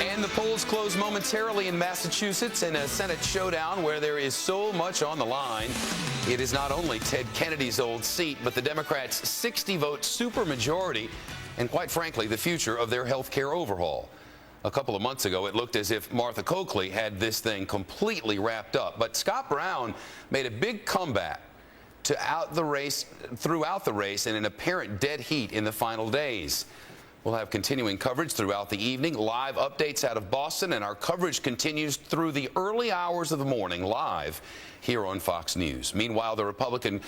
And the polls close momentarily in Massachusetts in a Senate showdown where there is so much on the line. It is not only Ted Kennedy's old seat, but the Democrats' 60-vote supermajority, and quite frankly, the future of their health care overhaul. A couple of months ago, it looked as if Martha Coakley had this thing completely wrapped up. But Scott Brown made a big comeback throughout the race in an apparent dead heat in the final days. We'll have continuing coverage throughout the evening, live updates out of Boston, and our coverage continues through the early hours of the morning live here on Fox News. Meanwhile, the Republican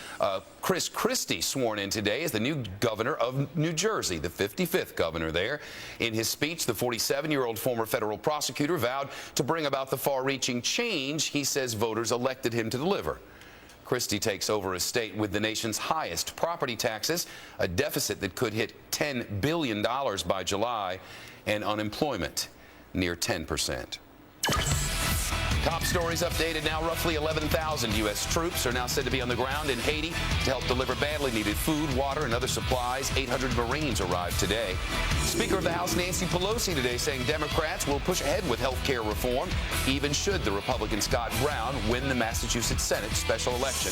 Chris Christie sworn in today as the new governor of New Jersey, the 55th governor there. In his speech, the 47-year-old former federal prosecutor vowed to bring about the far-reaching change he says voters elected him to deliver. Christie takes over a state with the nation's highest property taxes, a deficit that could hit $10 billion by July, and unemployment near 10%. Top stories updated now. Roughly 11,000 U.S. troops are now said to be on the ground in Haiti to help deliver badly needed food, water, and other supplies. 800 Marines arrived today. Speaker of the House Nancy Pelosi today saying Democrats will push ahead with health care reform, even should the Republican Scott Brown win the Massachusetts Senate special election.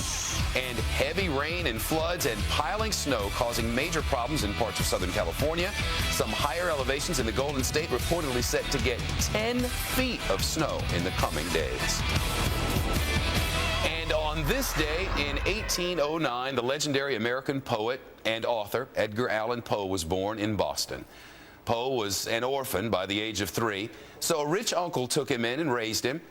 And heavy rain and floods and piling snow causing major problems in parts of Southern California. Some higher elevations in the Golden State reportedly set to get 10 feet of snow in the coming days. And on this day in 1809, the legendary American poet and author Edgar Allan Poe was born in Boston. Poe was an orphan by the age of 3, so a rich uncle took him in and raised him.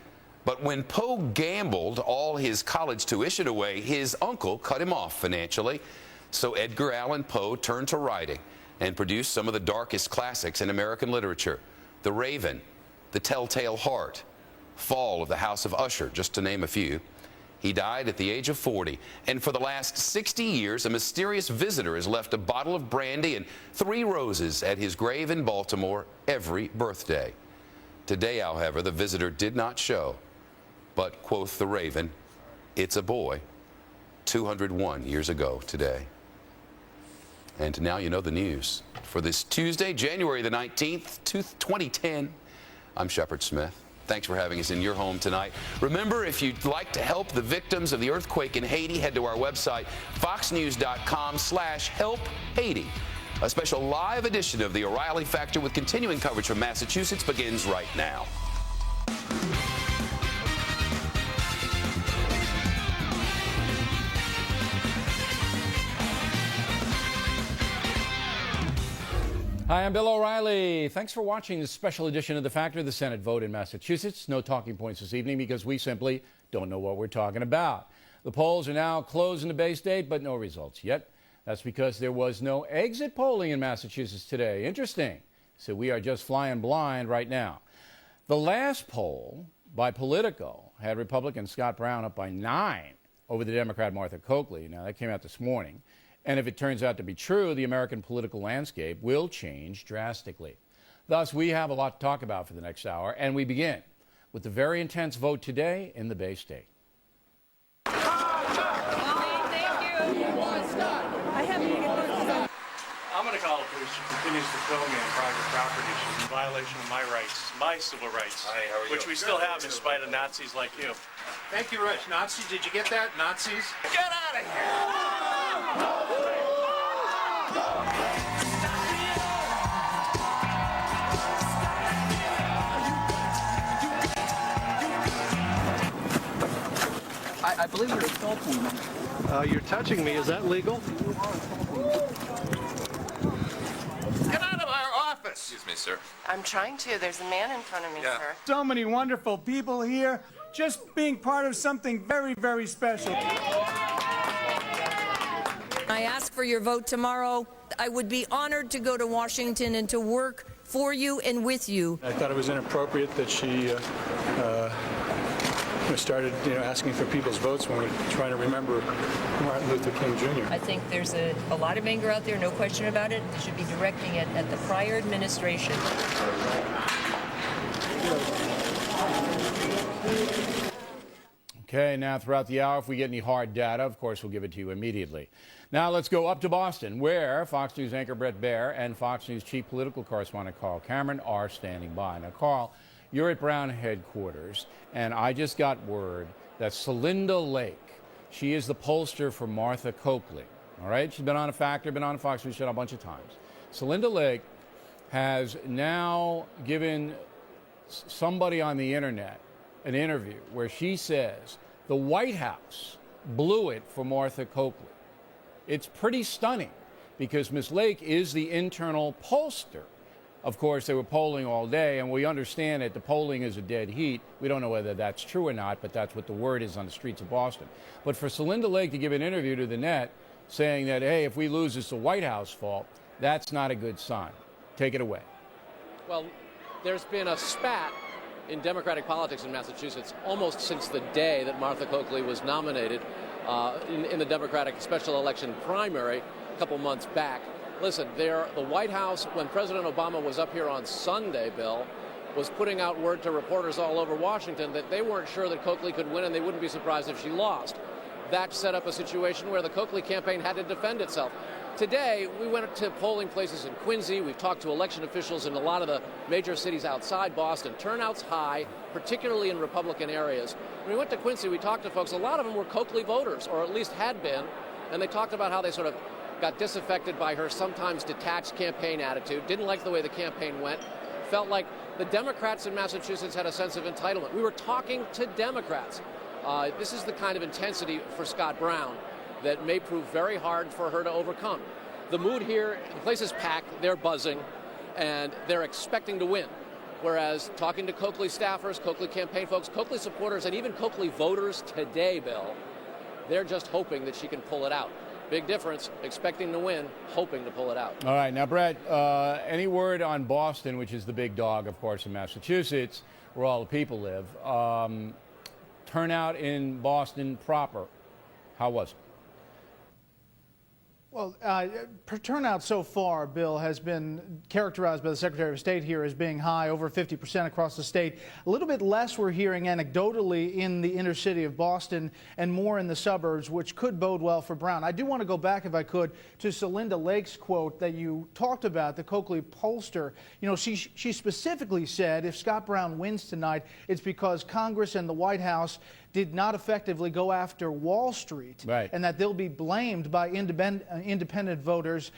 But when Poe gambled all his college tuition away, his uncle cut him off financially. So Edgar Allan Poe turned to writing and produced some of the darkest classics in American literature: The Raven, The Telltale Heart, Fall of the House of Usher, just to name a few. He died at the age of 40, and for the last 60 years, a mysterious visitor has left a bottle of brandy and 3 roses at his grave in Baltimore every birthday. Today, however, the visitor did not show, but, quoth the Raven, it's a boy, 201 years ago today. And now you know the news. For this Tuesday, January the 19th, 2010, I'm Shepard Smith. Thanks for having us in your home tonight. Remember, if you'd like to help the victims of the earthquake in Haiti, head to our website, foxnews.com/helphaiti. A special live edition of the O'Reilly Factor with continuing coverage from Massachusetts begins right now. Hi, I'm Bill O'Reilly. Thanks for watching this special edition of The Factor, the Senate vote in Massachusetts. No talking points this evening because we simply don't know what we're talking about. The polls are now closed in the Bay State, but no results yet. That's because there was no exit polling in Massachusetts today. Interesting. So we are just flying blind right now. The last poll by Politico had Republican Scott Brown up by 9 over the Democrat Martha Coakley. Now, that came out this morning. And if it turns out to be true, the American political landscape will change drastically. Thus, we have a lot to talk about for the next hour, and we begin with the very intense vote today in the Bay State. Thank you. I'm going to call the police. She continues to film me on private property. She's in violation of my rights, my civil rights, which we still have in spite of Nazis like you. Thank you, Rich. Nazis, did you get that? Nazis? Get out of here! I believe you're assaulting me. You're touching me. Is that legal? Get out of our office! Excuse me, sir. I'm trying to. There's a man in front of me, sir. So many wonderful people here, just being part of something very, very special. I ask for your vote tomorrow. I would be honored to go to Washington and to work for you and with you. I thought it was inappropriate that she started, asking for people's votes when we're trying to remember Martin Luther King Jr. I think there's a lot of anger out there, no question about it. They should be directing it at the prior administration. Okay, now throughout the hour, if we get any hard data, of course, we'll give it to you immediately. Now let's go up to Boston, where Fox News anchor Bret Baier and Fox News chief political correspondent Carl Cameron are standing by. Now, Carl, you're at Brown headquarters, and I just got word that Celinda Lake, she is the pollster for Martha Coakley. All right, she's been on a Factor, been on a Fox News show a bunch of times. Celinda Lake has now given somebody on the internet an interview where she says the White House blew it for Martha Coakley. It's pretty stunning because Ms. Lake is the internal pollster. Of course, they were polling all day, and we understand that the polling is a dead heat. We don't know whether that's true or not, but that's what the word is on the streets of Boston. But for Celinda Lake to give an interview to the net saying that, hey, if we lose, it's the White House fault, that's not a good sign. Take it away. Well, there's been a spat in Democratic politics in Massachusetts almost since the day that Martha Coakley was nominated in the Democratic special election primary a couple months back. Listen, the White House, when President Obama was up here on Sunday, Bill, was putting out word to reporters all over Washington that they weren't sure that Coakley could win and they wouldn't be surprised if she lost. That set up a situation where the Coakley campaign had to defend itself. Today, we went to polling places in Quincy. We've talked to election officials in a lot of the major cities outside Boston. Turnout's high, particularly in Republican areas. When we went to Quincy, we talked to folks. A lot of them were Coakley voters, or at least had been, and they talked about how they sort of got disaffected by her sometimes detached campaign attitude, didn't like the way the campaign went, felt like the Democrats in Massachusetts had a sense of entitlement. We were talking to Democrats. This is the kind of intensity for Scott Brown that may prove very hard for her to overcome. The mood here, the place is packed, they're buzzing, and they're expecting to win. Whereas talking to Coakley staffers, Coakley campaign folks, Coakley supporters, and even Coakley voters today, Bill, they're just hoping that she can pull it out. Big difference, expecting to win, hoping to pull it out. All right, now, Brett, any word on Boston, which is the big dog, of course, in Massachusetts, where all the people live? Turnout in Boston proper, how was it? Well, turnout so far, Bill, has been characterized by the Secretary of State here as being high, over 50% across the state. A little bit less we're hearing anecdotally in the inner city of Boston and more in the suburbs, which could bode well for Brown. I do want to go back, if I could, to Celinda Lake's quote that you talked about, the Coakley pollster. You know, she specifically said if Scott Brown wins tonight, it's because Congress and the White House did not effectively go after Wall Street, right, and that they'll be blamed by independent voters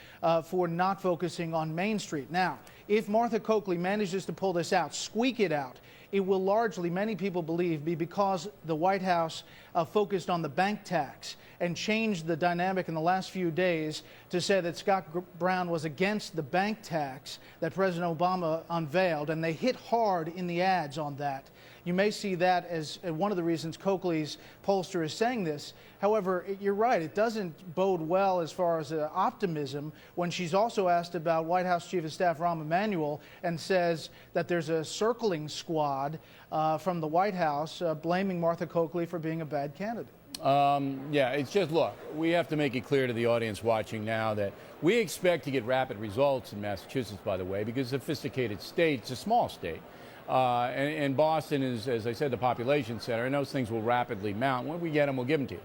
for not focusing on Main Street. Now, if Martha Coakley manages to pull this out, squeak it out, it will largely, many people believe, be because the White House focused on the bank tax and changed the dynamic in the last few days to say that Scott Brown was against the bank tax that President Obama unveiled, and they hit hard in the ads on that. You may see that as one of the reasons Coakley's pollster is saying this. However, you're right, it doesn't bode well as far as optimism when she's also asked about White House Chief of Staff Rahm Emanuel and says that there's a circling squad from the White House blaming Martha Coakley for being a bad candidate. Yeah, it's just, look, we have to make it clear to the audience watching now that we expect to get rapid results in Massachusetts, by the way, because it's a sophisticated state. It's a small state. And Boston is, as I said, the population center, and those things will rapidly mount. When we get them, we'll give them to you.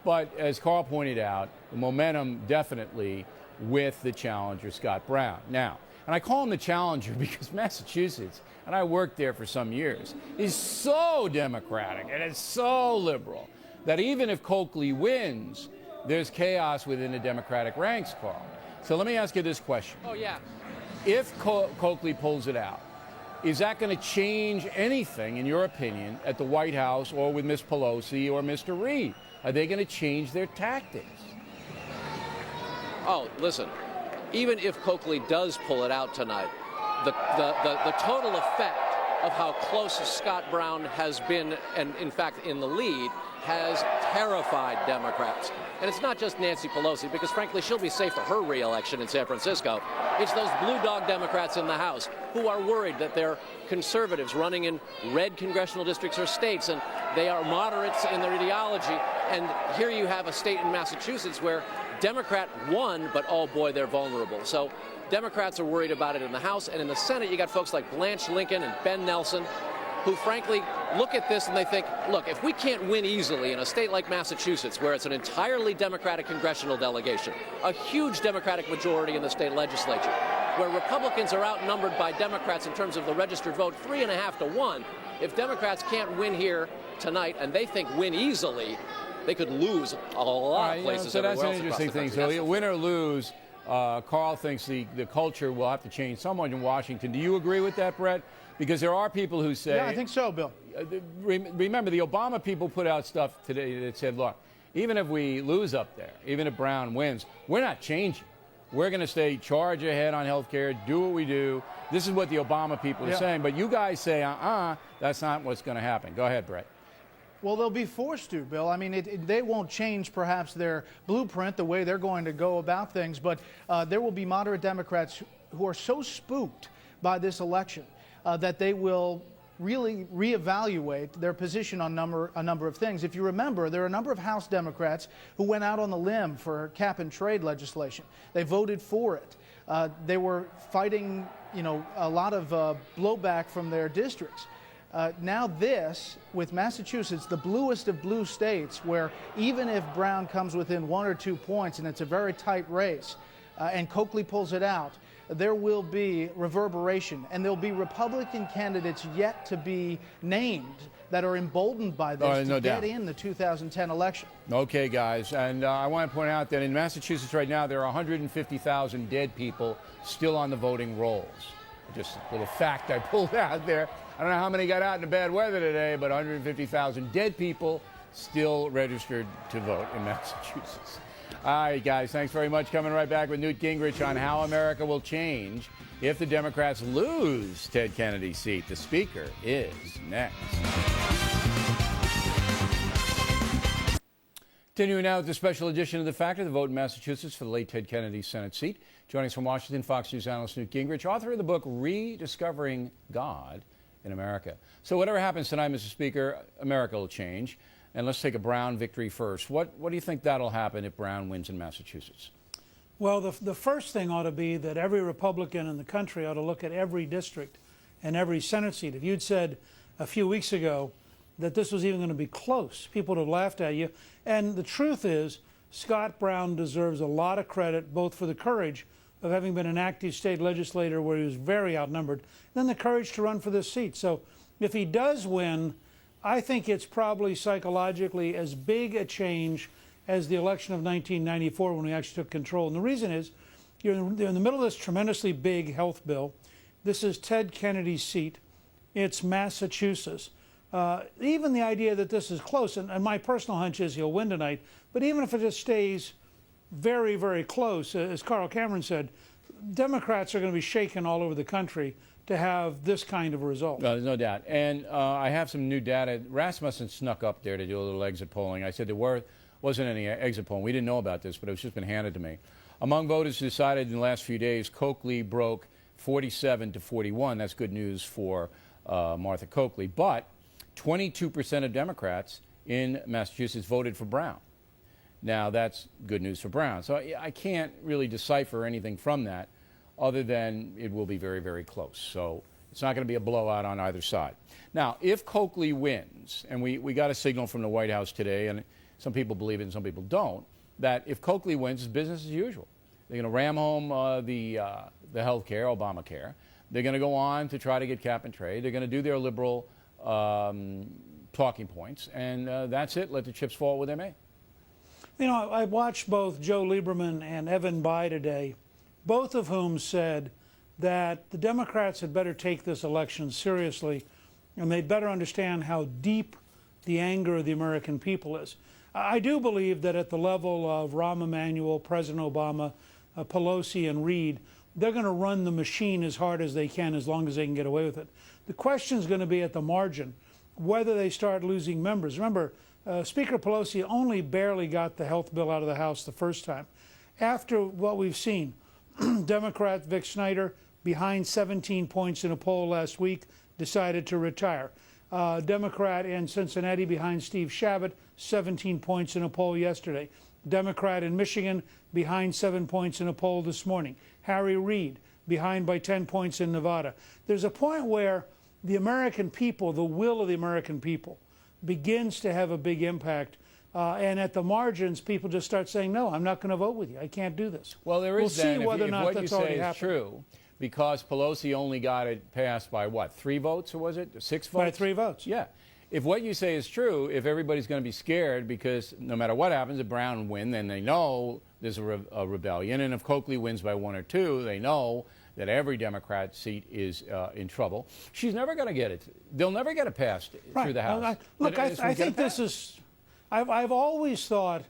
But as Carl pointed out, the momentum definitely with the challenger, Scott Brown. Now, and I call him the challenger because Massachusetts, and I worked there for some years, is so Democratic and it's so liberal that even if Coakley wins, there's chaos within the Democratic ranks, Carl. So let me ask you this question. Oh, yeah. If Coakley pulls it out, is that going to change anything, in your opinion, at the White House or with Ms. Pelosi or Mr. Reid? Are they going to change their tactics? Oh, listen, even if Coakley does pull it out tonight, the total effect of how close Scott Brown has been, and in fact in the lead, has terrified Democrats. And it's not just Nancy Pelosi, because frankly she'll be safe for her re-election in San Francisco. It's those blue dog Democrats in the House who are worried that they're conservatives running in red congressional districts or states, and they are moderates in their ideology. And here you have a state in Massachusetts where Democrat won, but oh boy, they're vulnerable. So Democrats are worried about it in the House, and in the Senate you got folks like Blanche Lincoln and Ben Nelson. who frankly look at this and they think, look, if we can't win easily in a state like Massachusetts, where it's an entirely Democratic congressional delegation, a huge Democratic majority in the state legislature, where Republicans are outnumbered by Democrats in terms of the registered vote 3.5 to 1, if Democrats can't win here tonight and they think win easily, they could lose a lot of places. So that's an else interesting thing. So win or lose, Carl thinks the culture will have to change somewhat in Washington. Do you agree with that, Brett? Because there are people who say... Yeah, I think so, Bill. Remember, the Obama people put out stuff today that said, look, even if we lose up there, even if Brown wins, we're not changing. We're going to stay charge ahead on health care, do what we do. This is what the Obama people are saying. But you guys say, that's not what's going to happen. Go ahead, Brett. Well, they'll be forced to, Bill. I mean, they won't change perhaps their blueprint, the way they're going to go about things, but there will be moderate Democrats who are so spooked by this election that they will really reevaluate their position on a number of things. If you remember, there are a number of House Democrats who went out on the limb for cap-and-trade legislation. They voted for it. They were fighting, a lot of blowback from their districts. Now this, with Massachusetts, the bluest of blue states, where even if Brown comes within 1 or 2 points and it's a very tight race, and Coakley pulls it out, there will be reverberation, and there'll be Republican candidates yet to be named that are emboldened by this to get in the 2010 election. Okay, guys, and I want to point out that in Massachusetts right now, there are 150,000 dead people still on the voting rolls. Just a little fact I pulled out there. I don't know how many got out in the bad weather today, but 150,000 dead people still registered to vote in Massachusetts. All right, guys, thanks very much. Coming right back with Newt Gingrich on how America will change if the Democrats lose Ted Kennedy's seat. The speaker is next. Continuing now with the special edition of The Factor, the vote in Massachusetts for the late Ted Kennedy's Senate seat. Joining us from Washington, Fox News analyst Newt Gingrich, author of the book Rediscovering God in America. So whatever happens tonight, Mr. Speaker, America will change. And let's take a Brown victory first. What do you think that'll happen if Brown wins in Massachusetts? Well, the first thing ought to be that every Republican in the country ought to look at every district and every Senate seat. If you'd said a few weeks ago that this was even going to be close, people would have laughed at you. And the truth is, Scott Brown deserves a lot of credit, both for the courage of having been an active state legislator where he was very outnumbered, and then the courage to run for this seat. So if he does win, I think it's probably psychologically as big a change as the election of 1994 when we actually took control. And the reason is you're in the middle of this tremendously big health bill. This is Ted Kennedy's seat. It's Massachusetts. Even the idea that this is close, and my personal hunch is he'll win tonight, but even if it just stays very, very close, as Carl Cameron said, Democrats are going to be shaken all over the country to have this kind of a result. There's no doubt. And I have some new data. Rasmussen snuck up there to do a little exit polling. I said there wasn't any exit polling. We didn't know about this, but it's just been handed to me. Among voters who decided in the last few days, Coakley broke 47 to 41. That's good news for Martha Coakley. But 22% of Democrats in Massachusetts voted for Brown. Now, that's good news for Brown. So I can't really decipher anything from that, other than it will be very, very close. So it's not going to be a blowout on either side. Now, if Coakley wins, and we got a signal from the White House today, and some people believe it and some people don't, that if Coakley wins, it's business as usual. They're going to ram home the health care, Obamacare. They're going to go on to try to get cap and trade. They're going to do their liberal talking points, and that's it. Let the chips fall where they may. You know, I watched both Joe Lieberman and Evan Bayh today, both of whom said that the Democrats had better take this election seriously, and they'd better understand how deep the anger of the American people is. I do believe that at the level of Rahm Emanuel, President Obama, Pelosi, and Reid, they're going to run the machine as hard as they can as long as they can get away with it. The question is going to be at the margin, whether they start losing members. Remember, Speaker Pelosi only barely got the health bill out of the House the first time. After what we've seen, Democrat Vic Snyder, behind 17 points in a poll last week, decided to retire. Democrat in Cincinnati behind Steve Chabot, 17 points in a poll yesterday. Democrat in Michigan behind 7 points in a poll this morning. Harry Reid behind by 10 points in Nevada. There's a point where the American people, the will of the American people, begins to have a big impact. And at the margins, people just start saying, no, I'm not going to vote with you. I can't do this. Well, there is we'll see whether or not what that's you say already is happened. true, because Pelosi only got it passed by, what, 3 votes, or was it 6 votes? By 3 votes. Yeah. If what you say is true, if everybody's going to be scared because no matter what happens, if Brown win, then they know there's a rebellion. And if Coakley wins by 1 or 2, they know that every Democrat seat is in trouble. She's never going to get it. They'll never get it passed through the House. I think this is... I've always thought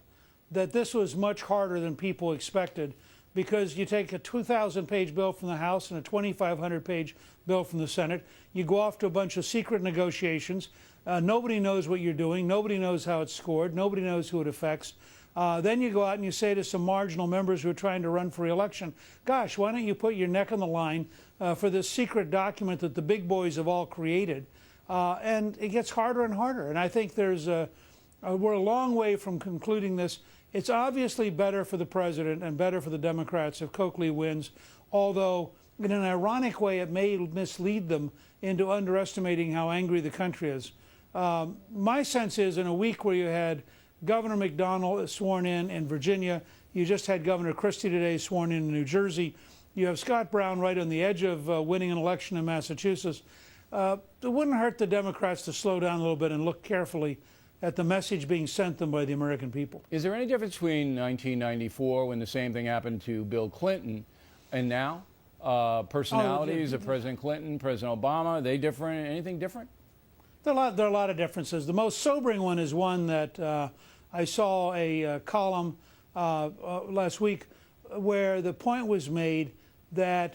that this was much harder than people expected, because you take a 2,000-page bill from the House and a 2,500-page bill from the Senate. You go off to a bunch of secret negotiations. Nobody knows what you're doing. Nobody knows how it's scored. Nobody knows who it affects. Then you go out and you say to some marginal members who are trying to run for re-election, gosh, why don't you put your neck on the line for this secret document that the big boys have all created? And it gets harder and harder. And I think we're a long way from concluding this. It's obviously better for the president and better for the Democrats if Coakley wins, although in an ironic way it may mislead them into underestimating how angry the country is. My sense is, in a week where you had Governor McDonnell sworn in Virginia, you just had Governor Christie today sworn in New Jersey, you have Scott Brown right on the edge of winning an election in Massachusetts, it wouldn't hurt the Democrats to slow down a little bit and look carefully at the message being sent them by the American people. Is there any difference between 1994, when the same thing happened to Bill Clinton, and now? Personalities of President Clinton, President Obama, are they different? Anything different? There are a lot of differences. The most sobering one is one that I saw a column last week where the point was made that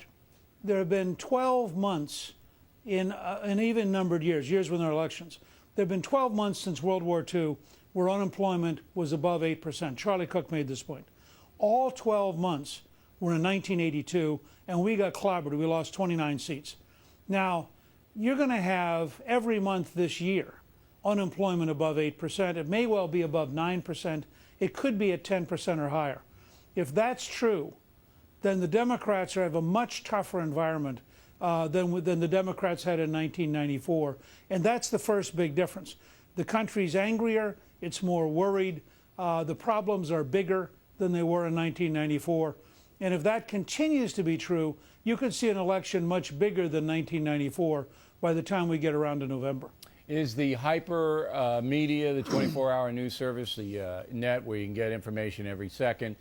there have been 12 months in even numbered years when there are elections. There have been 12 months since World War II where unemployment was above 8%. Charlie Cook made this point. All 12 months were in 1982, and we got clobbered. We lost 29 seats. Now, you're going to have every month this year unemployment above 8%. It may well be above 9%. It could be at 10% or higher. If that's true, then the Democrats have a much tougher environment than the Democrats had in 1994. And that's the first big difference. The country's angrier, it's more worried, the problems are bigger than they were in 1994. And if that continues to be true, you could see an election much bigger than 1994 by the time we get around to November. Is the hyper media, the 24-hour news service, the net where you can get information every second,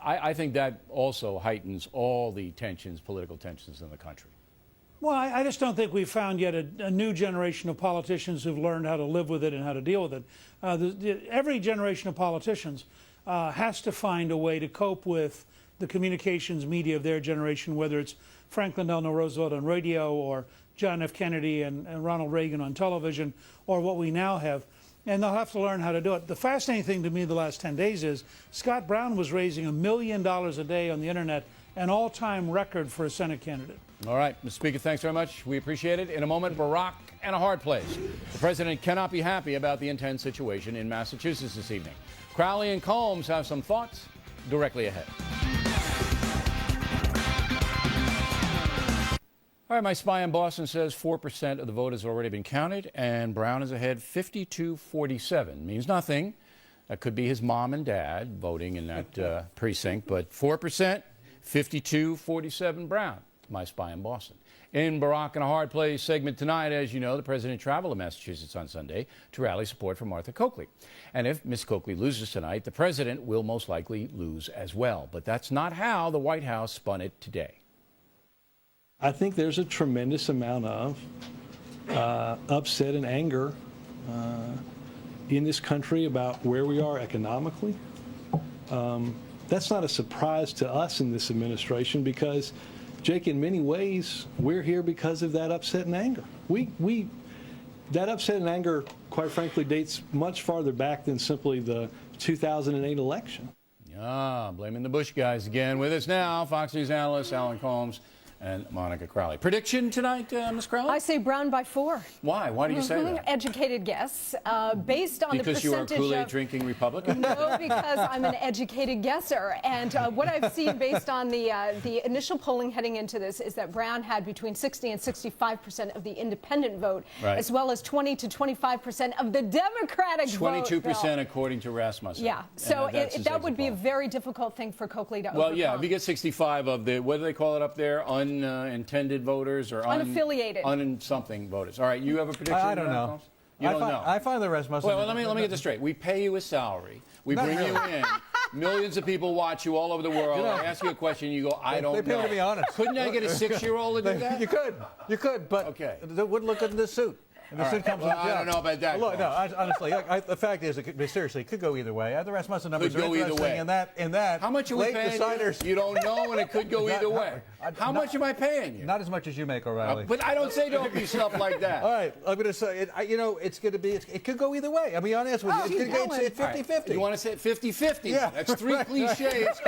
I think that also heightens all the tensions, political tensions in the country. Well, I just don't think we've found yet a new generation of politicians who've learned how to live with it and how to deal with it. Every generation of politicians has to find a way to cope with the communications media of their generation, whether it's Franklin Delano Roosevelt on radio or John F. Kennedy and Ronald Reagan on television, or what we now have. And they'll have to learn how to do it. The fascinating thing to me the last 10 days is Scott Brown was raising $1 million a day on the internet, an all-time record for a Senate candidate. All right, Mr. Speaker, thanks very much. We appreciate it. In a moment, Barack and a hard place. The president cannot be happy about the intense situation in Massachusetts this evening. Crowley and Combs have some thoughts directly ahead. All right, my spy in Boston says 4% of the vote has already been counted, and Brown is ahead 52-47. Means nothing. That could be his mom and dad voting in that precinct, but 4%, 52-47 Brown. My spy in Boston. In Barack and a Hard Place segment tonight, as you know, the president traveled to Massachusetts on Sunday to rally support for Martha Coakley. And if Ms. Coakley loses tonight, the president will most likely lose as well. But that's not how the White House spun it today. I think there's a tremendous amount of upset and anger in this country about where we are economically. That's not a surprise to us in this administration because, Jake, in many ways, we're here because of that upset and anger. That upset and anger, quite frankly, dates much farther back than simply the 2008 election. Blaming the Bush guys again. With us now, Fox News analyst Alan Combs and Monica Crowley. Prediction tonight, Ms. Crowley? I say Brown by 4. Why? Why do you say that? Educated guess. Based on because the percentage you are a Kool-Aid drinking Republican? No, because I'm an educated guesser. And what I've seen based on the initial polling heading into this is that Brown had between 60 and 65% of the independent vote, right, as well as 20 to 25% of the Democratic 22% vote. 22% according to Rasmussen. Yeah, so that would be a very difficult thing for Coakley to overcome. Well, yeah, if you get 65 of the, what do they call it up there, unintended voters or unaffiliated, something voters. All right, you have a prediction? I don't know. You don't know. I find the Rasmussen. Well, let me get this straight. We pay you a salary. We bring you in. Millions of people watch you all over the world. I ask you a question, you go, I don't know. They pay me to be honest. Couldn't I get a 6-year-old to do that? You could, but it wouldn't look good in this suit. All right. Well, I don't know about that. Look, no, honestly, the fact is, seriously, it could go either way. The Rasmussen numbers could go either way. In that, how much are we paying you? don't know, and it could go either way. How much am I paying you? Not as much as you make, O'Reilly. But I don't say don't be stuff like that. All right, I'm going to say, it's going to be, it could go either way. I'll be honest with you. It's 50-50. You want to say 50-50? Yeah. That's 3 cliches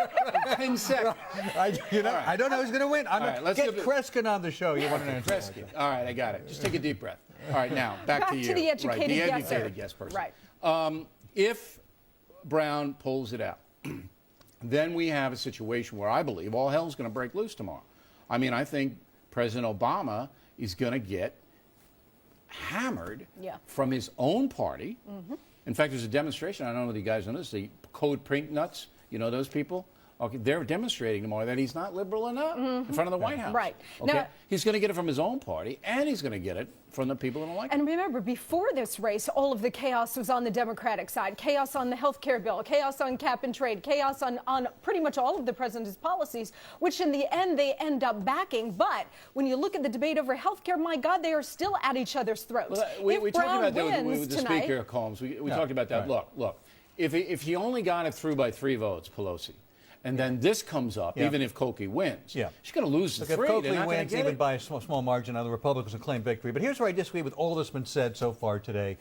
in 10 seconds. I don't know who's going to win. Let's get Kreskin on the show. You want to answer Kreskin. All right, I got it. Just take a deep breath. All right, now, back to you. The educated guess person. Right. If Brown pulls it out, then we have a situation where I believe all hell's going to break loose tomorrow. I mean, I think President Obama is going to get hammered from his own party. In fact, there's a demonstration. I don't know if you guys know this. The Code Pink Nuts, you know those people? Okay, they're demonstrating tomorrow that he's not liberal enough in front of the White House. Right. Okay? Now, he's going to get it from his own party, and he's going to get it from the people who don't like him. And remember, before this race, all of the chaos was on the Democratic side. Chaos on the health care bill, chaos on cap and trade, chaos on pretty much all of the president's policies, which in the end they end up backing. But when you look at the debate over health care, my God, they are still at each other's throats. Well, we talked about that with the Speaker, Combs. We talked about that. Right. Look, if he only got it through by 3 votes, Pelosi, and then this comes up, even if Coakley wins. She's going to lose the 3. If Coakley wins, even by a small margin, the Republicans will claim victory. But here's where I disagree with all that's been said so far today,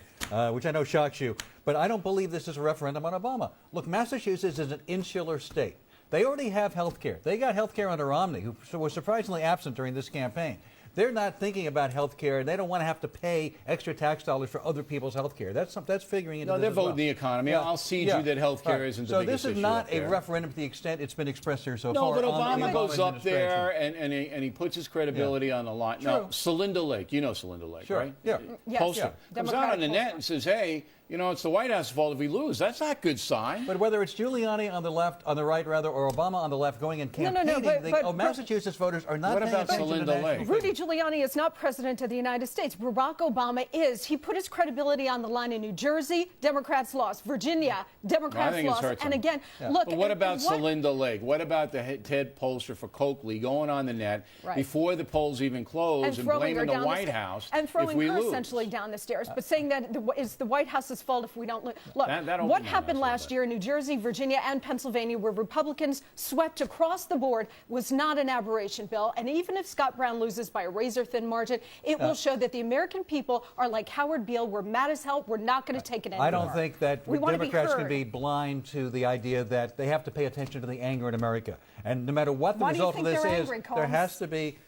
which I know shocks you. But I don't believe this is a referendum on Obama. Look, Massachusetts is an insular state. They already have health care. They got health care under Romney, who was surprisingly absent during this campaign. They're not thinking about health care, and they don't want to have to pay extra tax dollars for other people's health care. That's figuring into this. No, they're voting the economy. I'll cede you that health care isn't the biggest issue. So this is not a referendum to the extent it's been expressed here so far. No, but Obama goes up there and he puts his credibility on the line. Now, Celinda Lake, you know Celinda Lake, right? Yeah. Pollster comes out on the net and says, hey, it's the White House's fault if we lose. That's not a good sign. But whether it's Giuliani on the left, on the right rather, or Obama on the left going and campaigning, Massachusetts voters are not paying attention to the national. Rudy Giuliani is not president of the United States. Barack Obama is. He put his credibility on the line in New Jersey. Democrats lost. Virginia, Democrats lost. And again, look. But what about Celinda Lake? What about the Ted Pollster for Coakley going on the net before the polls even close and blaming the White House and throwing her lose? Essentially down the stairs, but saying that it's the White House's fault if we don't look. Look, what happened last year in New Jersey, Virginia, and Pennsylvania, where Republicans swept across the board, was not an aberration, Bill. And even if Scott Brown loses by a razor-thin margin, it will show that the American people are like Howard Beale. We're mad as hell. We're not going to take it anymore. I don't think that Democrats can be blind to the idea that they have to pay attention to the anger in America. And no matter what the result of this is, there has to be.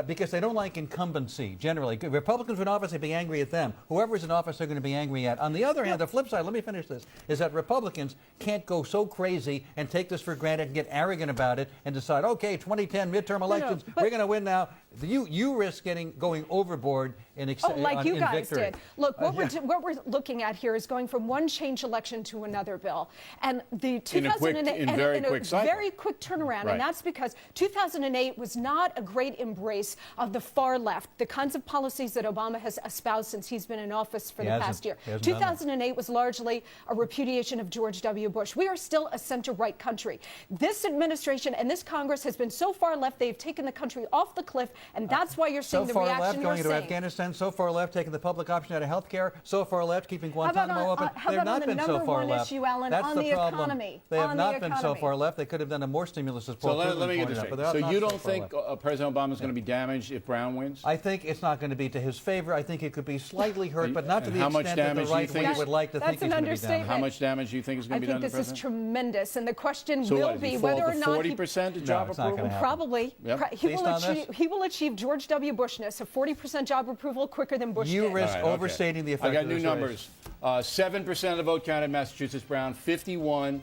Because they don't like incumbency, generally. Republicans in office, they be angry at them. Whoever's in office, they're going to be angry at. On the other hand, the flip side, let me finish this, is that Republicans can't go so crazy and take this for granted and get arrogant about it and decide, okay, 2010 midterm elections, we're going to win now. You risk going overboard in victory. Like you guys did. Look, what we're looking at here is going from one change election to another, Bill. And the 2008 in a very quick turnaround. And that's because 2008 was not a great embrace of the far left, the kinds of policies that Obama has espoused since he's been in office for the past year. 2008 was largely a repudiation of George W. Bush. We are still a center-right country. This administration and this Congress has been so far left, they've taken the country off the cliff, and that's why you're seeing the reaction you're seeing. So far left, going into Afghanistan, so far left, taking the public option out of health care, so far left, keeping Guantanamo open. They've not been so far left. Issue, Alan, that's the problem. They have not been so far left. They could have done a more stimulus. So let me get this straight. So you don't think President Obama is going to be damaged if Brown wins? I think it's not going to be to his favor. I think it could be slightly hurt, but not to the extent that the right wing would like to think it's going to be damaged. How much damage do you think is going to be done to the president? I think this is tremendous, and the question so will be whether or not 40% of job approval? Probably. Yep. He will achieve George W. Bushness, a 40% job approval quicker than Bush You did. risk overstating the effect I got of new this numbers. 7% of the vote counted Massachusetts Brown, 51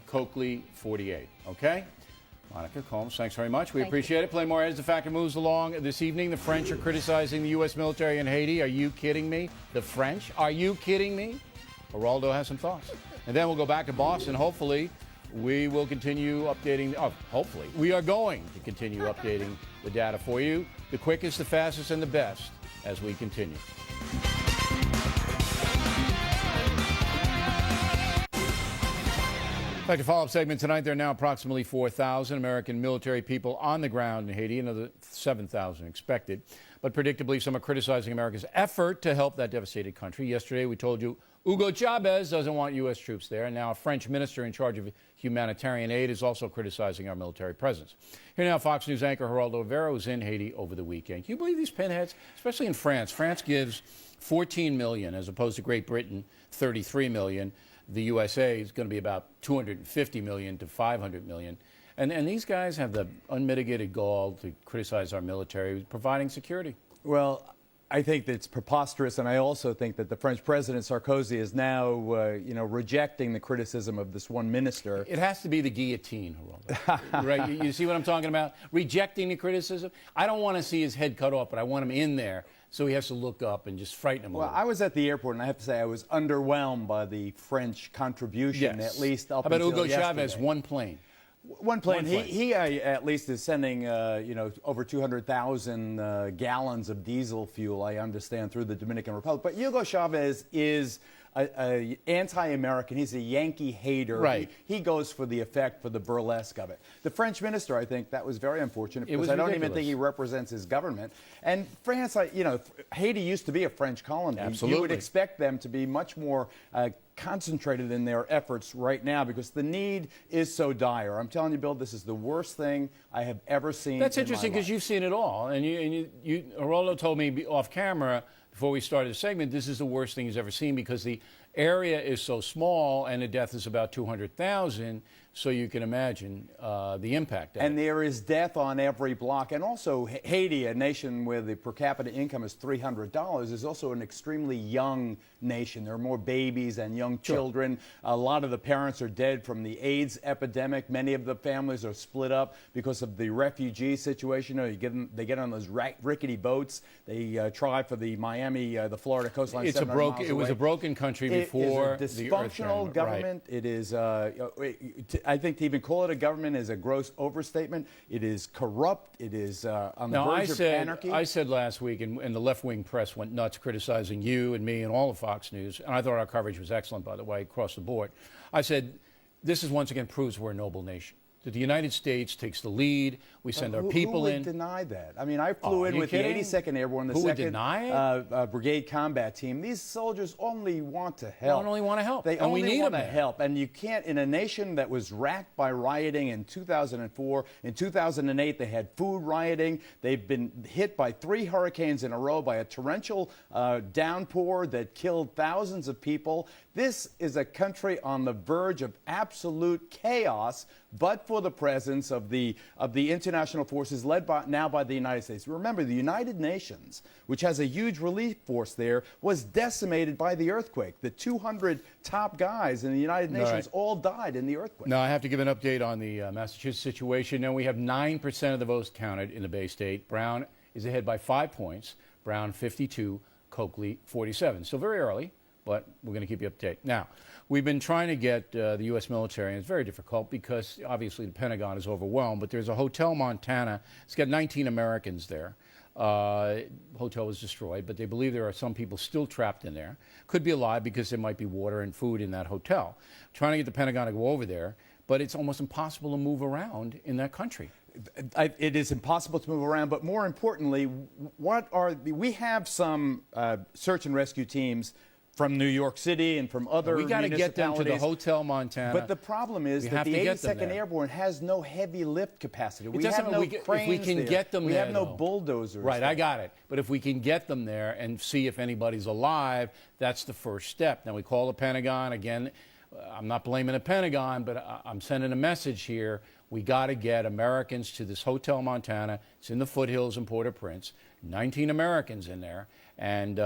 Coakley, 48. Okay? Monica Combs, thanks very much. We appreciate it. Play more as the factor moves along. This evening, the French are criticizing the U.S. military in Haiti. Are you kidding me? The French? Are you kidding me? Geraldo has some thoughts. And then we'll go back to Boston. Hopefully, we will continue updating. Hopefully, we are going to continue updating the data for you. The quickest, the fastest, and the best as we continue. Back to follow-up segment tonight. There are now approximately 4,000 American military people on the ground in Haiti, another 7,000 expected. But predictably, some are criticizing America's effort to help that devastated country. Yesterday, we told you Hugo Chavez doesn't want U.S. troops there, and now a French minister in charge of humanitarian aid is also criticizing our military presence. Here now, Fox News anchor Geraldo Rivera was in Haiti over the weekend. Can you believe these pinheads? Especially in France. France gives $14 million as opposed to Great Britain, $33 million. The USA is going to be about $250 million to $500 million. And these guys have the unmitigated gall to criticize our military providing security. Well, I think that's preposterous, and I also think that the French President Sarkozy is now, rejecting the criticism of this one minister. It has to be the guillotine, Geraldo. Right? You see what I'm talking about? Rejecting the criticism. I don't want to see his head cut off, but I want him in there. So he has to look up and just frighten him a little. I was at the airport, and I have to say I was underwhelmed by the French contribution, at least up until yesterday. How about Hugo Chavez, one plane? One plane. He at least is sending, over 200,000 gallons of diesel fuel, I understand, through the Dominican Republic. But Hugo Chavez is an anti-American. He's a Yankee hater. Right. He goes for the effect, for the burlesque of it. The French minister, I think that was very unfortunate because I don't even think he represents his government. And France, Haiti used to be a French colony. Absolutely. You would expect them to be much more concentrated in their efforts right now because the need is so dire. I'm telling you, Bill, this is the worst thing I have ever seen. That's interesting because you've seen it all. And Geraldo told me off camera before we started the segment, this is the worst thing he's ever seen because the area is so small and the death is about 200,000. So you can imagine the impact. And there is death on every block. And also Haiti, a nation where the per capita income is $300, is also an extremely young nation. There are more babies and young children. A lot of the parents are dead from the AIDS epidemic. Many of the families are split up because of the refugee situation. They get on those rickety boats. They try for the Miami, the Florida coastline. It was a broken country before the dysfunctional government. Right. It is. I think to even call it a government is a gross overstatement. It is corrupt. It is on the verge of anarchy. I said last week, and the left-wing press went nuts criticizing you and me and all of Fox News, and I thought our coverage was excellent, by the way, across the board. I said, this is once again proves we're a noble nation. That the United States takes the lead. We send our people in. Who would deny that? I mean, I flew in with the 82nd Airborne, the 2nd Brigade Combat Team. These soldiers only want to help. They only want to help. They only want to help. And you can't, in a nation that was racked by rioting in 2004, in 2008 they had food rioting. They've been hit by 3 hurricanes in a row, by a torrential downpour that killed thousands of people. This is a country on the verge of absolute chaos, but for the presence of the international forces led now by the United States. Remember, the United Nations, which has a huge relief force there, was decimated by the earthquake. The 200 top guys in the United Nations all died in the earthquake. Now, I have to give an update on the Massachusetts situation. Now, we have 9% of the votes counted in the Bay State. Brown is ahead by 5 points. Brown 52, Coakley 47. So very early, but we're going to keep you up to date. Now, we've been trying to get the U.S. military, and it's very difficult because obviously the Pentagon is overwhelmed, but there's a Hotel Montana. It's got 19 Americans there. Hotel was destroyed, but they believe there are some people still trapped in there. Could be alive because there might be water and food in that hotel. Trying to get the Pentagon to go over there, but it's almost impossible to move around in that country. It is impossible to move around, but more importantly, we have some search and rescue teams from New York City and from other We got to get them to the Hotel Montana. But the problem is that the 82nd Airborne has no heavy lift capacity. We have no cranes if we can there. get them we there, have no bulldozers. Right, there. I got it. But if we can get them there and see if anybody's alive, that's the first step. Now we call the Pentagon again. I'm not blaming the Pentagon, but I'm sending a message here. We got to get Americans to this Hotel Montana. It's in the foothills in Port-au-Prince. 19 Americans in there. And,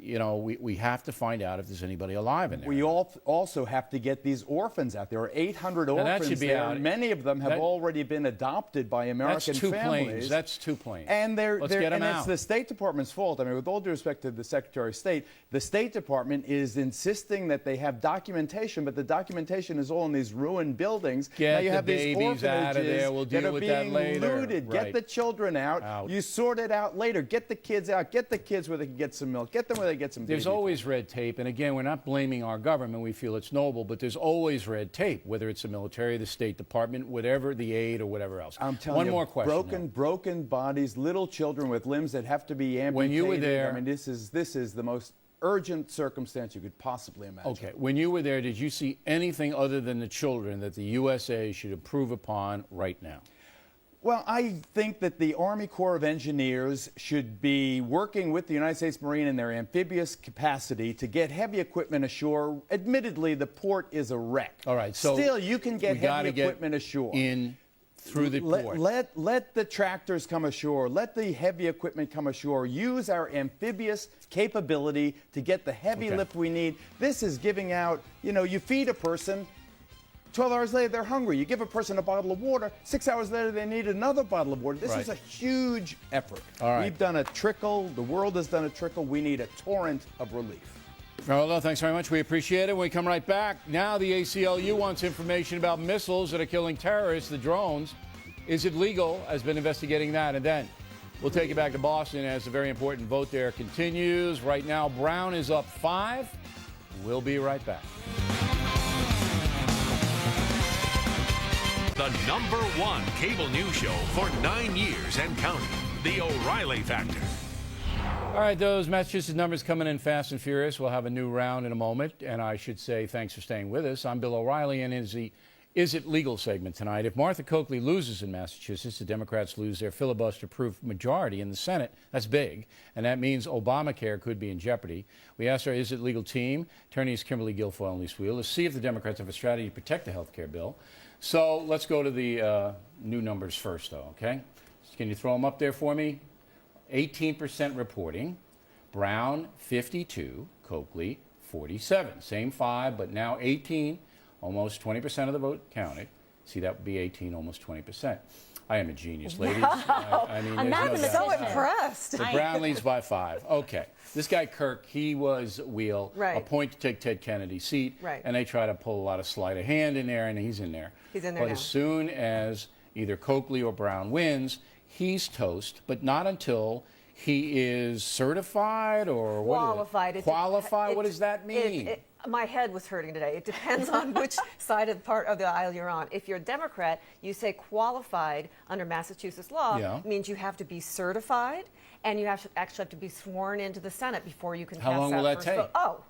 you know, we have to find out if there's anybody alive in there. We also have to get these orphans out. There are 800 orphans there. Out. Many of them have already been adopted by American families. That's two planes. And Let's get them out. It's the State Department's fault. I mean, with all due respect to the Secretary of State, the State Department is insisting that they have documentation, but the documentation is all in these ruined buildings. Get now you the have these babies out of there. We'll deal with that later. That are being looted. Right. Get the children out. You sort it out later. Get the kids out. Get the kids where they can get some milk. Get them where they get some There's always red tape, and again, we're not blaming our government. We feel it's noble, but there's always red tape, whether it's the military, the State Department, whatever, the aid, or whatever else. I'm telling you, one more question. Broken bodies, little children with limbs that have to be amputated. When you were there, I mean, this is the most urgent circumstance you could possibly imagine. Okay, when you were there, did you see anything other than the children that the USA should improve upon right now? Well, I think that the Army Corps of Engineers should be working with the United States Marine in their amphibious capacity to get heavy equipment ashore. Admittedly, the port is a wreck. All right, so still, you can get heavy equipment ashore. Through the port. Let the tractors come ashore. Let the heavy equipment come ashore. Use our amphibious capability to get the heavy lift we need. This is giving out, you know, you feed a person. 12 hours later, they're hungry. You give a person a bottle of water. 6 hours later, they need another bottle of water. This is a huge effort. All right. We've done a trickle. The world has done a trickle. We need a torrent of relief. Well, thanks very much. We appreciate it. When we come right back, now the ACLU wants information about missiles that are killing terrorists, the drones. Is it legal? Has been investigating that. And then we'll take you back to Boston as the very important vote there continues. Right now, Brown is up 5. We'll be right back. The #1 cable news show for 9 years and counting. The O'Reilly Factor. All right, those Massachusetts numbers coming in fast and furious. We'll have a new round in a moment. And I should say thanks for staying with us. I'm Bill O'Reilly, and Is It Legal segment tonight. If Martha Coakley loses in Massachusetts, the Democrats lose their filibuster-proof majority in the Senate. That's big, and that means Obamacare could be in jeopardy. We asked our Is It Legal team, attorneys Kimberly Guilfoyle and Lee Sweel, to see if the Democrats have a strategy to protect the health care bill. So let's go to the new numbers first, though, okay? Can you throw them up there for me? 18% reporting. Brown, 52. Coakley, 47. Same 5, but now 18. Almost 20% of the vote counted. See, that would be 18, almost 20%. I am a genius, ladies. I mean, I'm so impressed. So Brown leads by 5. Okay. This guy, Kirk, he was Wheel, appointed to take Ted Kennedy's seat, and they try to pull a lot of sleight of hand in there, and he's in there. He's in there But now. as soon as either Coakley or Brown wins, he's toast, but not until he is certified or qualified. Qualified? What does that mean? My head was hurting today. It depends on which side of the aisle you're on. If you're a Democrat, you say qualified under Massachusetts law. It means you have to be certified, and you actually have to be sworn into the Senate before you can pass that. How long will that first take? vote. Oh,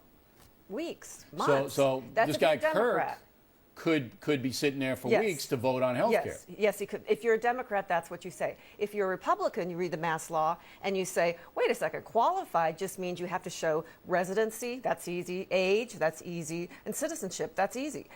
weeks, months. So that's this a guy big Democrat. Kirk could be sitting there for weeks to vote on health care. Yes, he could. If you're a Democrat, that's what you say. If you're a Republican, you read the mass law and you say, wait a second, qualified just means you have to show residency, that's easy, age, that's easy, and citizenship, that's easy.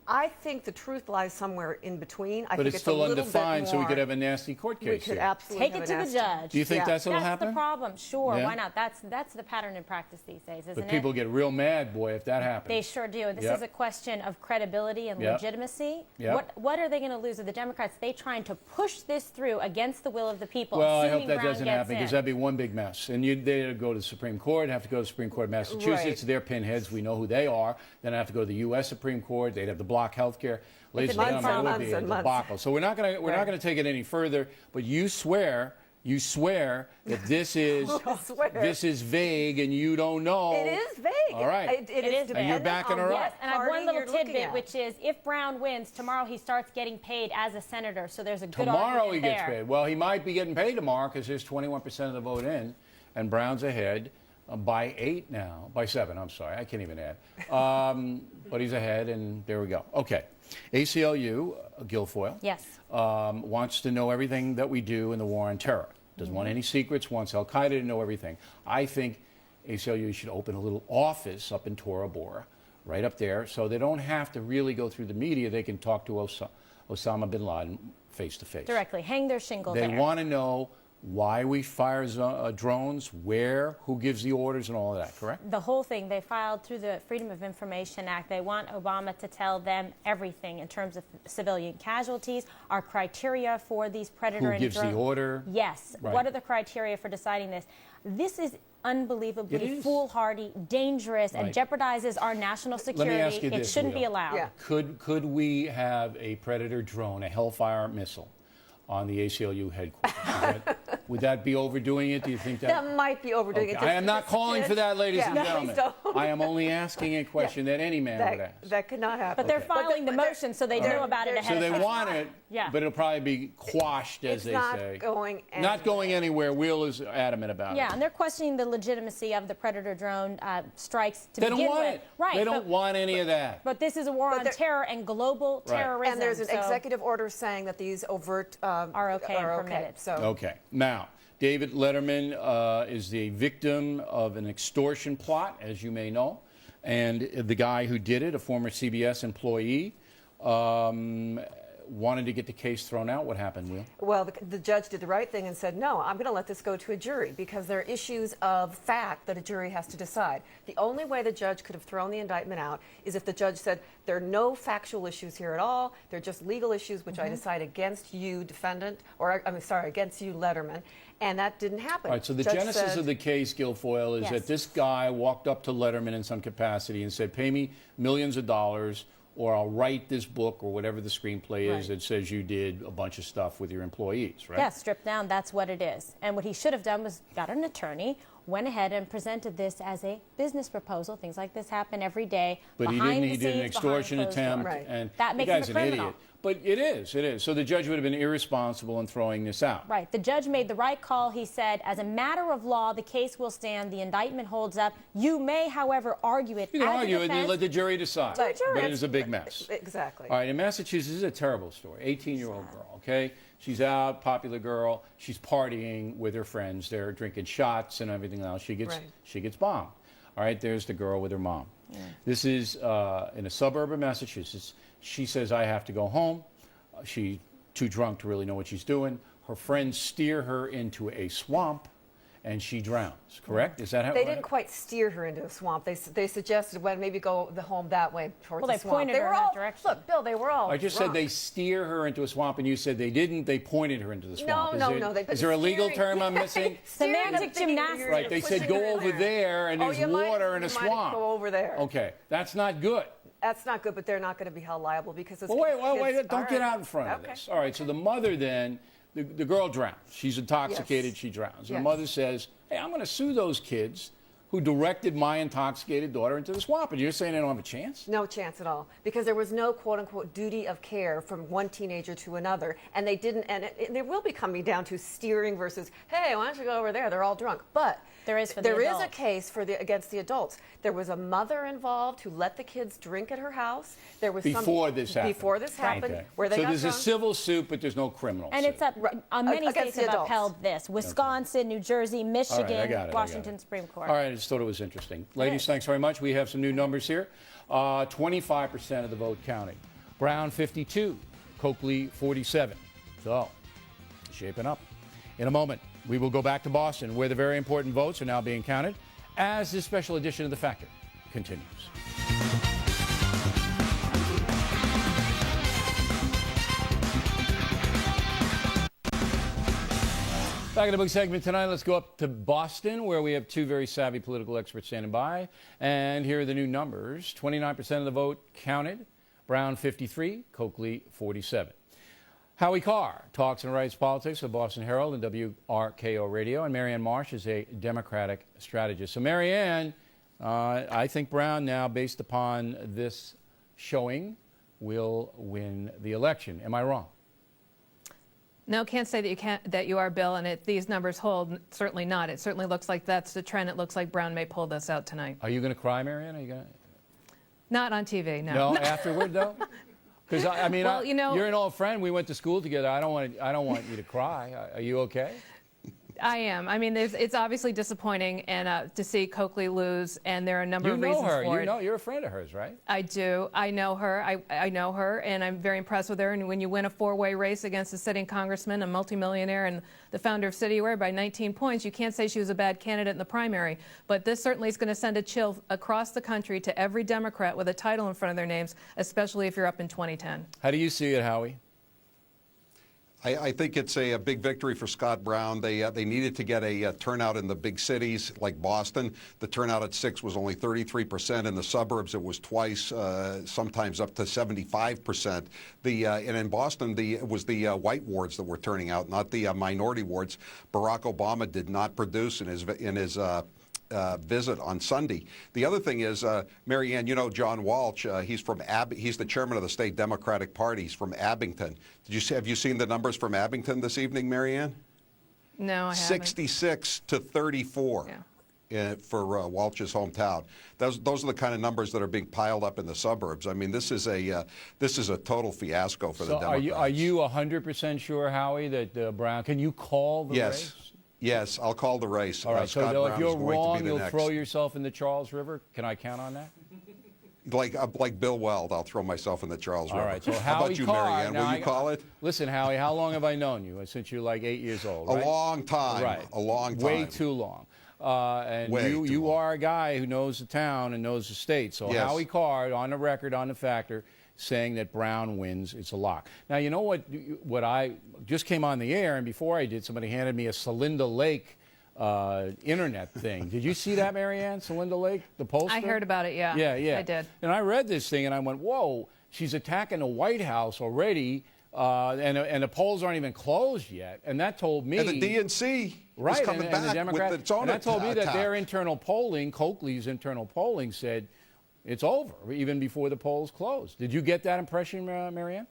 I think the truth lies somewhere in between. But it's still undefined, so we could have a nasty court case. We could absolutely take it to the judge. Do you think that's what'll happen? That's the problem. Sure, Yeah. why not? That's the pattern in practice these days, isn't it? But people get real mad, boy, if that happens. They sure do. This is a question of credibility and legitimacy. Yep. What are they going to lose with the Democrats? They trying to push this through against the will of the people. Well, I hope assuming that Brown doesn't gets happen because in. that'd be one big mess. And they'd go to the Supreme Court, have to go to the Supreme Court of Massachusetts. They're pinheads. We know who they are. Then have to go to the U.S. Supreme Court. They'd have to block health care. Ladies and gentlemen, it would be a debacle. So we're not going to take it any further. But you swear that this is vague and you don't know. It is vague. All right. It is vague. And you're backing her up. Yes, and I have one little tidbit, which is if Brown wins, tomorrow he starts getting paid as a senator. So there's a good Tomorrow argument he gets there. paid. Well, he might be getting paid tomorrow because there's 21% of the vote in, and Brown's ahead. by 8 now, by 7, I'm sorry, I can't even add. But he's ahead, and there we go. Okay. ACLU, Guilfoyle, yes, wants to know everything that we do in the war on terror. Doesn't want any secrets, wants Al-Qaeda to know everything. I think ACLU should open a little office up in Tora Bora, right up there, so they don't have to really go through the media. They can talk to Osama bin Laden face to face. Directly, hang their shingle there. They want to know why we fire drones, where, who gives the orders, and all of that, correct? The whole thing. They filed through the Freedom of Information Act. They want Obama to tell them everything in terms of civilian casualties, our criteria for these predator and drone. Who gives the order? Yes. Right. What are the criteria for deciding this? This is unbelievably foolhardy, dangerous, and jeopardizes our national security. Let me ask you this, it shouldn't be allowed. Yeah. Could we have a Predator drone, a Hellfire missile, on the ACLU headquarters? Would that be overdoing it? Do you think that? That might be overdoing it. I am not calling for that, ladies and no, gentlemen. I am only asking a question that any man would ask. That could not happen. But they're filing the motion, so they know about it ahead of time. So they want it, but it'll probably be quashed, as they say. Not going anywhere. Will is adamant about it. Yeah, and they're questioning the legitimacy of the Predator drone strikes to begin with. They don't want it. Right. They don't want any of that. But this is a war on terror and global terrorism. And there's an executive order saying that these overt are okay and permitted. So. Okay. Now, David Letterman is the victim of an extortion plot, as you may know. And the guy who did it, a former CBS employee, wanted to get the case thrown out. What happened, Will? Well, the judge did the right thing and said, no, I'm going to let this go to a jury because there are issues of fact that a jury has to decide. The only way the judge could have thrown the indictment out is if the judge said, there are no factual issues here at all. They're just legal issues, which I decide against you, defendant, or I'm sorry, against you, Letterman. And that didn't happen. All right, so the genesis of the case, Guilfoyle, is that this guy walked up to Letterman in some capacity and said, pay me millions of dollars or I'll write this book or whatever the screenplay is that says you did a bunch of stuff with your employees, right? Yeah, stripped down, that's what it is. And what he should have done was got an attorney, went ahead and presented this as a business proposal. Things like this happen every day. But he did an extortion attempt, and that makes the guy's him a criminal. an idiot. But it is. So the judge would have been irresponsible in throwing this out. Right. The judge made the right call. He said, as a matter of law, the case will stand. The indictment holds up. You may, however, argue it. You can argue it and let the jury decide. Right. But it is a big mess. Exactly. All right. In Massachusetts, this is a terrible story. 18-year-old girl, okay? She's out, popular girl. She's partying with her friends. They're drinking shots and everything else. She gets bombed. All right. There's the girl with her mom. Yeah. This is in a suburb of Massachusetts. She says, I have to go home. She's too drunk to really know what she's doing. Her friends steer her into a swamp, and she drowns, correct? Is that how They didn't quite steer her into a swamp. They suggested, well, maybe go home that way towards the swamp. Pointed her in that direction. Look, Bill, they were all I just drunk. said they steer her into a swamp, and you said they didn't. They pointed her into the swamp. No. Is there a legal term I'm missing? Semantic gymnastics. Right, they said go over there, and there's water in a swamp. Go over there. Okay, that's not good. That's not good, but they're not going to be held liable because it's wait, don't get out in front of this. All right, so the mother then, the girl drowns. She's intoxicated, she drowns. And the mother says, hey, I'm going to sue those kids who directed my intoxicated daughter into the swamp. And you're saying they don't have a chance? No chance at all, because there was no quote-unquote duty of care from one teenager to another, and they didn't, and they will be coming down to steering versus, hey, why don't you go over there? They're all drunk. But there is a case against the adults. There was a mother involved who let the kids drink at her house. There was before this happened. Okay. Where they so got there's drunk. a civil suit, but there's no criminal and suit. it's up. Many states have upheld this. Wisconsin, New Jersey, Michigan, Washington Supreme Court. All right, I just thought it was interesting. Ladies, thanks very much. We have some new numbers here. 25% of the vote counted. Brown 52, Coakley 47. So, shaping up. In a moment, we will go back to Boston, where the very important votes are now being counted, as this special edition of The Factor continues. Back in the book segment tonight, let's go up to Boston, where we have two very savvy political experts standing by. And here are the new numbers. 29% of the vote counted. Brown 53, Coakley 47. Howie Carr talks and writes politics of Boston Herald and WRKO Radio. And Marianne Marsh is a Democratic strategist. So Marianne, I think Brown now, based upon this showing, will win the election. Am I wrong? No, can't say that you can't, that you are, Bill, and if these numbers hold, certainly not. It certainly looks like that's the trend. It looks like Brown may pull this out tonight. Are you going to cry, Marianne? Are you going to? Not on TV, no. No, afterward, though? Because, I mean, well, you know, you're an old friend. We went to school together. I don't want you to cry. Are you okay? I am. I mean, it's obviously disappointing and to see Coakley lose, and there are a number of reasons for it. You know, you're a friend of hers, right? I do. I know her. I know her, and I'm very impressed with her. And when you win a four-way race against a sitting congressman, a multimillionaire, and the founder of Cityware by 19 points, you can't say she was a bad candidate in the primary. But this certainly is going to send a chill across the country to every Democrat with a title in front of their names, especially if you're up in 2010. How do you see it, Howie? I think it's a big victory for Scott Brown. They needed to get a turnout in the big cities like Boston. The turnout at 6 was only 33%. In the suburbs, it was twice, sometimes up to 75%. And in Boston, it was the white wards that were turning out, not the minority wards. Barack Obama did not produce in his visit on Sunday. The other thing is, Marianne, you know John Walsh. He's the chairman of the state Democratic Party. He's from Abington. Have you seen the numbers from Abington this evening, Marianne? No, I haven't. 66 to 34 for Walsh's hometown. Those are the kind of numbers that are being piled up in the suburbs. I mean, this is a total fiasco for the Democrats. Are you 100% sure, Howie, that Brown? Can you call the race? Yes, I'll call the race. All right, so if you're wrong, you'll next. throw yourself in the Charles River? Can I count on that? Like Bill Weld, I'll throw myself in the Charles River. All right, so how about you, Marianne? Will you call it? Listen, Howie, how long have I known you? Since you're like 8 years old, right? A long time. Right. A long time. Way too long. And you are a guy who knows the town and knows the state. So yes. Howie Card, on the record, on the factor, saying that Brown wins, it's a lock. Now, you know what I just came on the air, and before I did, somebody handed me a Celinda Lake internet thing. Did you see that, Marianne? Celinda Lake, the pollster? I heard about it, yeah. Yeah. I did. And I read this thing, and I went, whoa, she's attacking the White House already, and the polls aren't even closed yet. And that told me... And the DNC is coming back the Democrat, with its own that told me attack. that their internal polling, Coakley's internal polling, said it's over, even before the polls closed. Did you get that impression, Marianne?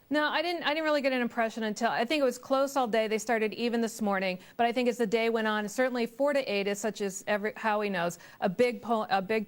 No, I didn't really get an impression until I think it was close all day. They started even this morning, but I think as the day went on, certainly 4 to 8 is such as Howie knows, a big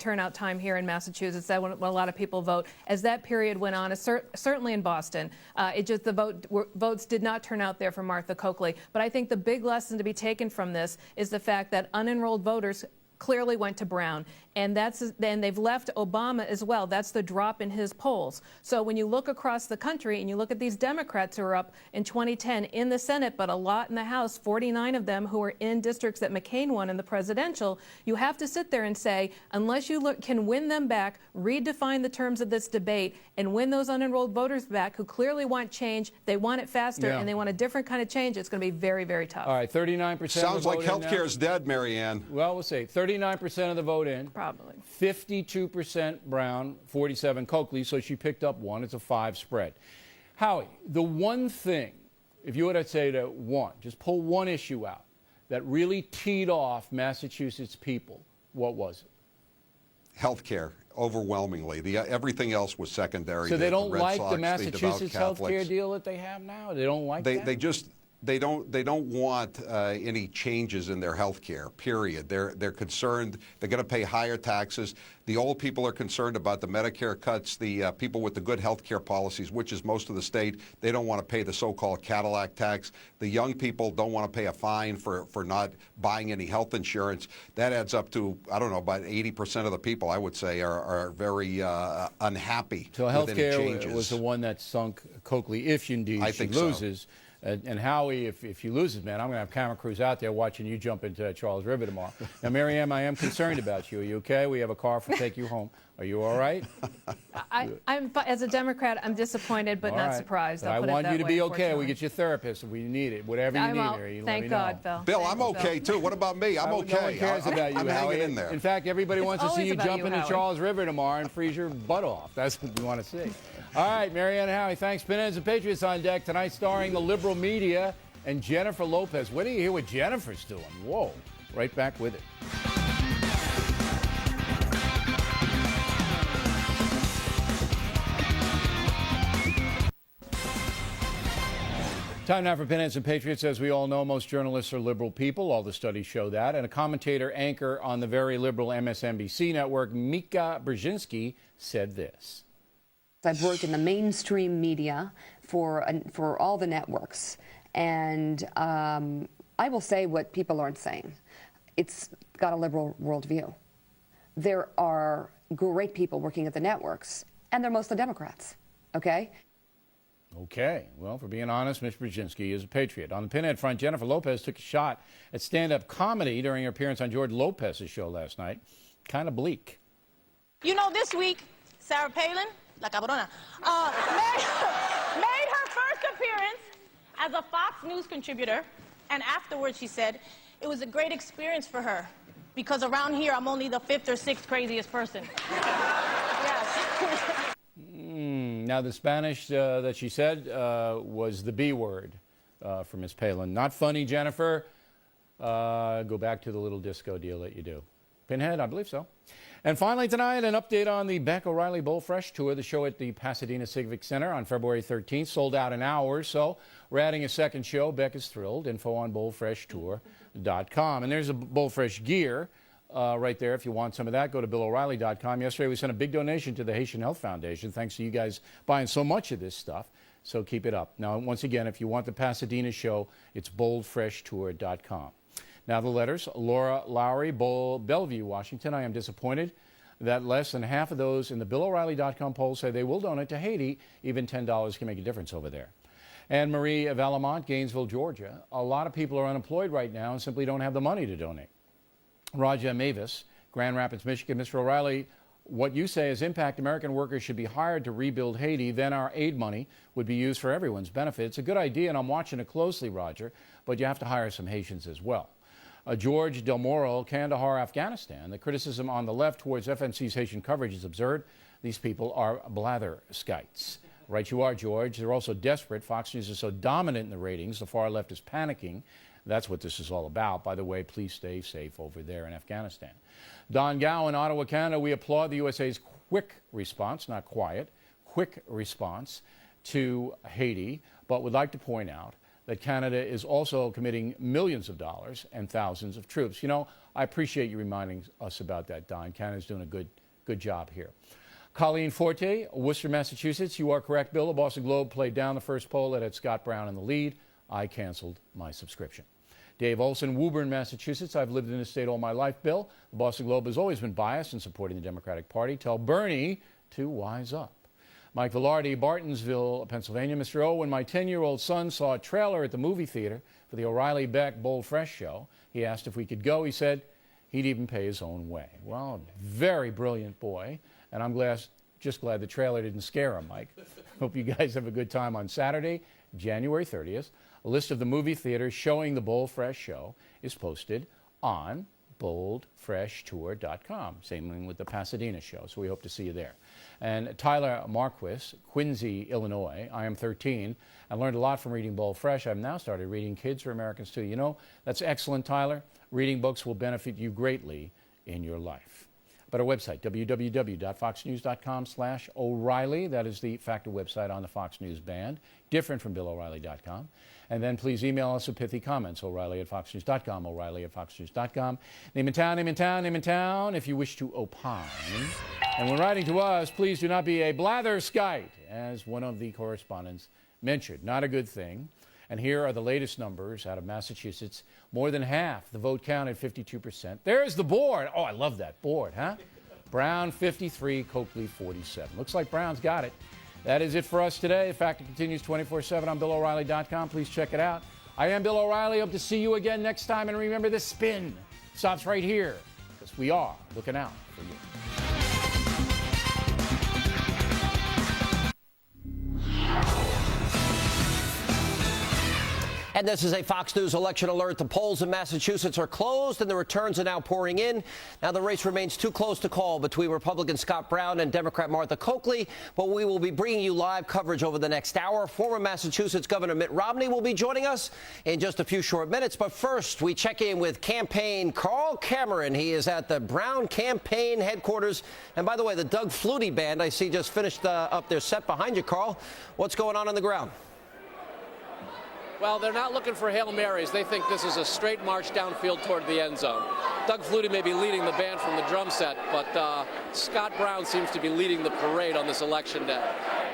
turnout time here in Massachusetts. That when a lot of people vote. As that period went on, certainly in Boston, the votes did not turn out there for Martha Coakley. But I think the big lesson to be taken from this is the fact that unenrolled voters clearly went to Brown, and then they've left Obama as well. That's the drop in his polls. So when you look across the country and you look at these Democrats who are up in 2010 in the Senate, but a lot in the House, 49 of them who are in districts that McCain won in the presidential, you have to sit there and say, unless you can win them back, redefine the terms of this debate, and win those unenrolled voters back who clearly want change, they want it faster, and they want a different kind of change, it's going to be very, very tough. All right, 39%. Sounds like healthcare is dead, Marianne. Well, we'll see. 39% of the vote in. Probably. 52% Brown, 47 Coakley, so she picked up one. It's a 5 spread. Howie, the one thing, if you were to say to one, just pull one issue out that really teed off Massachusetts people, what was it? Healthcare, overwhelmingly. Everything else was secondary. So they don't Red like Sox, the Massachusetts healthcare deal that they have now? They don't like that? They don't want any changes in their health care, period. They're concerned. They're going to pay higher taxes. The old people are concerned about the Medicare cuts. The people with the good health care policies, which is most of the state, they don't want to pay the so-called Cadillac tax. The young people don't want to pay a fine for not buying any health insurance. That adds up to, I don't know, about 80% of the people, I would say, are very unhappy with any changes. So healthcare was the one that sunk Coakley, if indeed she loses. So. And Howie, if you lose it, man, I'm going to have camera crews out there watching you jump into Charles River tomorrow. Now, Marianne, I am concerned about you. Are you okay? We have a car to take you home. Are you all right? As a Democrat, I'm disappointed, but not surprised. I want you to be okay. We get your therapist if we need it. Whatever you need here, you thank God, Bill. Bill, I'm okay, too. What about me? I'm okay. No one cares about you, I'm Howie. hanging in there. In fact, everybody wants to see you jump into Howie. Charles River tomorrow and freeze your butt off. That's what we want to see. All right, Marianne and Howie, thanks. Penance and Patriots on deck tonight, starring the liberal media and Jennifer Lopez. What do you hear what Jennifer's doing? Whoa. Right back with it. Time now for Pinheads and Patriots. As we all know, most journalists are liberal people. All the studies show that. And a commentator anchor on the very liberal MSNBC network, Mika Brzezinski, said this. I've worked in the mainstream media for all the networks. And I will say what people aren't saying. It's got a liberal worldview. There are great people working at the networks, and they're mostly Democrats, okay? Okay. Well, for being honest, Ms. Brzezinski is a patriot. On the Pinhead front, Jennifer Lopez took a shot at stand-up comedy during her appearance on George Lopez's show last night. Kind of bleak. You know, this week, Sarah Palin, La Cabrona, made her first appearance as a Fox News contributor, and afterwards she said it was a great experience for her because around here I'm only the 5th or 6th craziest person. Yes. Now, the Spanish that she said was the B word for Ms. Palin. Not funny, Jennifer. Go back to the little disco deal that you do. Pinhead, I believe so. And finally tonight, an update on the Beck O'Reilly Bowl Fresh Tour. The show at the Pasadena Civic Center on February 13th sold out in hours. So we're adding a second show. Beck is thrilled. Info on bowlfreshtour.com. And there's a Bowl Fresh gear right there. If you want some of that, go to BillO'Reilly.com. Yesterday, we sent a big donation to the Haitian Health Foundation. Thanks to you guys buying so much of this stuff. So keep it up. Now, once again, if you want the Pasadena show, it's bowlfreshtour.com. Now the letters. Laura Lowry, Bellevue, Washington. I am disappointed that less than half of those in the BillO'Reilly.com poll say they will donate to Haiti. Even $10 can make a difference over there. Anne Marie Valamont, Gainesville, Georgia. A lot of people are unemployed right now and simply don't have the money to donate. Raja Mavis, Grand Rapids, Michigan. Mr. O'Reilly, what you say is impact American workers should be hired to rebuild Haiti. Then our aid money would be used for everyone's benefit. It's a good idea, and I'm watching it closely, Roger, but you have to hire some Haitians as well. George Del Moro, Kandahar, Afghanistan. The criticism on the left towards FNC's Haitian coverage is absurd. These people are blatherskites. Right you are, George. They're also desperate. Fox News is so dominant in the ratings, the far left is panicking. That's what this is all about. By the way, please stay safe over there in Afghanistan. Don Gow in Ottawa, Canada. We applaud the USA's quick response, not quiet, quick response to Haiti, but would like to point out that Canada is also committing millions of dollars and thousands of troops. You know, I appreciate you reminding us about that, Don. Canada's doing a good job here. Colleen Forte, Worcester, Massachusetts. You are correct, Bill. The Boston Globe played down the first poll that had Scott Brown in the lead. I canceled my subscription. Dave Olson, Woburn, Massachusetts. I've lived in this state all my life, Bill. The Boston Globe has always been biased in supporting the Democratic Party. Tell Bernie to wise up. Mike Velarde, Bartonsville, Pennsylvania. Mr. O, when my 10-year-old son saw a trailer at the movie theater for the O'Reilly Beck Bold Fresh show, he asked if we could go. He said he'd even pay his own way. Well, very brilliant boy, and I'm just glad the trailer didn't scare him, Mike. Hope you guys have a good time on Saturday, January 30th. A list of the movie theaters showing the Bold Fresh show is posted on boldfreshtour.com. Same thing with the Pasadena show, so we hope to see you there. And Tyler Marquis, Quincy, Illinois. I am 13. I learned a lot from reading Bold Fresh. I've now started reading Kids for Americans too. You know, that's excellent, Tyler. Reading books will benefit you greatly in your life. But our website, www.foxnews.com/O'Reilly. That is the Factor website on the Fox News band, different from BillO'Reilly.com. And then please email us with pithy comments, O'Reilly@foxnews.com, O'Reilly@foxnews.com. Name in town, name in town, name in town, if you wish to opine. And when writing to us, please do not be a blatherskite, as one of the correspondents mentioned. Not a good thing. And here are the latest numbers out of Massachusetts. More than half the vote counted, 52%. There's the board. Oh, I love that board, huh? Brown 53, Coakley 47. Looks like Brown's got it. That is it for us today. The Factor continues 24/7 on BillO'Reilly.com. Please check it out. I am Bill O'Reilly. Hope to see you again next time. And remember, this spin stops right here, because we are looking out for you. And this is a Fox News election alert. The polls in Massachusetts are closed and the returns are now pouring in. Now the race remains too close to call between Republican Scott Brown and Democrat Martha Coakley, but we will be bringing you live coverage over the next hour. Former Massachusetts Governor Mitt Romney will be joining us in just a few short minutes. But first, we check in with campaign Carl Cameron. He is at the Brown campaign headquarters. And by the way, the Doug Flutie band I see just finished up their set behind you, Carl. What's going on the ground? Well, they're not looking for Hail Marys. They think this is a straight march downfield toward the end zone. Doug Flutie may be leading the band from the drum set, but Scott Brown seems to be leading the parade on this election day.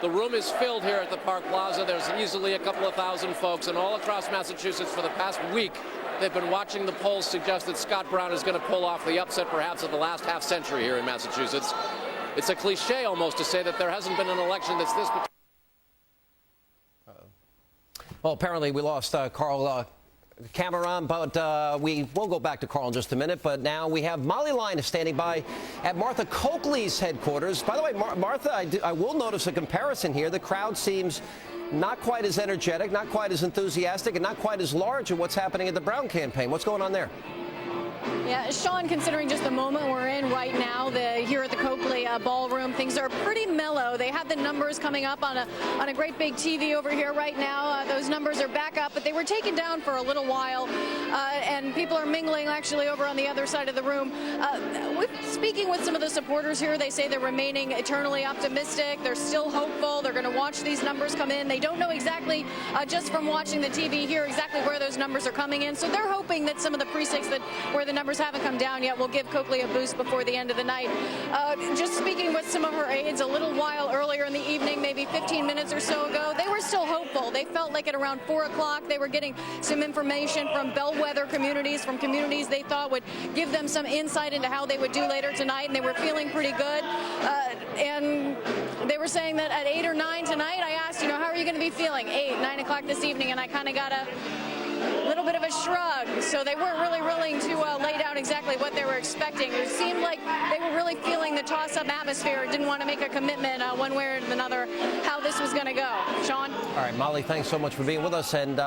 The room is filled here at the Park Plaza. There's easily a couple of thousand folks, and all across Massachusetts for the past week, they've been watching the polls suggest that Scott Brown is going to pull off the upset perhaps of the last half century here in Massachusetts. It's a cliche almost to say that there hasn't been an election that's this. Well, apparently we lost Carl Cameron, but we will go back to Carl in just a minute. But now we have Molly Line standing by at Martha Coakley's headquarters. By the way, Martha, I will notice a comparison here. The crowd seems not quite as energetic, not quite as enthusiastic, and not quite as large in what's happening at the Brown campaign. What's going on there? Yeah, Sean, considering just the moment we're in right now, here at the Coakley ballroom, things are pretty mellow. They have the numbers coming up on a great big TV over here right now. Those numbers are back up, but they were taken down for a little while, and people are mingling actually over on the other side of the room. Speaking with some of the supporters here, they say they're remaining eternally optimistic. They're still hopeful. They're going to watch these numbers come in. They don't know exactly, just from watching the TV here, exactly where those numbers are coming in. So they're hoping that some of the precincts where the numbers haven't come down yet will give Coakley a boost before the end of the night. Just speaking with some of her aides a little while earlier in the evening, maybe 15 minutes or so ago, they were still hopeful. They felt like at around 4 o'clock they were getting some information from bellwether communities, from communities they thought would give them some insight into how they would do later tonight, and they were feeling pretty good. And they were saying that at 8 or 9 tonight, I asked, how are you going to be feeling? 8, 9 o'clock this evening, and I kind of got a little bit of a shrug. So they weren't really willing to lay down exactly what they were expecting. It seemed like they were really feeling the toss-up atmosphere, didn't want to make a commitment one way or another how this was going to go. Sean? All right, Molly, thanks so much for being with us. And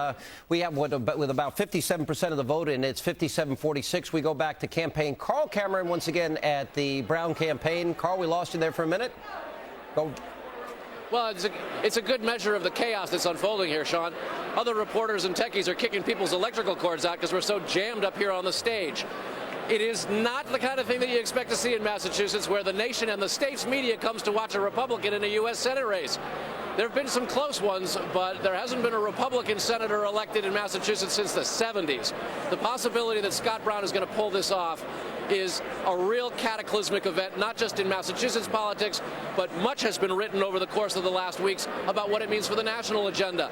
we have, with about 57% of the vote, and it's 57-46. We go back to campaign Carl Cameron once again at the Brown campaign. Carl, we lost you there for a minute. Go. Well, it's a good measure of the chaos that's unfolding here, Sean. Other reporters and techies are kicking people's electrical cords out because we're so jammed up here on the stage. It is not the kind of thing that you expect to see in Massachusetts, where the nation and the state's media comes to watch a Republican in a U.S. Senate race. There have been some close ones, but there hasn't been a Republican senator elected in Massachusetts since the 70s. The possibility that Scott Brown is going to pull this off is a real cataclysmic event, not just in Massachusetts politics, but much has been written over the course of the last weeks about what it means for the national agenda.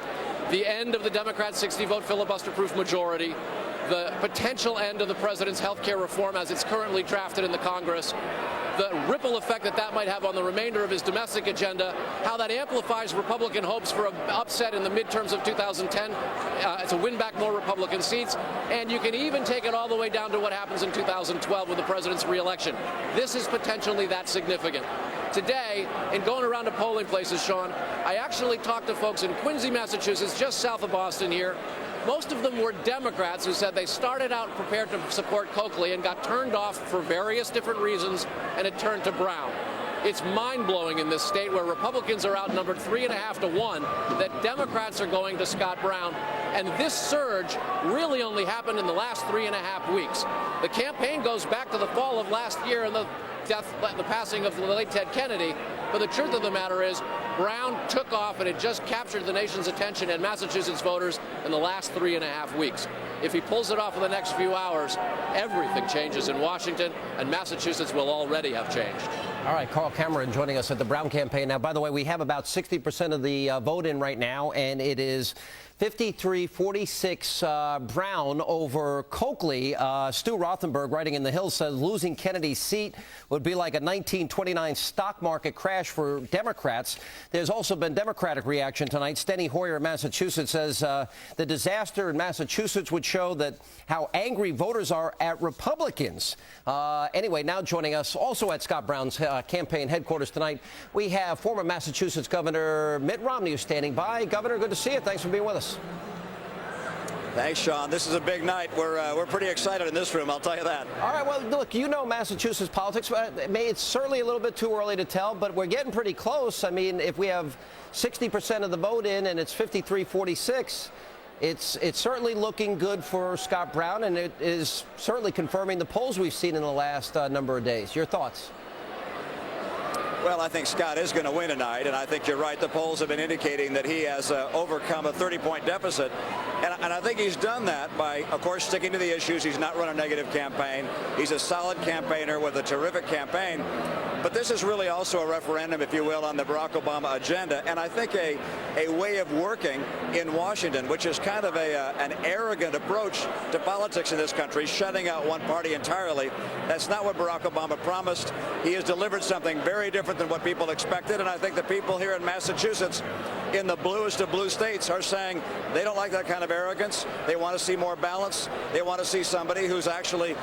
The end of the Democrat 60-vote filibuster-proof majority, the potential end of the president's health care reform as it's currently drafted in the Congress, the ripple effect that might have on the remainder of his domestic agenda, how that amplifies Republican hopes for an upset in the midterms of 2010 to win back more Republican seats, and you can even take it all the way down to what happens in 2012 with the president's reelection. This is potentially that significant. Today, in going around to polling places, Sean, I actually talked to folks in Quincy, Massachusetts, just south of Boston here. Most of them were Democrats who said they started out prepared to support Coakley and got turned off for various different reasons, and it turned to Brown. It's mind-blowing in this state, where Republicans are outnumbered 3.5 to 1, that Democrats are going to Scott Brown. And this surge really only happened in the last 3.5 weeks. The campaign goes back to the fall of last year and the passing of the late Ted Kennedy. But the truth of the matter is, Brown took off, and it just captured the nation's attention and Massachusetts voters in the last 3.5 weeks. If he pulls it off in the next few hours, everything changes in Washington, and Massachusetts will already have changed. All right, Carl Cameron joining us at the Brown campaign. Now, by the way, we have about 60% of the vote in right now, and it is 53-46 Brown over Coakley. Stu Rothenberg, writing in the Hill, says losing Kennedy's seat would be like a 1929 stock market crash for Democrats. There's also been Democratic reaction tonight. Steny Hoyer of Massachusetts says the disaster in Massachusetts would show that how angry voters are at Republicans. Anyway, now joining us also at Scott Brown's campaign headquarters tonight, we have former Massachusetts Governor Mitt Romney, who's standing by. Governor, good to see you. Thanks for being with us. Thanks, Sean. This is a big night. We're pretty excited in this room, I'll tell you that. All right, well, look, you know Massachusetts politics. It's certainly a little bit too early to tell, but we're getting pretty close. I mean, if we have 60% of the vote in and it's 53-46, it's certainly looking good for Scott Brown, and it is certainly confirming the polls we've seen in the last number of days. Your thoughts? Well, I think Scott is going to win tonight, and I think you're right. The polls have been indicating that he has overcome a 30-point deficit, and I think he's done that by, of course, sticking to the issues. He's not run a negative campaign. He's a solid campaigner with a terrific campaign. But this is really also a referendum, if you will, on the Barack Obama agenda, and I think a way of working in Washington, which is kind of an arrogant approach to politics in this country, shutting out one party entirely. That's not what Barack Obama promised. He has delivered something very different than what people expected, and I think the people here in Massachusetts, in the bluest of blue states, are saying they don't like that kind of arrogance. They want to see more balance. They want to see somebody who's actually,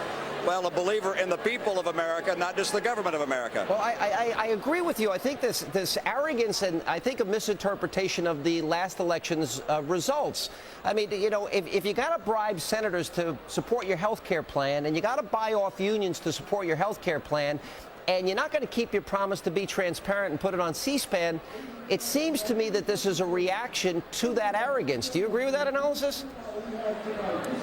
well, a believer in the people of America, not just the government of America. Well, I agree with you. I think this arrogance and I think a misinterpretation of the last election's results. I mean, you know, if you got to bribe senators to support your health care plan and you got to buy off unions to support your health care plan, and you're not going to keep your promise to be transparent and put it on C-SPAN, it seems to me that this is a reaction to that arrogance. Do you agree with that analysis?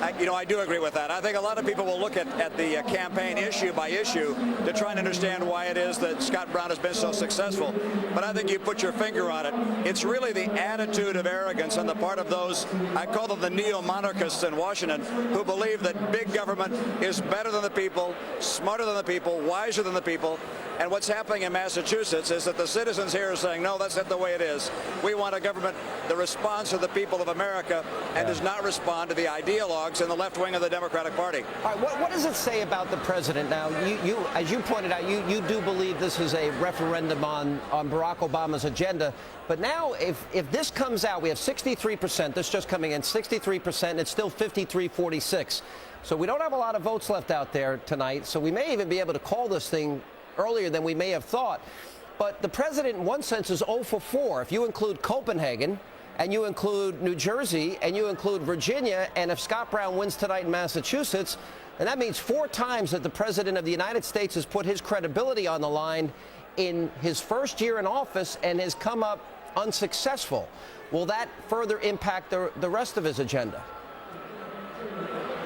I do agree with that. I think a lot of people will look at the campaign issue by issue to try and understand why it is that Scott Brown has been so successful. But I think you put your finger on it. It's really the attitude of arrogance on the part of those, I call them the neo-monarchists in Washington, who believe that big government is better than the people, smarter than the people, wiser than the people. And what's happening in Massachusetts is that the citizens here are saying, no, that's not the way it is. We want a government that responds to the people of America and does not respond to the ideologues in the left wing of the Democratic Party. All right, what does it say about the president? Now, you as you pointed out, you do believe this is a referendum on Barack Obama's agenda. But now, if this comes out, we have 63%, this just coming in, 63%, and it's still 53-46. So we don't have a lot of votes left out there tonight, so we may even be able to call this thing earlier than we may have thought. But the president, in one sense, is 0 for 4. If you include Copenhagen, and you include New Jersey, and you include Virginia, and if Scott Brown wins tonight in Massachusetts, then that means 4 times that the president of the United States has put his credibility on the line in his first year in office and has come up unsuccessful. Will that further impact the rest of his agenda?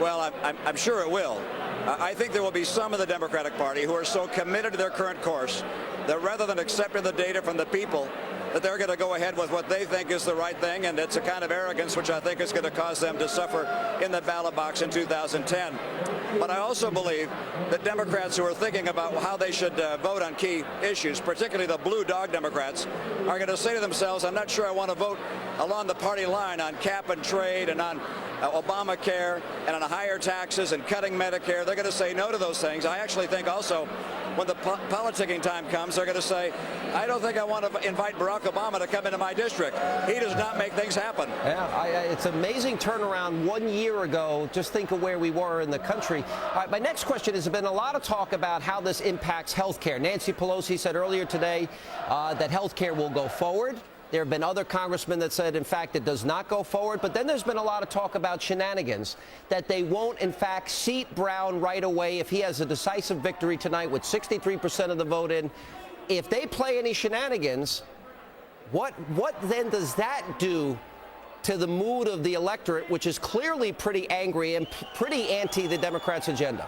Well, I'm sure it will. I think there will be some in the Democratic Party who are so committed to their current course that rather than accepting the data from the people, that they're going to go ahead with what they think is the right thing, and it's a kind of arrogance which I think is going to cause them to suffer in the ballot box in 2010. But I also believe that Democrats who are thinking about how they should vote on key issues, particularly the blue dog Democrats, are going to say to themselves, I'm not sure I want to vote along the party line on cap and trade and on Obamacare and on higher taxes and cutting Medicare. They're going to say no to those things. I actually think also when the politicking time comes, they're going to say, I don't think I want to invite Barack Obama to come into my district. He does not make things happen. Yeah, it's an amazing turnaround 1 year ago. Just think of where we were in the country. All right, my next question has been a lot of talk about how this impacts health care. Nancy Pelosi said earlier today that health care will go forward. There have been other congressmen that said, in fact, it does not go forward. But then there's been a lot of talk about shenanigans, that they won't, in fact, seat Brown right away if he has a decisive victory tonight with 63% of the vote in. If they play any shenanigans, what then does that do to the mood of the electorate, which is clearly pretty angry and pretty anti the Democrats' agenda?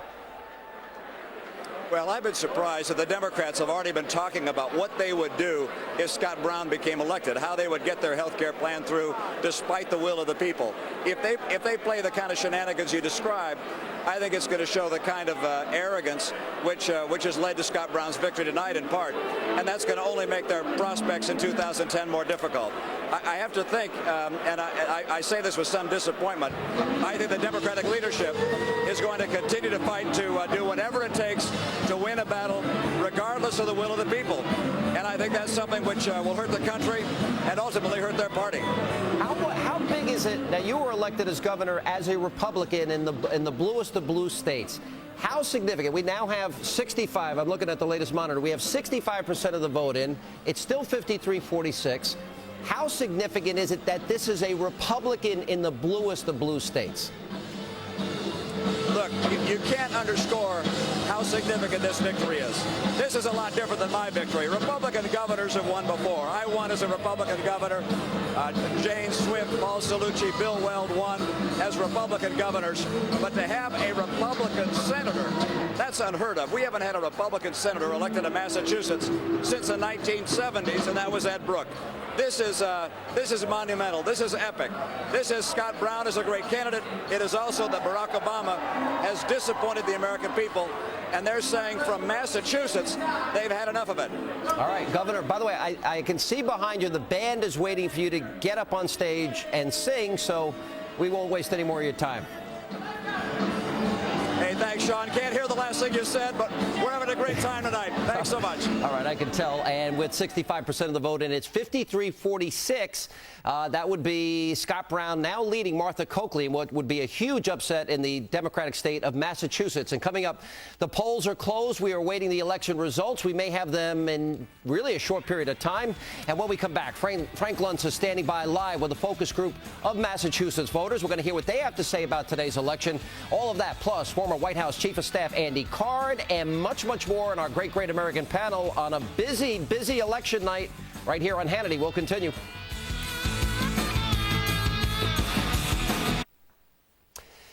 Well, I've been surprised that the Democrats have already been talking about what they would do if Scott Brown became elected, how they would get their health care plan through despite the will of the people. If they play the kind of shenanigans you describe, I think it's going to show the kind of arrogance which has led to Scott Brown's victory tonight in part, and that's going to only make their prospects in 2010 more difficult. I have to think, and I say this with some disappointment, I think the Democratic leadership is going to continue to fight to do whatever it takes to win a battle regardless of the will of the people. And I think that's something which will hurt the country and ultimately hurt their party. How big is it? Now, you were elected as governor as a Republican in the bluest of blue states. How significant? We now have 65. I'm looking at the latest monitor. We have 65% of the vote in. It's still 53-46. How significant is it that this is a Republican in the bluest of blue states? Look, look, you can't underscore how significant this victory is. This is a lot different than my victory. Republican governors have won before. I won as a Republican governor. Jane Swift, Paul Cellucci, Bill Weld won as Republican governors. But to have a Republican senator, that's unheard of. We haven't had a Republican senator elected in Massachusetts since the 1970s, and that was Ed Brooke. This is monumental. This is epic. This is Scott Brown is a great candidate. It is also that Barack Obama has disappointed the American people, and they're saying from Massachusetts they've had enough of it. All right, Governor, by the way, I can see behind you the band is waiting for you to get up on stage and sing, so we won't waste any more of your time. Hey, thanks, Sean. Can't hear the last thing you said, but we're having a great time tonight. Thanks so much. All right, I can tell. And with 65% of the vote, and it's 53-46, that would be Scott Brown now leading Martha Coakley in what would be a huge upset in the Democratic state of Massachusetts. And coming up, the polls are closed. We are awaiting the election results. We may have them in really a short period of time. And when we come back, Frank Luntz is standing by live with a focus group of Massachusetts voters. We're going to hear what they have to say about today's election. All of that, plus former White House Chief of Staff Andy Card, and much, much more in our great American panel on a busy election night right here on Hannity. We'll continue.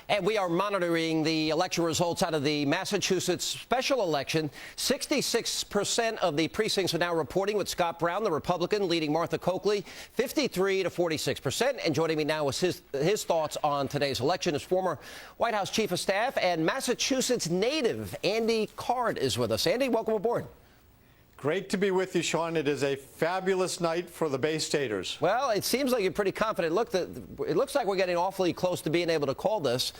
And we are monitoring the election results out of the Massachusetts special election. 66% of the precincts are now reporting with Scott Brown, the Republican, leading Martha Coakley, 53-46%. And joining me now with his thoughts on today's election is former White House Chief of Staff and Massachusetts native Andy Card is with us. Andy, welcome aboard. Great to be with you, Sean. It is a fabulous night for the Bay Staters. Well, it seems like you're pretty confident. Look, it looks like we're getting awfully close to being able to call this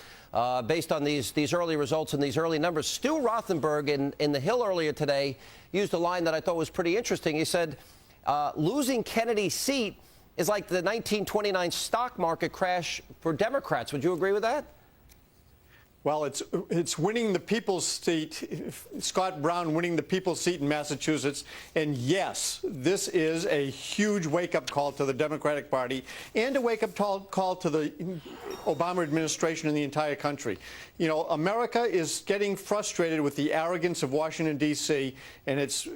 based on these early results and these early numbers. Stu Rothenberg in the Hill earlier today used a line that I thought was pretty interesting. He said, losing Kennedy's seat is like the 1929 stock market crash for Democrats. Would you agree with that? Well, it's winning the people's seat, Scott Brown winning the people's seat in Massachusetts. And yes, this is a huge wake-up call to the Democratic Party and a wake-up call to the Obama administration and the entire country. You know, America is getting frustrated with the arrogance of Washington, D.C., and it's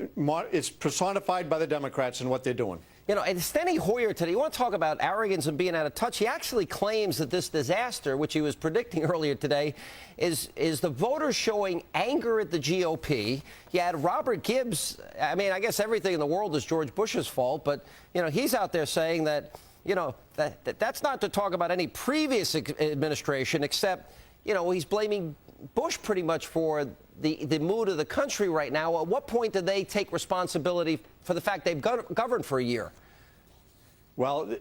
personified by the Democrats and what they're doing. You know, and Steny Hoyer today, you want to talk about arrogance and being out of touch. He actually claims that this disaster, which he was predicting earlier today, is the voters showing anger at the GOP. You had Robert Gibbs. I mean, I guess everything in the world is George Bush's fault, but, you know, he's out there saying that, you know, that's not to talk about any previous administration, except, you know, he's blaming Bush pretty much for the mood of the country right now. At what point do they take responsibility for the fact they've governed for a year? Well,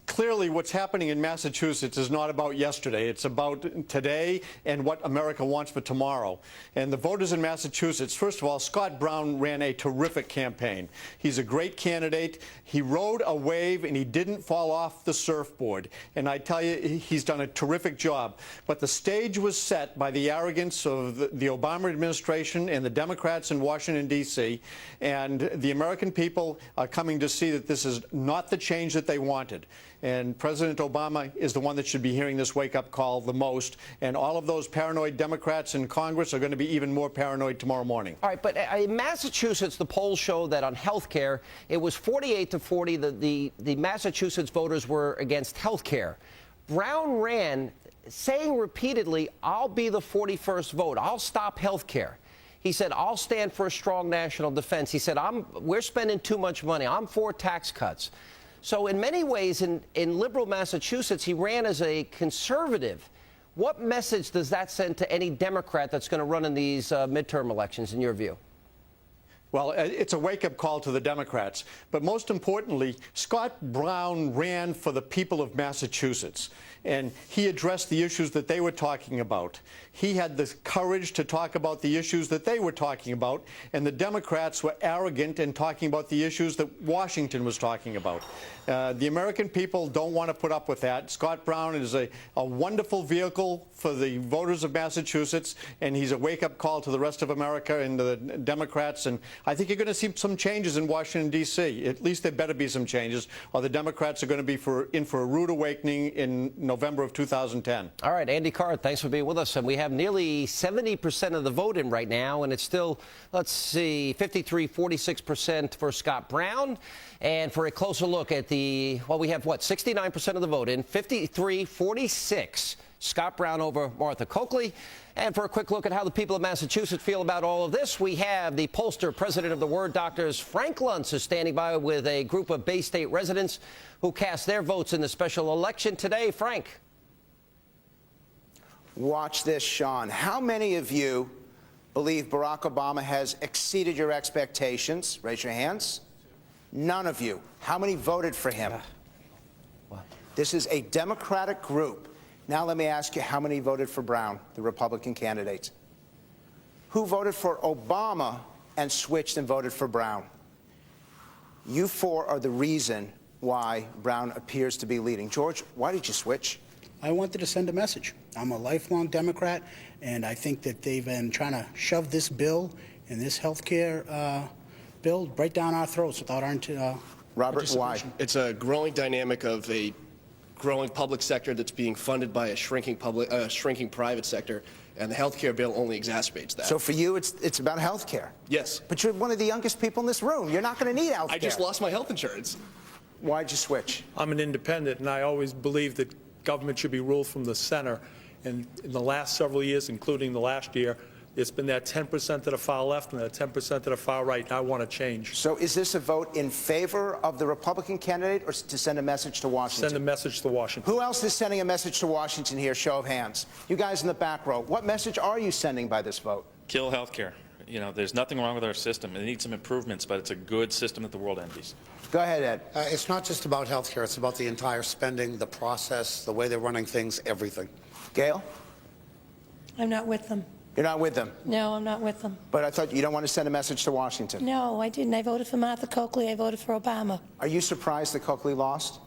clearly what's happening in Massachusetts is not about yesterday. It's about today and what America wants for tomorrow. And the voters in Massachusetts, first of all, Scott Brown ran a terrific campaign. He's a great candidate. He rode a wave and he didn't fall off the surfboard. And I tell you, he's done a terrific job. But the stage was set by the arrogance of the Obama administration and the Democrats in Washington, D.C. And the American people are coming to see that this is not the change that they wanted. And President Obama is the one that should be hearing this wake-up call the most. And all of those paranoid Democrats in Congress are going to be even more paranoid tomorrow morning. All right, but in Massachusetts, the polls show that on health care, it was 48-40 the Massachusetts voters were against health care. Brown ran saying repeatedly, I'll be the 41st vote. I'll stop health care. He said, I'll stand for a strong national defense. He said, we're spending too much money. I'm for tax cuts. So in many ways, in liberal Massachusetts, he ran as a conservative. What message does that send to any Democrat that's going to run in these midterm elections, in your view? Well, it's a wake-up call to the Democrats. But most importantly, Scott Brown ran for the people of Massachusetts, and he addressed the issues that they were talking about. He had the courage to talk about the issues that they were talking about, and the Democrats were arrogant in talking about the issues that Washington was talking about. The American people don't want to put up with that. Scott Brown is a wonderful vehicle for the voters of Massachusetts, and he's a wake-up call to the rest of America and the Democrats, and I think you're going to see some changes in Washington, D.C. At least there better be some changes, or the Democrats are going to be in for a rude awakening in November of 2010. All right, Andy Carr, thanks for being with us. And we have nearly 70% of the vote in right now, and it's still, let's see, 53-46% for Scott Brown. And for a closer look at we have, 69% of the vote in, 53-46. Scott Brown over Martha Coakley. And for a quick look at how the people of Massachusetts feel about all of this, we have the pollster, president of the Word Doctors, Frank Luntz, is standing by with a group of Bay State residents who cast their votes in the special election today. Frank. Watch this, Sean. How many of you believe Barack Obama has exceeded your expectations? Raise your hands. None of you. How many voted for him? This is a Democratic group. Now let me ask you, how many voted for Brown, the Republican candidate? Who voted for Obama and switched and voted for Brown? You four are the reason why Brown appears to be leading. George, why did you switch? I wanted to send a message. I'm a lifelong Democrat, and I think that they've been trying to shove this bill and this health care bill right down our throats without our Robert, why? It's a growing dynamic of a growing public sector that's being funded by a shrinking private sector, and the health care bill only exacerbates that. So for you, it's about health care? Yes. But you're one of the youngest people in this room. You're not going to need health care. I just lost my health insurance. Why'd you switch? I'm an independent, and I always believe that government should be ruled from the center. And in the last several years, including the last year, it's been that 10% to the far left and that 10% to the far right, and I want to change. So is this a vote in favor of the Republican candidate or to send a message to Washington? Send a message to Washington. Who else is sending a message to Washington here? Show of hands. You guys in the back row, what message are you sending by this vote? Kill health care. You know, there's nothing wrong with our system. It needs some improvements, but it's a good system that the world envies. Go ahead, Ed. It's not just about health care. It's about the entire spending, the process, the way they're running things, everything. Gail? I'm not with them. You're not with them? No, I'm not with them. But I thought you don't want to send a message to Washington. No, I didn't. I voted for Martha Coakley. I voted for Obama. Are you surprised that Coakley lost?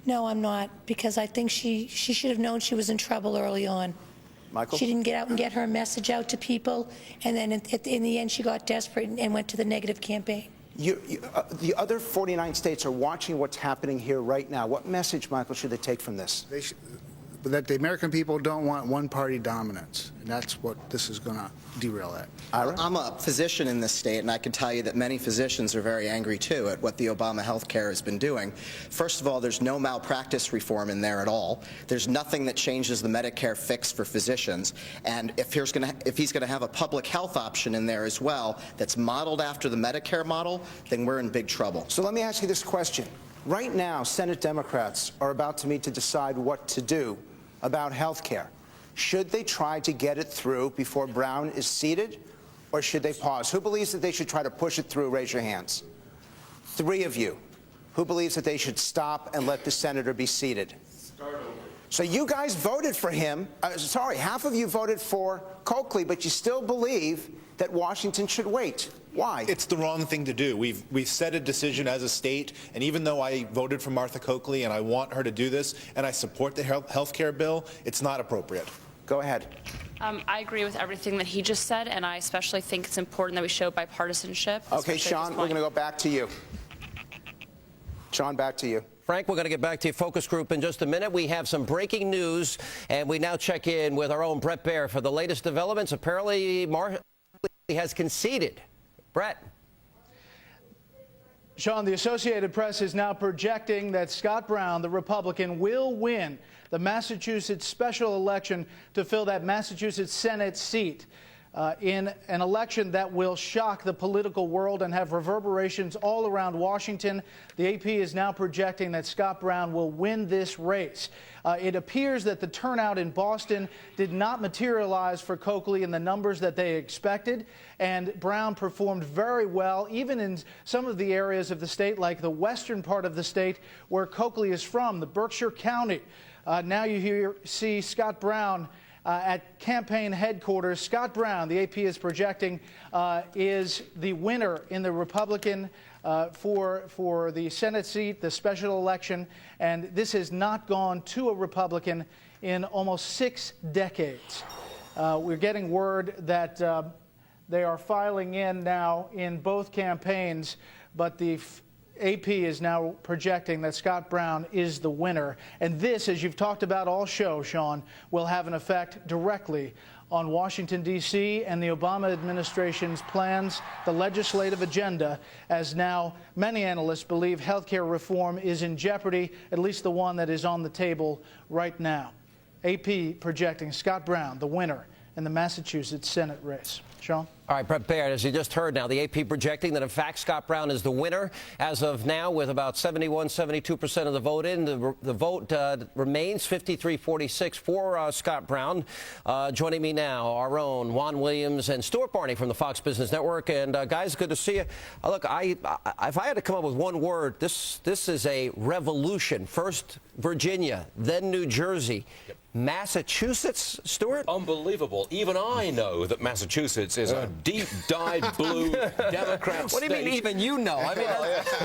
No, I'm not, because I think she should have known she was in trouble early on. Michael? She didn't get out and get her message out to people, and then in the end she got desperate and went to the negative campaign. The other 49 states are watching what's happening here right now. What message, Michael, should they take from this? That the American people don't want one-party dominance, and that's what this is going to derail at. I'm a physician in this state, and I can tell you that many physicians are very angry, too, at what the Obama health care has been doing. First of all, there's no malpractice reform in there at all. There's nothing that changes the Medicare fix for physicians. And if he's going to have a public health option in there as well that's modeled after the Medicare model, then we're in big trouble. So let me ask you this question. Right now, Senate Democrats are about to meet to decide what to do about health care. Should they try to get it through before Brown is seated, or should they pause? Who believes that they should try to push it through? Raise your hands. 3 of you. Who believes that they should stop and let the senator be seated? So you guys voted for him. Sorry, half of you voted for Coakley, but you still believe that Washington should wait. Why? It's the wrong thing to do. We've set a decision as a state, and even though I voted for Martha Coakley and I want her to do this, and I support the health care bill, it's not appropriate. Go ahead. I agree with everything that he just said, and I especially think it's important that we show bipartisanship. Okay, Sean, we're going to go back to you. Sean, back to you. Frank, we're going to get back to your focus group in just a minute. We have some breaking news, and we now check in with our own Brett Baer for the latest developments. Apparently, Martha has conceded. Brett. Sean, the Associated Press is now projecting that Scott Brown, the Republican, will win the Massachusetts special election to fill that Massachusetts Senate seat in an election that will shock the political world and have reverberations all around Washington. The AP is now projecting that Scott Brown will win this race. It appears that the turnout in Boston did not materialize for Coakley in the numbers that they expected, and Brown performed very well, even in some of the areas of the state, like the western part of the state where Coakley is from, the Berkshire County. Now you see Scott Brown at campaign headquarters. Scott Brown, the AP is projecting, is the winner in the Republican for the Senate seat, the special election, and this has not gone to a Republican in almost 6 decades. We're getting word that They are filing in now in both campaigns, but the AP is now projecting that Scott Brown is the winner. And this, as you've talked about all show, Sean, will have an effect directly on Washington, D.C. and the Obama administration's plans, the legislative agenda, as now many analysts believe health care reform is in jeopardy, at least the one that is on the table right now. AP projecting Scott Brown, the winner in the Massachusetts Senate race. Sean? All right, Brett Baird, as you just heard now, the AP projecting that, in fact, Scott Brown is the winner as of now with about 72% of the vote in. The vote remains 53-46 for Scott Brown. Joining me now, our own Juan Williams and Stuart Barney from the Fox Business Network. And, guys, good to see you. Look, if I had to come up with one word, this is a revolution. First Virginia, then New Jersey. Yep. Massachusetts, Stuart? Unbelievable. Even I know that Massachusetts is a deep-dyed blue Democrat What do you mean even you know? I mean,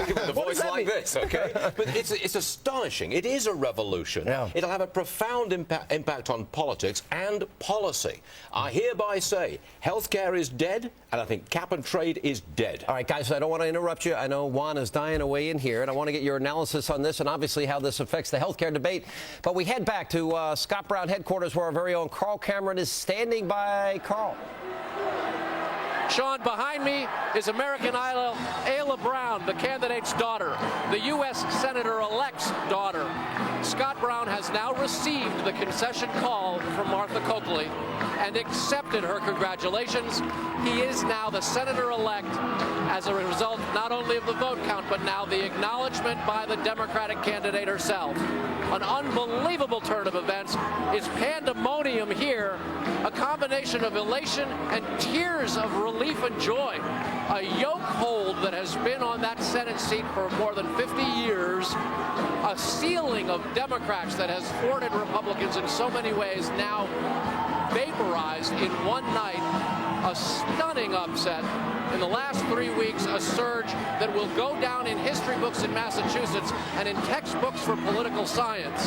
with a voice like this, okay? But it's astonishing. It is a revolution. Yeah. It'll have a profound impact on politics and policy. I hereby say healthcare is dead, and I think cap and trade is dead. All right, guys, I don't want to interrupt you. I know Juan is dying away in here, and I want to get your analysis on this and obviously how this affects the healthcare debate. But we head back to Scott Brown headquarters where our very own Carl Cameron is standing by. Carl. Sean, behind me is American Idol Ayla Brown, the candidate's daughter, the U.S. Senator-elect's daughter. Scott Brown has now received the concession call from Martha Coakley and accepted her congratulations. He is now the Senator-elect as a result not only of the vote count, but now the acknowledgement by the Democratic candidate herself. An unbelievable turn of events. It's pandemonium here, a combination of elation and tears of relief and joy. A yoke hold that has been on that Senate seat for more than 50 years, a ceiling of Democrats that has thwarted Republicans in so many ways, now vaporized in one night. A stunning upset. In the last 3 weeks, a surge that will go down in history books in Massachusetts and in textbooks for political science.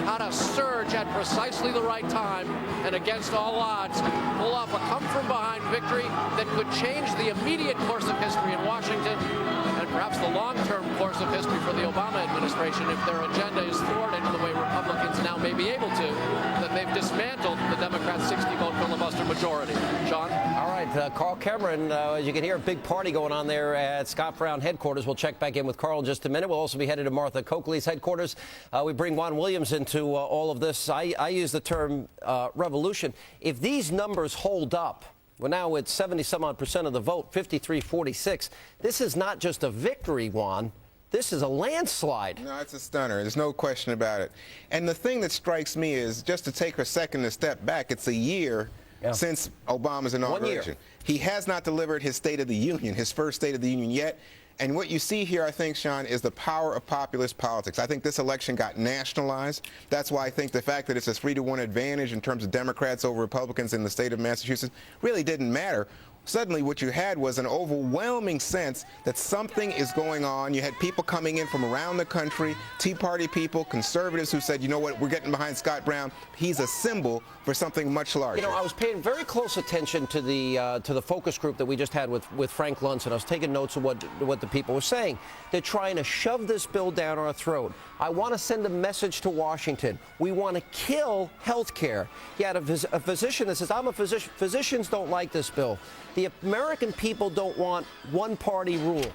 How to surge at precisely the right time and against all odds, pull off a come-from-behind victory that could change the immediate course of history in Washington and perhaps the long-term course of history for the Obama administration if their agenda is thwarted the way Republicans now may be able to, that they've dismantled the Democrats' 60-vote filibuster majority. Sean? All right, Carl Cameron, as you can hear, a big party going on there at Scott Brown headquarters. We'll check back in with Carl in just a minute. We'll also be headed to Martha Coakley's headquarters. We bring Juan Williams into all of this. I use the term revolution. If these numbers hold up, we're now at 70-some-odd% of the vote, 53-46. This is not just a victory, Juan. This is a landslide. No, it's a stunner. There's no question about it. And the thing that strikes me is, just to take a second to step back, it's a year since Obama's inauguration. He has not delivered his State of the Union, his first State of the Union yet. And what you see here, I think, Sean, is the power of populist politics. I think this election got nationalized. That's why I think the fact that it's a 3-to-1 advantage in terms of Democrats over Republicans in the state of Massachusetts really didn't matter. Suddenly what you had was an overwhelming sense that something is going on. You had people coming in from around the country, Tea Party people, conservatives who said, you know what, we're getting behind Scott Brown. He's a symbol for something much larger. You know, I was paying very close attention to the focus group that we just had with Frank Luntz, and I was taking notes of what the people were saying. They're trying to shove this bill down our throat. I want to send a message to Washington. We want to kill health care. You had a physician that says, I'm a physician. Physicians don't like this bill. The American people don't want one-party rule.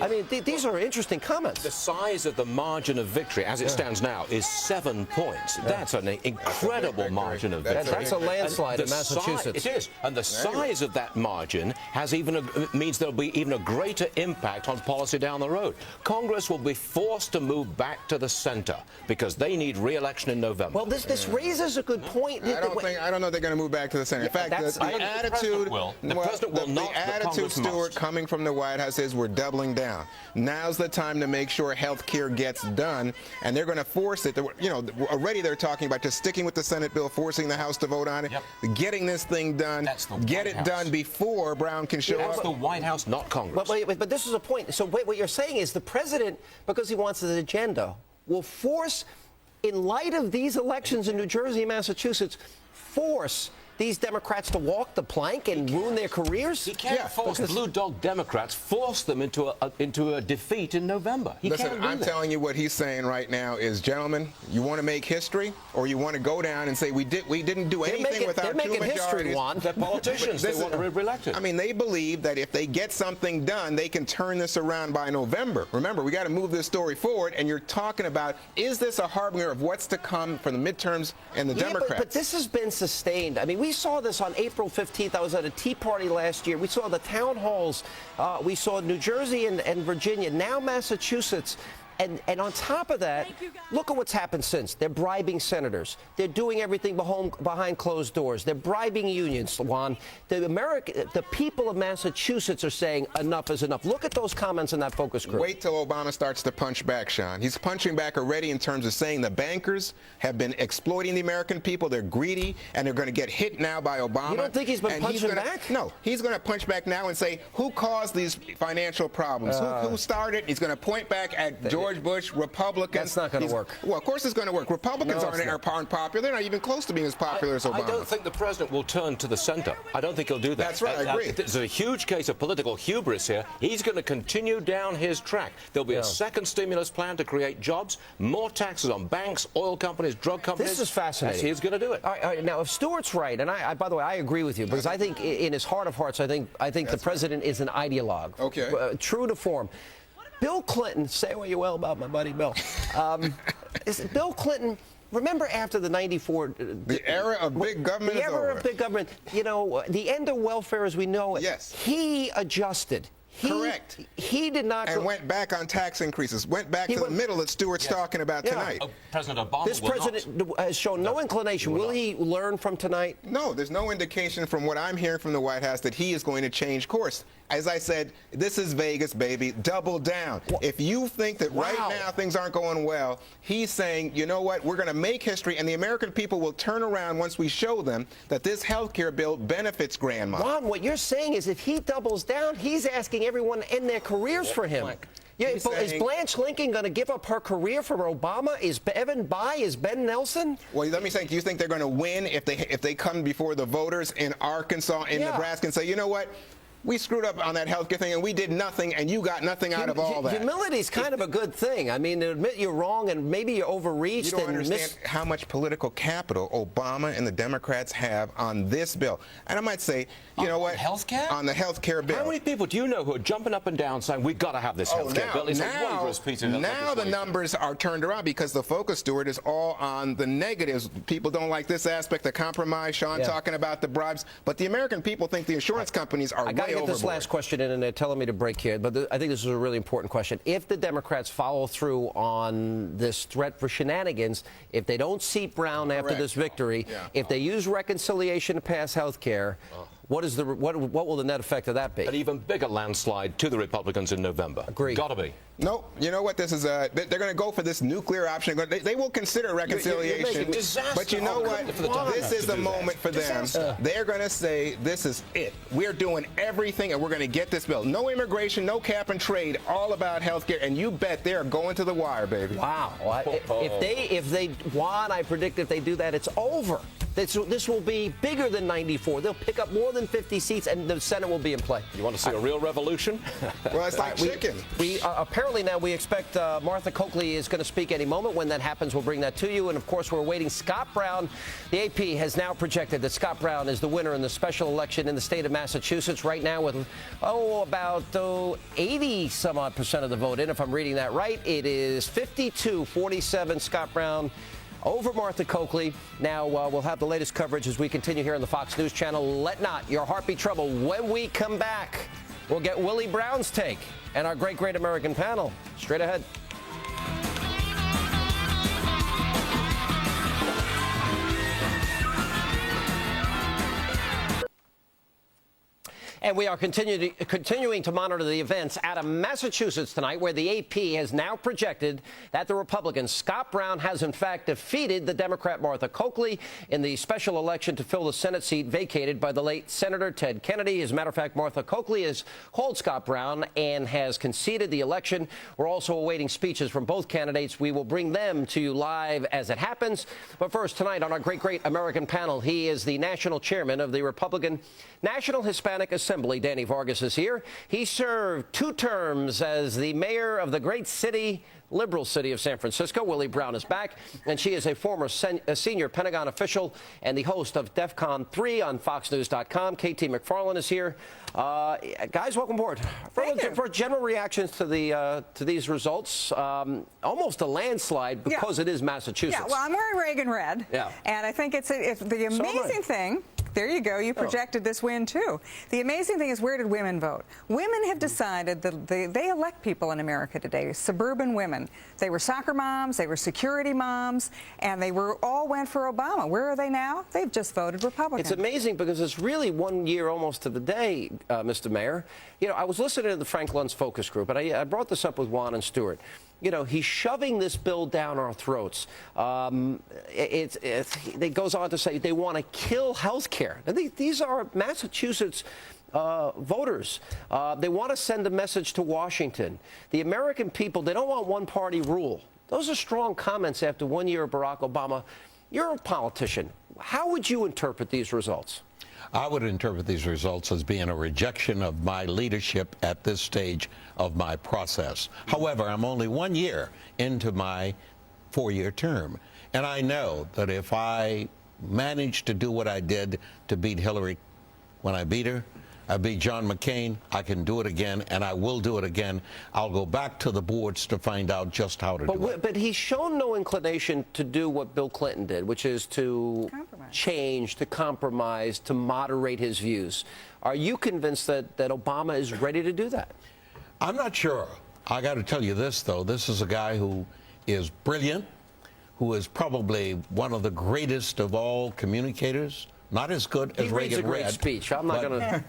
I mean, these are interesting comments. The size of the margin of victory, as it stands now, is 7 points. That's an incredible margin of victory. That's a landslide in Massachusetts. It is. And the size of that margin has means there'll be even a greater impact on policy down the road. Congress will be forced to move back to the center because they need re-election in November. Well, this raises a good point. I don't know they're going to move back to the center. In fact, the attitude, Stuart, coming from the White House is we're doubling down. Now's the time to make sure health care gets done, and they're going to force it. You know, already they're talking about just sticking with the Senate bill, forcing the House to vote on it, getting this thing done, get it done before Brown can show up. That's the White House, not Congress. But this is a point. So what you're saying is the president, because he wants his agenda, will force, in light of these elections in New Jersey and Massachusetts, force these Democrats to walk the plank and ruin their careers? He can't force blue dog Democrats, force them into a defeat in November. He Listen, can't do I'm that. telling you what he's saying right now is, gentlemen, you want to make history, or you want to go down and say we didn't do anything with our two majorities. They're making history, Juan. They're politicians. They want to be reelected. I mean, they believe that if they get something done, they can turn this around by November. Remember, we got to move this story forward, and you're talking about, is this a harbinger of what's to come for the midterms and the Democrats? But this has been sustained. I mean, we saw this on April 15th. I was at a Tea Party last year. We saw the town halls. We saw New Jersey and Virginia, now Massachusetts. And on top of that, look at what's happened since. They're bribing senators. They're doing everything behind closed doors. They're bribing unions, Juan. The people of Massachusetts are saying enough is enough. Look at those comments in that focus group. Wait till Obama starts to punch back, Sean. He's punching back already in terms of saying the bankers have been exploiting the American people. They're greedy, and they're going to get hit now by Obama. You don't think he's been punching back? No. He's going to punch back now and say, who caused these financial problems? Who started? He's going to point back at George Bush, Republicans. That's not going to work. Well, of course it's going to work. Republicans aren't popular. They're not even close to being as popular as Obama. I don't think the president will turn to the center. I don't think he'll do that. That's right. I agree. There's a huge case of political hubris here. He's going to continue down his track. There'll be a second stimulus plan to create jobs, more taxes on banks, oil companies, drug companies. This is fascinating. He's going to do it. All right, now, if Stewart's right, and by the way, I agree with you, because I think in his heart of hearts, I think the president is an ideologue. Okay. True to form. Bill Clinton, say what you will about my buddy Bill. Bill Clinton, remember after the 94... The era of big government is over. The era of big government, you know, the end of welfare as we know it. Yes. He adjusted. Correct. He did not... And went back on tax increases. Went back to the middle that Stewart's talking about tonight. President Obama This president has shown no inclination. Will he learn from tonight? No, there's no indication from what I'm hearing from the White House that he is going to change course. As I said, this is Vegas, baby. Double down. If you think that right now things aren't going well, he's saying, you know what, we're going to make history, and the American people will turn around once we show them that this health care bill benefits grandma. Ron, what you're saying is if he doubles down, he's asking everyone to end their careers for him. Yeah, is Blanche Lincoln going to give up her career for Obama? Is Evan Bayh? Is Ben Nelson? Well, let me say, do you think they're going to win if they come before the voters in Arkansas, in Nebraska, and say, you know what? We screwed up on that health care thing, and we did nothing, and you got nothing out of all that. Humility is kind of a good thing. I mean, to admit you're wrong and maybe you overreached. You don't understand how much political capital Obama and the Democrats have on this bill. And I might say, you know what? Health care? On the health care bill. How many people do you know who are jumping up and down saying, we've got to have this health care bill? It's a wondrous piece of now the numbers are turned around because the focus, Stuart, is all on the negatives. People don't like this aspect, the compromise, Sean talking about the bribes. But the American people think the insurance companies are way overboard. I got to get this last question in, and they're telling me to break here, but I think this is a really important question. If the Democrats follow through on this threat for shenanigans, if they don't seat Brown after this victory, if they use reconciliation to pass health care, what will the net effect of that be? An even bigger landslide to the Republicans in November. Agreed. Got to be. No, you know what? This is they're going to go for this nuclear option. They will consider reconciliation, but you know what? This is the moment for them. They're going to say, "This is it. We're doing everything, and we're going to get this bill. No immigration, no cap and trade. All about health care." And you bet they're going to the wire, baby. Wow! If they Juan, I predict if they do that, it's over. This will be bigger than 94. They'll pick up more than 50 seats, and the Senate will be in play. You want to see a real revolution? Well, it's like chicken. We apparently now we expect Martha Coakley is going to speak any moment. When that happens, we'll bring that to you. And of course, we're awaiting Scott Brown. The AP has now projected that Scott Brown is the winner in the special election in the state of Massachusetts right now with about 80-some-odd% of the vote in. If I'm reading that right, it is 52-47. Scott Brown over Martha Coakley. Now, we'll have the latest coverage as we continue here on the Fox News Channel. Let not your heart be troubled. When we come back, we'll get Willie Brown's take and our great, great American panel. Straight ahead. And we are continuing to monitor the events out of Massachusetts tonight, where the AP has now projected that the Republican Scott Brown has in fact defeated the Democrat Martha Coakley in the special election to fill the Senate seat vacated by the late Senator Ted Kennedy. As a matter of fact, Martha Coakley has called Scott Brown and has conceded the election. We're also awaiting speeches from both candidates. We will bring them to you live as it happens. But first, tonight on our great American panel, he is the national chairman of the Republican National Hispanic Assembly. Danny Vargas is here. He served 2 terms as the mayor of the great city, liberal city of San Francisco. Willie Brown is back, and she is a former senior Pentagon official and the host of DEFCON 3 on FoxNews.com. KT McFarland is here. Guys, welcome aboard. For general reactions to these results, almost a landslide because it is Massachusetts. Yeah, well, I'm wearing Reagan red, and I think it's the amazing thing. There you go. You projected this win, too. The amazing thing is, where did women vote? Women have decided that they elect people in America today, suburban women. They were soccer moms, they were security moms, and they all went for Obama. Where are they now? They've just voted Republican. It's amazing because it's really 1 year almost to the day, Mr. Mayor. You know, I was listening to the Frank Luntz focus group, and I brought this up with Juan and Stewart. You know, he's shoving this bill down our throats. It goes on to say they want to kill health care. These are Massachusetts voters. They want to send a message to Washington. The American people, they don't want one-party rule. Those are strong comments after 1 year of Barack Obama. You're a politician. How would you interpret these results? I would interpret these results as being a rejection of my leadership at this stage of my process. However, I'm only 1 year into my 4-year term, and I know that if I manage to do what I did to beat Hillary when I beat her, I beat John McCain, I can do it again, and I will do it again. I'll go back to the boards to find out just how to do it. But he's shown no inclination to do what Bill Clinton did, which is to change, to compromise, to moderate his views. Are you convinced that Obama is ready to do that? I'm not sure. I got to tell you this, though. This is a guy who is brilliant, who is probably one of the greatest of all communicators. Not as good as Reagan Red. He reads a great speech. I'm not going to.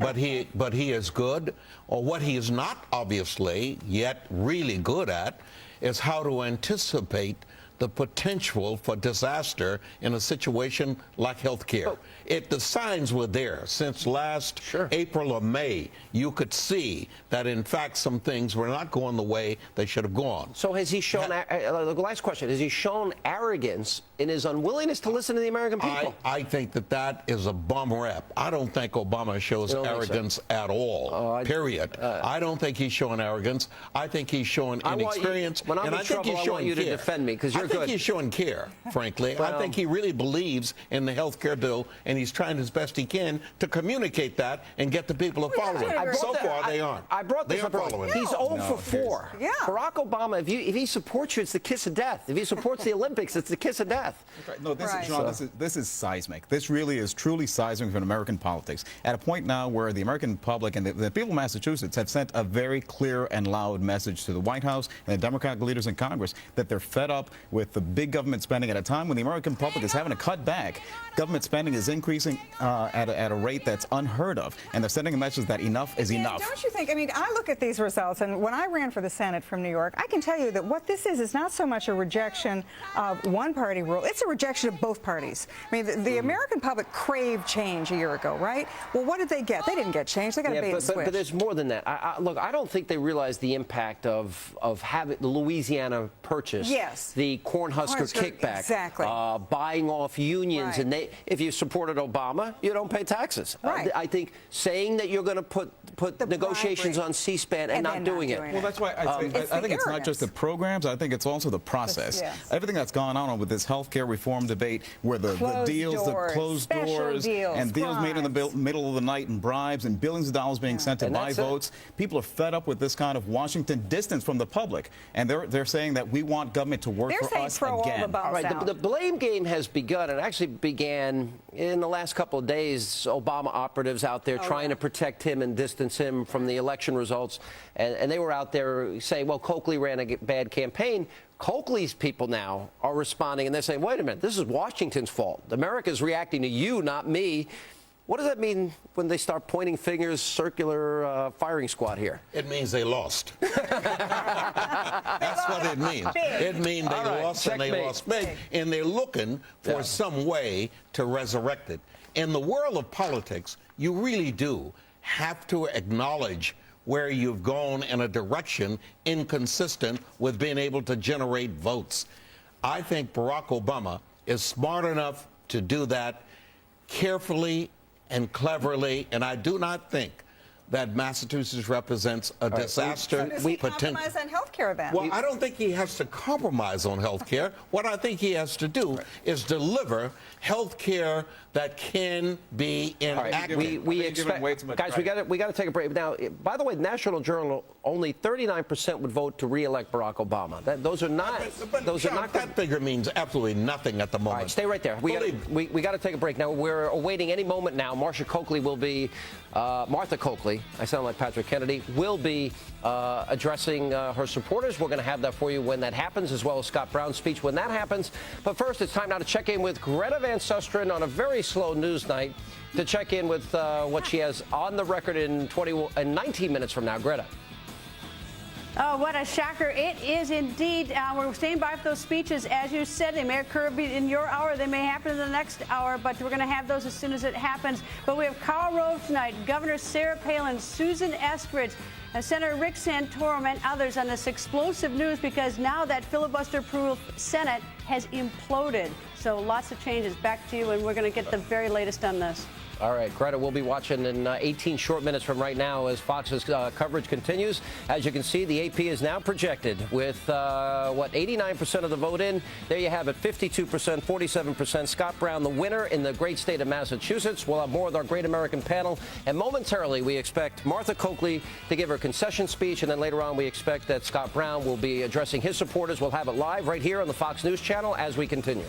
But he is good. Or what he is not, obviously, yet really good at, is how to anticipate the potential for disaster in a situation like health care. The signs were there since last April or May. You could see that, in fact, some things were not going the way they should have gone. So has he shown, the last question, has he shown arrogance in his unwillingness to listen to the American people? I think that is a bum rep. I don't think Obama shows arrogance at all, period. I don't think he's showing arrogance. I think he's showing inexperience. When I'm in trouble, I want you to defend me, because you're good. I think he's showing care, frankly. I think he really believes in the health care bill, and he's trying as best he can to communicate that and get the people to follow it. So far, they aren't. I brought this up. He's 0 for 4. Yeah. Barack Obama, if he supports you, it's the kiss of death. If he supports the Olympics, it's the kiss of death. Right. No, this is seismic. This really is truly seismic in American politics. At a point now where the American public and the people of Massachusetts have sent a very clear and loud message to the White House and the Democratic leaders in Congress that they're fed up with the big government spending at a time when the American public is having to cut back. Government spending is increasing at a rate that's unheard of, and they're sending a message that enough is enough. Don't you think? I mean, I look at these results, and when I ran for the Senate from New York, I can tell you that what this is not so much a rejection of one-party rule. It's a rejection of both parties. I mean, the American public craved change a year ago, right? Well, what did they get? They didn't get change. They got a bait and switch. But there's more than that. Look, I don't think they realize the impact of having the Louisiana Purchase, the Cornhusker kickback, buying off unions, and if you supported Obama, you don't pay taxes. I think saying that you're going to put negotiations on C-SPAN and not doing it. Well, that's why I think it's not just the programs. I think it's also the process. Everything that's gone on with this health care reform debate, where the deals, the closed doors, and deals made in the middle of the night, and bribes, and billions of dollars being sent to buy votes. People are fed up with this kind of Washington distance from the public, and they're saying that we want government to work for us again. All right, the blame game has begun. It actually began in the last couple of days. Obama operatives out there trying to protect him and distance him from the election results, and they were out there saying, well, Coakley ran a bad campaign. Coakley's people now are responding, and they're saying, wait a minute, this is Washington's fault. America's reacting to you, not me. What does that mean when they start pointing fingers, circular firing squad here? It means they lost. That's what it means. It means they lost and they lost big. And they're looking for some way to resurrect it. In the world of politics, you really do have to acknowledge where you've gone in a direction inconsistent with being able to generate votes. I think Barack Obama is smart enough to do that carefully and cleverly, and I do not think that Massachusetts represents a disaster. So does he compromise on health care then? Well, I don't think he has to compromise on health care. What I think he has to do is deliver health care that can be enacted. We expect, guys, we got to take a break. Now, by the way, the National Journal, only 39% would vote to re-elect Barack Obama. Those are not. That figure means absolutely nothing at the moment. All right, stay right there. We got to take a break now. We're awaiting any moment now. Marcia Coakley will be, Martha Coakley, I sound like Patrick Kennedy, will be addressing her supporters. We're going to have that for you when that happens, as well as Scott Brown's speech when that happens. But first, it's time now to check in with Greta Van Susteren on a very slow news night to check in with what she has on the record in 19 minutes from now. Greta. Oh, what a shocker. It is indeed. We're staying by for those speeches. As you said, they may occur in your hour. They may happen in the next hour, but we're going to have those as soon as it happens. But we have Karl Rove tonight, Governor Sarah Palin, Susan Eskridge, Senator Rick Santorum, and others on this explosive news, because now that filibuster-proof Senate has imploded. So lots of changes. Back to you, and we're going to get the very latest on this. All right, Greta, we'll be watching in 18 short minutes from right now as Fox's coverage continues. As you can see, the AP is now projected with, 89% of the vote in. There you have it, 52%, 47%. Scott Brown, the winner in the great state of Massachusetts. We'll have more with our great American panel. And momentarily, we expect Martha Coakley to give her concession speech. And then later on, we expect that Scott Brown will be addressing his supporters. We'll have it live right here on the Fox News Channel as we continue.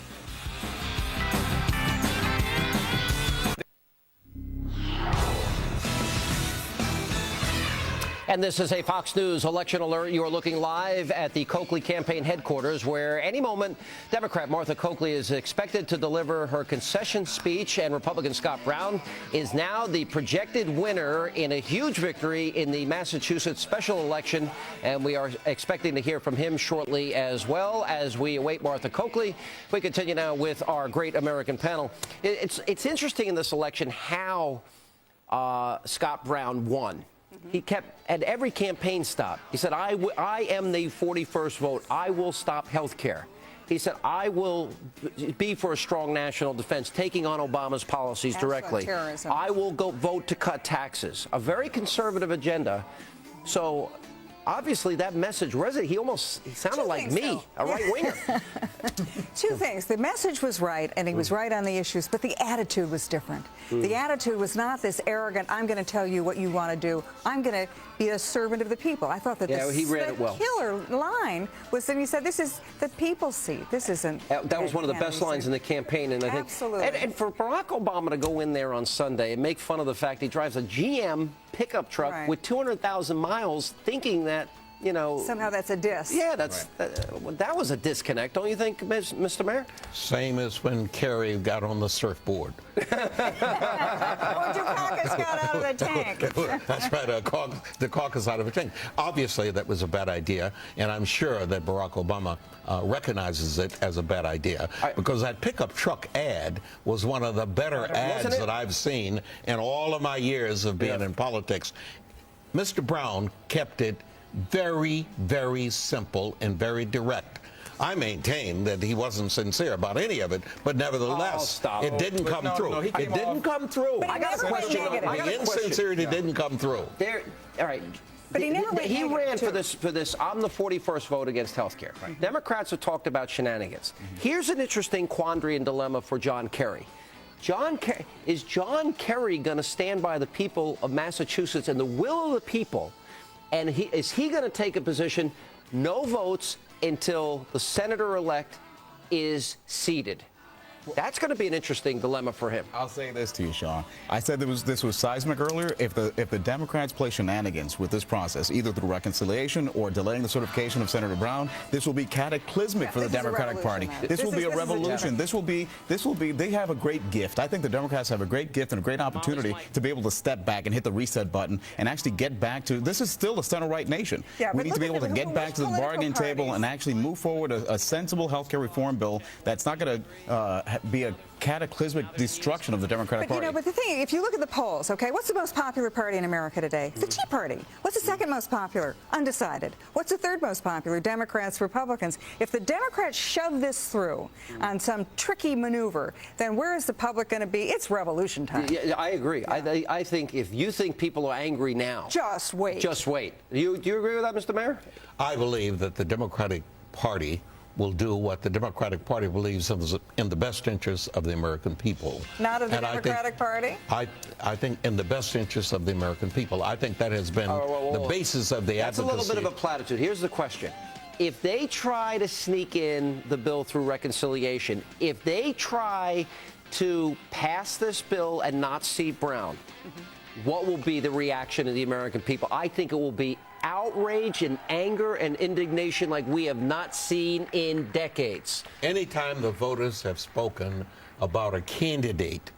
And this is a Fox News election alert. You are looking live at the Coakley campaign headquarters, where any moment Democrat Martha Coakley is expected to deliver her concession speech, and Republican Scott Brown is now the projected winner in a huge victory in the Massachusetts special election, and we are expecting to hear from him shortly as well as we await Martha Coakley. We continue now with our great American panel. It's interesting in this election how Scott Brown won. He kept, at every campaign stop, he said, I am the 41st vote. I will stop health care. He said, I will be for a strong national defense, taking on Obama's policies directly. I will go vote to cut taxes. A very conservative agenda. So obviously that message resonated. He sounded like me, a right-winger. Two things. The message was right, and he was right on the issues, but the attitude was different. The attitude was not this arrogant, I'm going to tell you what you want to do. I'm going to be a servant of the people. I thought that the killer line was that he said, this is the people's seat. This isn't. That was one of the best lines in the campaign. And I think, and for Barack Obama to go in there on Sunday and make fun of the fact he drives a GM pickup truck with 200,000 miles, thinking that, you know, somehow that's a diss. Yeah, that was a disconnect, don't you think, Mr. Mayor? Same as when Kerry got on the surfboard. Or Dukakis got out of the tank. That's right, the caucus out of a tank. Obviously, that was a bad idea, and I'm sure that Barack Obama recognizes it as a bad idea, because that pickup truck ad was one of the better ads that I've seen in all of my years of being in politics. Mr. Brown kept it very, very simple and very direct. I maintain that he wasn't sincere about any of it, but nevertheless, it didn't come through. It didn't come through. I got a question. The insincerity didn't come through. All right. But he never went He ran for this. I'm the 41st vote against health care. Right. Democrats have talked about shenanigans. Here's an interesting quandary and dilemma for John Kerry. Is John Kerry going to stand by the people of Massachusetts and the will of the people? And is he going to take a position, no votes until the senator-elect is seated? That's going to be an interesting dilemma for him. I'll say this to you, Sean. I said this was seismic earlier. If the Democrats play shenanigans with this process, either through reconciliation or delaying the certification of Senator Brown, this will be cataclysmic for the Democratic Party. This will be a revolution. This will be. They have a great gift. I think the Democrats have a great gift and a great opportunity to be able to step back and hit the reset button and actually get back to. This is still a center-right nation. Yeah, we need to be able to get back to the bargaining table and actually move forward a sensible health care reform bill that's not going to be a cataclysmic destruction of the Democratic Party. But the thing, if you look at the polls, okay, what's the most popular party in America today? It's the Tea Party. What's the second most popular? Undecided. What's the third most popular? Democrats, Republicans. If the Democrats shove this through on some tricky maneuver, then where is the public going to be? It's revolution time. Yeah, I agree. Yeah. I think if you think people are angry now, just wait. Just wait. Do you agree with that, Mr. Mayor? I believe that the Democratic Party will do what the Democratic Party believes is in the best interest of the American people. Not of the Democratic Party? I think in the best interest of the American people. I think that has been the basis of the advocacy. That's a little bit of a platitude. Here's the question. If they try to sneak in the bill through reconciliation, if they try to pass this bill and not seat Brown, what will be the reaction of the American people? I think it will be outrage and anger and indignation like we have not seen in decades. Anytime the voters have spoken about a candidate,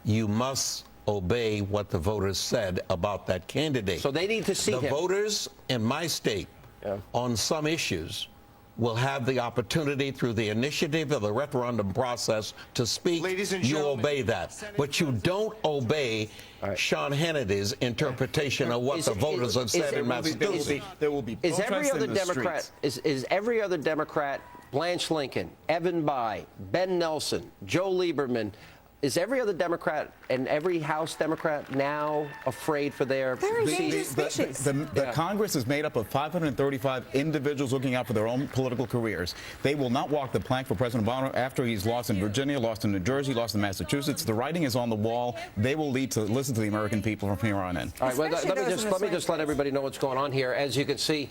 you must obey what the voters said about that candidate. So they need to see the him. Voters in my state on some issues will have the opportunity through the initiative of the referendum process to speak. Ladies and you gentlemen, obey that. But you don't obey Sean Hannity's interpretation of what the voters have said in Massachusetts. There will be Is every other Democrat, is every other Democrat, Blanche Lincoln, Evan Bayh, Ben Nelson, Joe Lieberman, is every other Democrat and every House Democrat now afraid for their endangered species? The Congress is made up of 535 individuals looking out for their own political careers. They will not walk the plank for President Obama after he's lost in Virginia, lost in New Jersey, lost in Massachusetts. The writing is on the wall. They will lead to listen to the American people from here on in. All right, well, let me just let everybody know what's going on here. As you can see,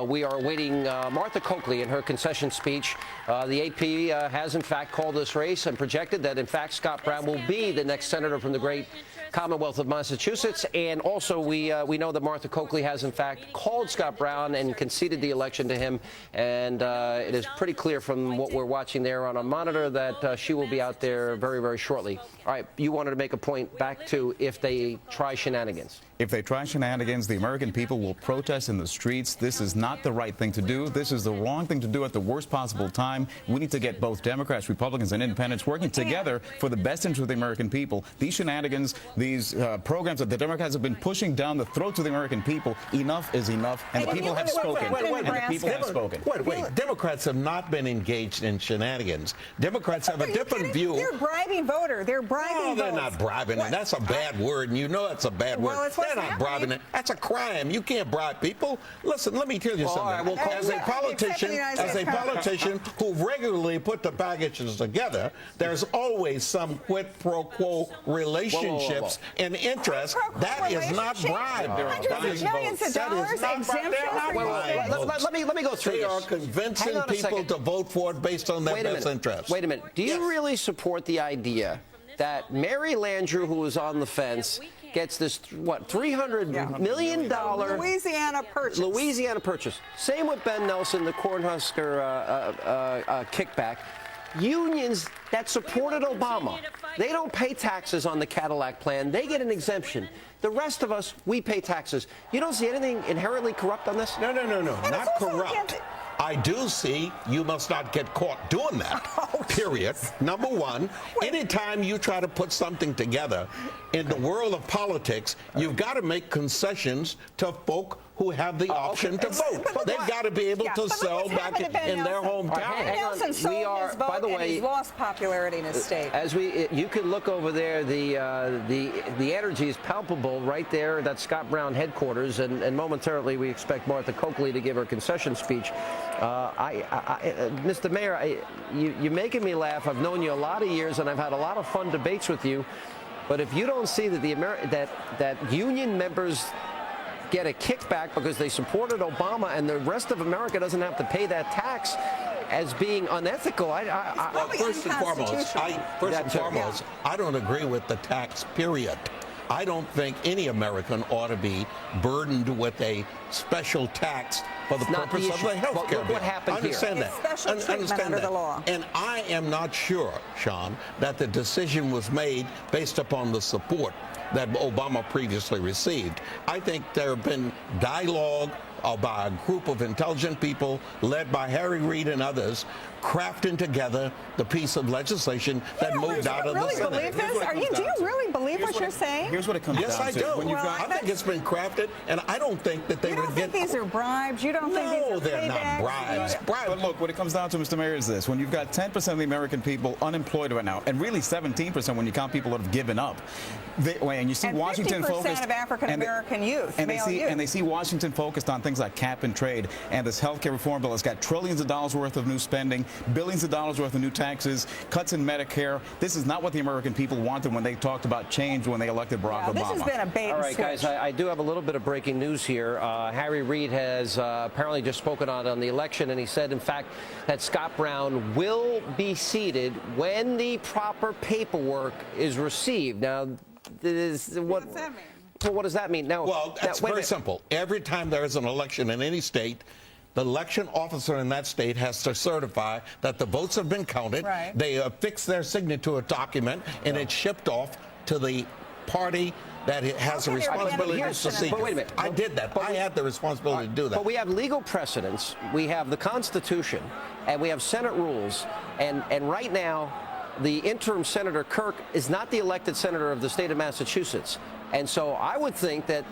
we are awaiting Martha Coakley in her concession speech. The AP has, in fact, called this race and projected that, in fact, Scott Brown will be the next senator from the great Commonwealth of Massachusetts. And also, we know that Martha Coakley has, in fact, called Scott Brown and conceded the election to him. And it is pretty clear from what we're watching there on a monitor that she will be out there very, very shortly. All right, you wanted to make a point back to if they try shenanigans. If they try shenanigans, the American people will protest in the streets. This is not the right thing to do. This is the wrong thing to do at the worst possible time. We need to get both Democrats, Republicans, and Independents working together for the best interest of the American people. These shenanigans, these programs that the Democrats have been pushing down the throats of the American people, enough is enough, and the people have spoken. And the people have spoken. Wait. Democrats have not been engaged in shenanigans. Democrats have a different view. They're bribing voters. They're bribing they're not bribing. And that's a bad word, and you know that's a bad word. They're not bribing it. That's a crime. You can't bribe people. Listen, let me tell you something. As a politician who regularly put the packages together, there's always some quid pro quo relationships and interest. That is not bribe. Hundreds of millions of dollars Let me go through this. They are convincing people to vote for it based on their best interest. Wait a minute. Do you really support the idea that Mary Landrieu, who was on the fence, gets this, $300 million Louisiana purchase? Same with Ben Nelson, the Cornhusker kickback. Unions that supported Obama, they don't pay taxes on the Cadillac plan. They get an exemption. The rest of us, we pay taxes. You don't see anything inherently corrupt on this? No. Not corrupt. I do see you must not get caught doing that, period. Number one, anytime you try to put something together in the world of politics, you've got to make concessions to folk who have the option to vote. They've got to be able to sell back in their hometown. Ben Nelson sold his vote, by the way, and he's lost popularity in his state. As you can look over there, the energy is palpable right there. That's Scott Brown headquarters, and momentarily we expect Martha Coakley to give her concession speech. Mr. Mayor, you're making me laugh. I've known you a lot of years, and I've had a lot of fun debates with you. But if you don't see that that union members get a kickback because they supported Obama and the rest of America doesn't have to pay that tax, as being unethical. Well, first and foremost, I don't agree with the tax, period. I don't think any American ought to be burdened with a special tax for the purpose of the health care bill. What happened I understand here? that. Special treatment under the law. And I am not sure, Sean, that the decision was made based upon the support that Obama previously received. I think there have been dialogue by a group of intelligent people led by Harry Reid and others, crafting together the piece of legislation that moved out of the Senate. Do you really believe what you're saying? Here's what it comes down to. Yes, I do. I think it's been crafted, and I don't think that they would get... You don't think these are bribes? You don't think these are No, they're not bribes. But look, what it comes down to, Mr. Mayor, is this. When you've got 10% of the American people unemployed right now, and really 17% when you count people that have given up, and you see Washington focused... 50% of African-American youth, male youth. And they see Washington focused on things like cap and trade, and this health care reform bill has got trillions of dollars worth of new spending, billions of dollars worth of new taxes, cuts in Medicare. This is not what the American people wanted when they talked about change when they elected Barack Obama. This has been a bait and All right, guys, I do have a little bit of breaking news here. Harry Reid has apparently just spoken on the election, and he said, in fact, that Scott Brown will be seated when the proper paperwork is received. Now, what does that mean? So what does that mean? Now, well, that's very simple. Every time there is an election in any state, the election officer in that state has to certify that the votes have been counted. Right. They affix their signature to a document, and it's shipped off to the party that has a responsibility to see. But wait a minute. I did that. I had the responsibility to do that. But we have legal precedents. We have the Constitution, and we have Senate rules. And right now, the interim Senator Kirk is not the elected senator of the state of Massachusetts. And so I would think that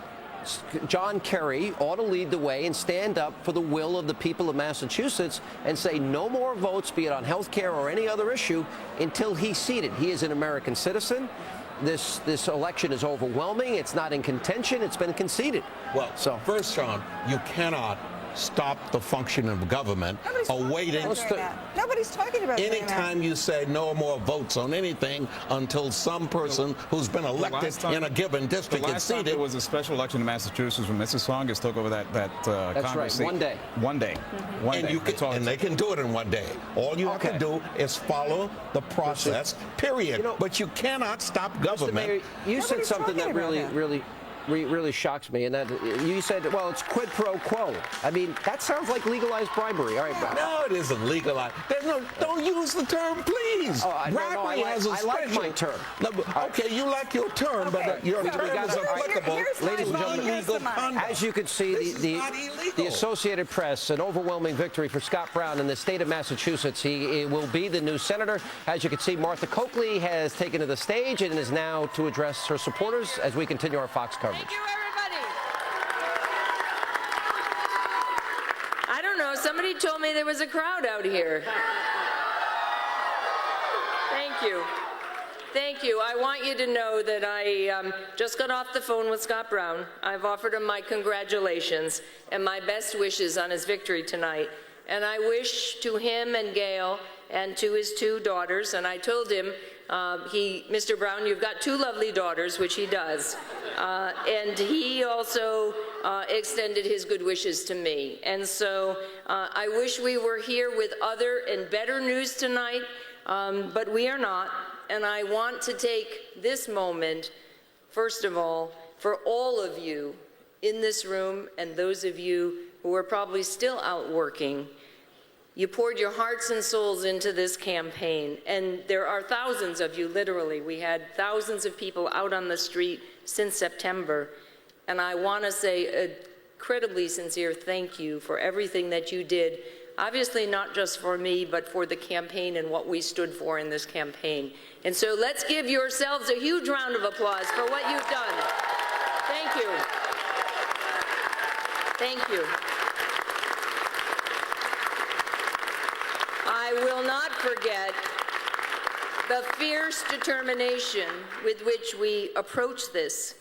John Kerry ought to lead the way and stand up for the will of the people of Massachusetts and say no more votes, be it on health care or any other issue, until he's seated. He is an American citizen. This election is overwhelming. It's not in contention. It's been conceded. Well, so first, Sean, you cannot stop the function of government awaiting. Nobody's talking about anytime you say no more votes on anything until some person who's been elected in a given district is seated. There was a special election in Massachusetts when Mrs. Songus took over that That's Congress right. seat. One day. And they can do it in one day. All you have to do is follow the process, period. But you cannot stop government. Mr. Mayor, you said something that really shocks me, and that you said, well, it's quid pro quo. I mean, that sounds like legalized bribery. All right, no, it isn't legalized. Don't use the term, please. Bribery has a I like my term. No, okay, you like your term, but your term is applicable. Ladies and gentlemen, as you can see, the Associated Press, an overwhelming victory for Scott Brown in the state of Massachusetts. He will be the new senator. As you can see, Martha Coakley has taken to the stage and is now to address her supporters as we continue our Fox coverage. Thank you, everybody. I don't know. Somebody told me there was a crowd out here. Thank you. Thank you. I want you to know that I just got off the phone with Scott Brown. I've offered him my congratulations and my best wishes on his victory tonight. And I wish to him and Gail and to his two daughters, and I told him, Mr. Brown, you've got two lovely daughters, which he does. And he also extended his good wishes to me. And so I wish we were here with other and better news tonight, but we are not. And I want to take this moment, first of all, for all of you in this room and those of you who are probably still out working. You poured your hearts and souls into this campaign, and there are thousands of you, literally. We had thousands of people out on the street since September, and I want to say an incredibly sincere thank you for everything that you did, obviously not just for me, but for the campaign and what we stood for in this campaign. And so let's give yourselves a huge round of applause for what you've done. Thank you. Thank you. I will not forget the fierce determination with which we approach this,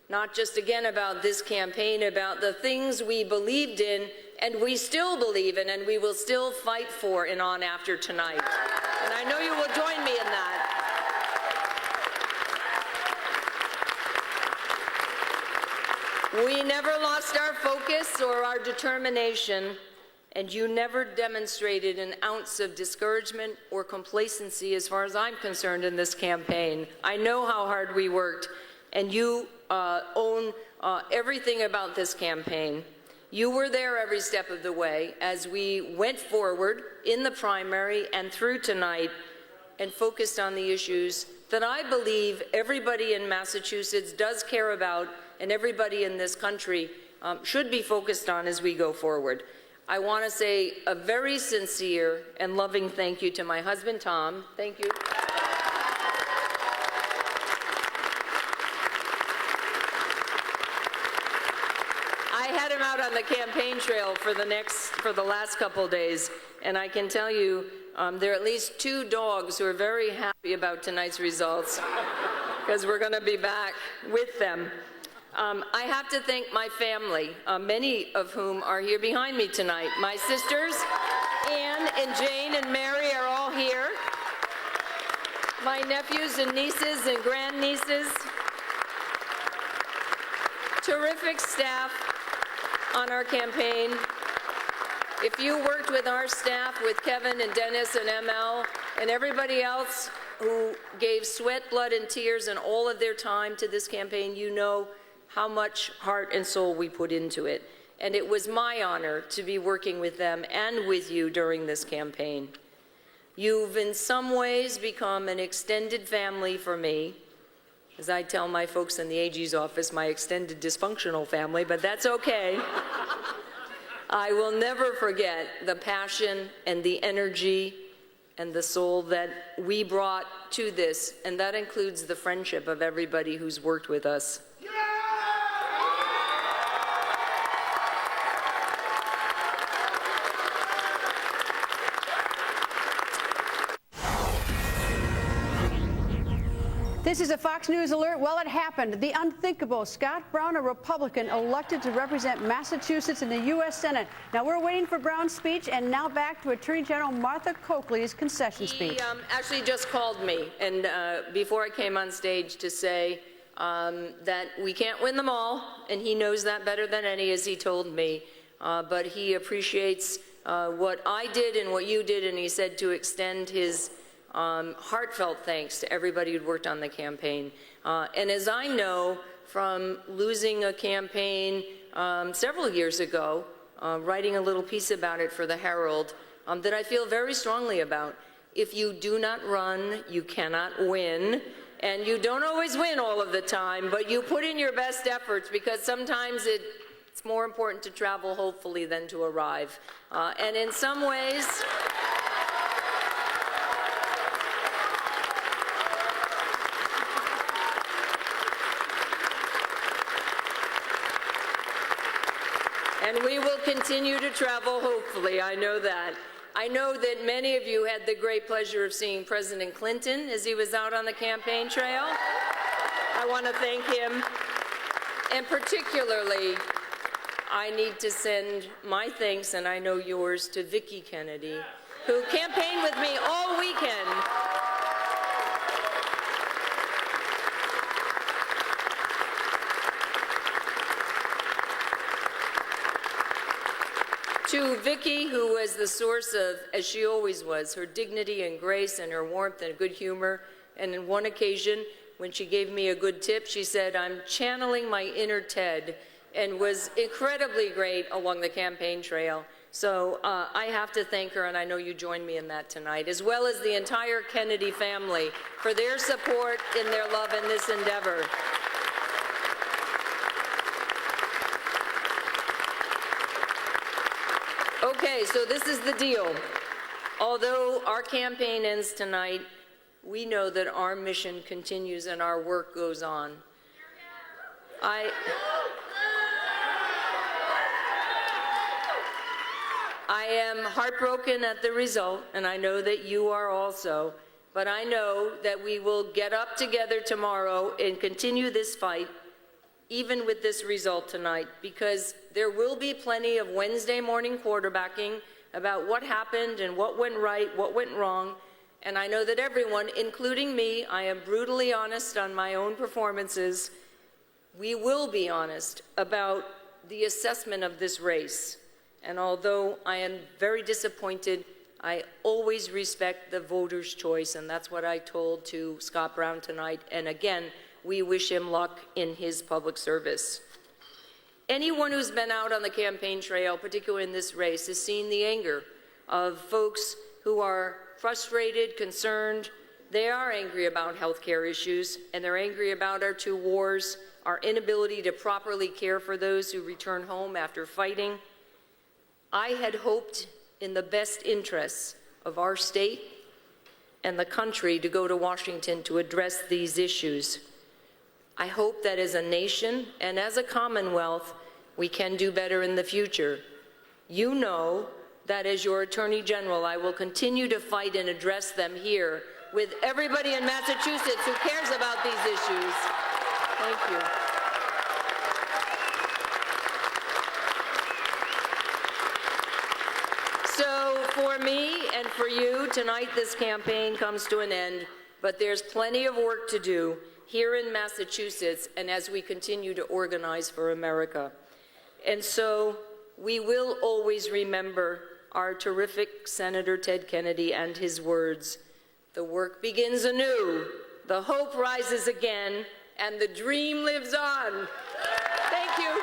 not just again about this campaign, about the things we believed in and we still believe in and we will still fight for and on after tonight. And I know you will join me in that. We never lost our focus or our determination and you never demonstrated an ounce of discouragement or complacency as far as I'm concerned in this campaign. I know how hard we worked, and you own everything about this campaign. You were there every step of the way as we went forward in the primary and through tonight and focused on the issues that I believe everybody in Massachusetts does care about and everybody in this country should be focused on as we go forward. I want to say a very sincere and loving thank you to my husband, Tom. Thank you. I had him out on the campaign trail for the last couple of days, and I can tell you there are at least 2 dogs who are very happy about tonight's results because we're going to be back with them. I have to thank my family, many of whom are here behind me tonight. My sisters, Anne and Jane and Mary, are all here. My nephews and nieces and grandnieces. Terrific staff on our campaign. If you worked with our staff, with Kevin and Dennis and ML and everybody else who gave sweat, blood, and tears and all of their time to this campaign, you know how much heart and soul we put into it. And it was my honor to be working with them and with you during this campaign. You've in some ways become an extended family for me. As I tell my folks in the AG's office, my extended dysfunctional family, but that's okay. I will never forget the passion and the energy and the soul that we brought to this, and that includes the friendship of everybody who's worked with us. This is a Fox News alert. Well, it happened. The unthinkable. Scott Brown, a Republican, elected to represent Massachusetts in the U.S. Senate. Now, we're waiting for Brown's speech, and now back to Attorney General Martha Coakley's concession speech. He actually just called me, and before I came on stage, to say that we can't win them all, and he knows that better than any, as he told me. But he appreciates what I did and what you did, and he said to extend his heartfelt thanks to everybody who'd worked on the campaign. And as I know from losing a campaign several years ago, writing a little piece about it for the Herald, that I feel very strongly about. If you do not run, you cannot win. And you don't always win all of the time, but you put in your best efforts, because sometimes it's more important to travel hopefully than to arrive. And in some ways, and we will continue to travel, hopefully. I know that. I know that many of you had the great pleasure of seeing President Clinton as he was out on the campaign trail. I want to thank him. And particularly, I need to send my thanks, and I know yours, to Vicki Kennedy, who campaigned with me all weekend. To Vicki, who was the source of, as she always was, her dignity and grace and her warmth and good humor. And on one occasion, when she gave me a good tip, she said, "I'm channeling my inner Ted," and was incredibly great along the campaign trail. So I have to thank her, and I know you join me in that tonight, as well as the entire Kennedy family for their support and their love in this endeavor. Okay, so this is the deal. Although our campaign ends tonight, we know that our mission continues and our work goes on. I am heartbroken at the result, and I know that you are also, but I know that we will get up together tomorrow and continue this fight, even with this result tonight, because there will be plenty of Wednesday morning quarterbacking about what happened and what went right, what went wrong. And I know that everyone, including me, I am brutally honest on my own performances. We will be honest about the assessment of this race. And although I am very disappointed, I always respect the voter's choice, and that's what I told to Scott Brown tonight. And again, we wish him luck in his public service. Anyone who's been out on the campaign trail, particularly in this race, has seen the anger of folks who are frustrated, concerned. They are angry about health care issues, and they're angry about our two wars, our inability to properly care for those who return home after fighting. I had hoped in the best interests of our state and the country to go to Washington to address these issues. I hope that as a nation and as a Commonwealth, we can do better in the future. You know that as your Attorney General, I will continue to fight and address them here with everybody in Massachusetts who cares about these issues. Thank you. So for me and for you, tonight this campaign comes to an end, but there's plenty of work to do here in Massachusetts and as we continue to organize for America. And so we will always remember our terrific Senator Ted Kennedy and his words, "The work begins anew, the hope rises again, and the dream lives on." Thank you.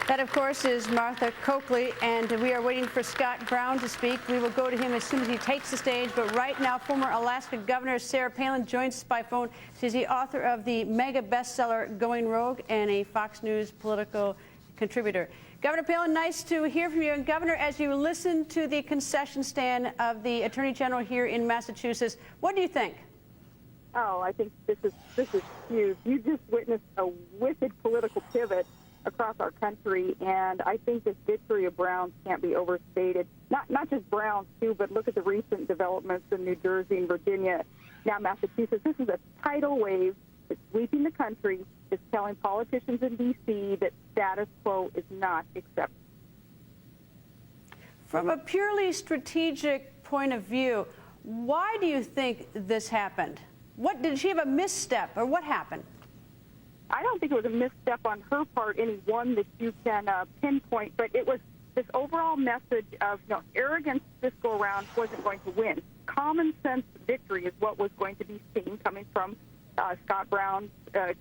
That, of course, is Martha Coakley, and we are waiting for Scott Brown to speak. We will go to him as soon as he takes the stage, but right now, former Alaska Governor Sarah Palin joins us by phone. She's the author of the mega bestseller Going Rogue and a Fox News political contributor. Governor Palin, nice to hear from you. And Governor, as you listen to the concession stand of the Attorney General here in Massachusetts, what do you think? Oh, I think this is huge. You just witnessed a wicked political pivot across our country, and I think this victory of Brown's can't be overstated. Not just Brown's, too, but look at the recent developments in New Jersey and Virginia, now Massachusetts. This is a tidal wave that's sweeping the country. It's telling politicians in D.C. that status quo is not acceptable. From a purely strategic point of view, why do you think this happened? Did she have a misstep, or what happened? I don't think it was a misstep on her part, any one that you can pinpoint, but it was this overall message of, arrogance this go around wasn't going to win. Common sense victory is what was going to be seen coming from Scott Brown's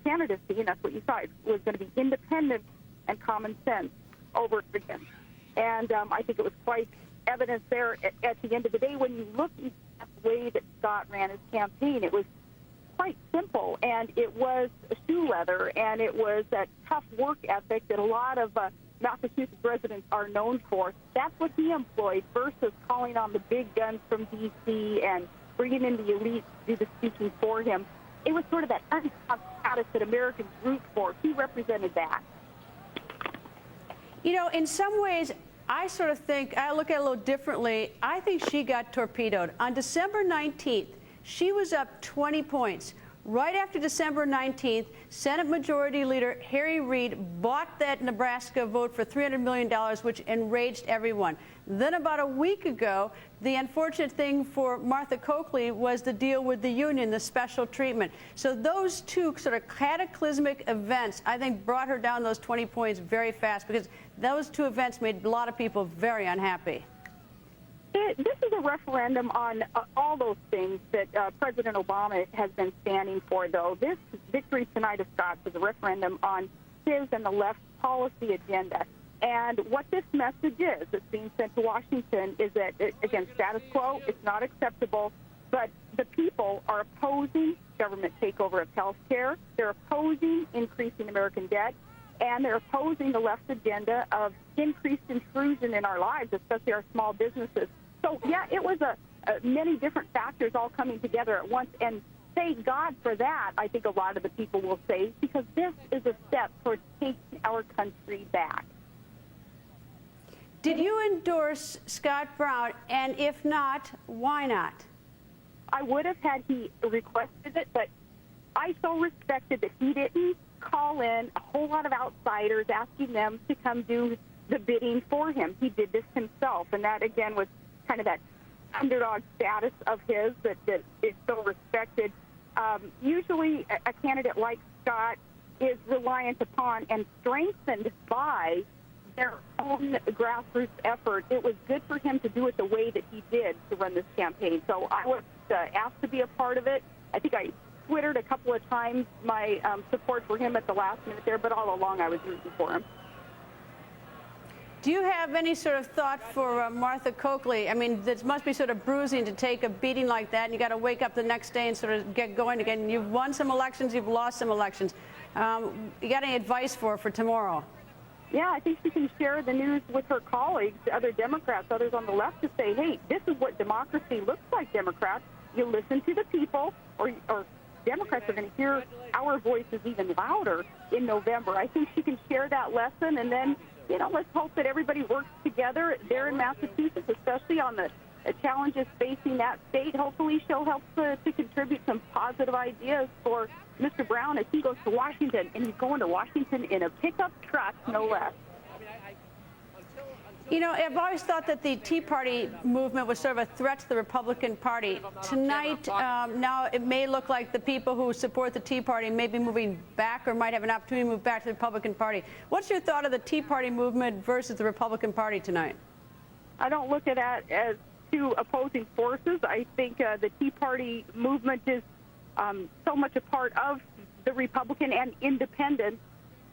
candidacy, and that's what you saw. It was going to be independence and common sense over again. And I think it was quite evident there at the end of the day when you look at the way that Scott ran his campaign. It was quite simple, and it was shoe leather, and it was that tough work ethic that a lot of Massachusetts residents are known for. That's what he employed versus calling on the big guns from D.C. and bringing in the elite to do the speaking for him. It was sort of that untouched status that Americans root for. He represented that. In some ways, I sort of think, I look at it a little differently. I think she got torpedoed. On December 19th, she was up 20 points. Right after December 19th, Senate Majority Leader Harry Reid bought that Nebraska vote for $300 million, which enraged everyone. Then about a week ago, the unfortunate thing for Martha Coakley was the deal with the union, the special treatment. So those two sort of cataclysmic events, I think, brought her down those 20 points very fast, because those two events made a lot of people very unhappy. This is a referendum on all those things that President Obama has been standing for, though. This victory tonight of Scott's is a referendum on his and the left's policy agenda. And what this message is that's being sent to Washington is that, again, status quo, it's not acceptable, but the people are opposing government takeover of health care. They're opposing increasing American debt, and they're opposing the left's agenda of increased intrusion in our lives, especially our small businesses. So, yeah, it was many different factors all coming together at once, and thank God for that, I think a lot of the people will say, because this is a step towards taking our country back. Did you endorse Scott Brown, and if not, why not? I would have had he requested it, but I so respected that he didn't call in a whole lot of outsiders asking them to come do the bidding for him. He did this himself, and that, again, was kind of that underdog status of his that is so respected. Usually a candidate like Scott is reliant upon and strengthened by their own grassroots effort. It was good for him to do it the way that he did to run this campaign. So I was asked to be a part of it. I think I Twittered a couple of times my support for him at the last minute there, but all along I was rooting for him. Do you have any sort of thought for Martha Coakley? I mean, this must be sort of bruising to take a beating like that, and you got to wake up the next day and sort of get going again. You've won some elections, you've lost some elections. You got any advice for tomorrow? Yeah, I think she can share the news with her colleagues, other Democrats, others on the left, to say, hey, this is what democracy looks like, Democrats. You listen to the people, or Democrats are going to hear our voices even louder in November. I think she can share that lesson, and then, you know, let's hope that everybody works together there in Massachusetts, especially on the challenges facing that state. Hopefully she'll help to contribute some positive ideas for Mr. Brown as he goes to Washington, and he's going to Washington in a pickup truck, no less. You know, I've always thought that the Tea Party movement was sort of a threat to the Republican Party. Tonight, now it may look like the people who support the Tea Party may be moving back or might have an opportunity to move back to the Republican Party. What's your thought of the Tea Party movement versus the Republican Party tonight? I don't look at that as two opposing forces. I think the Tea Party movement is so much a part of the Republican and independents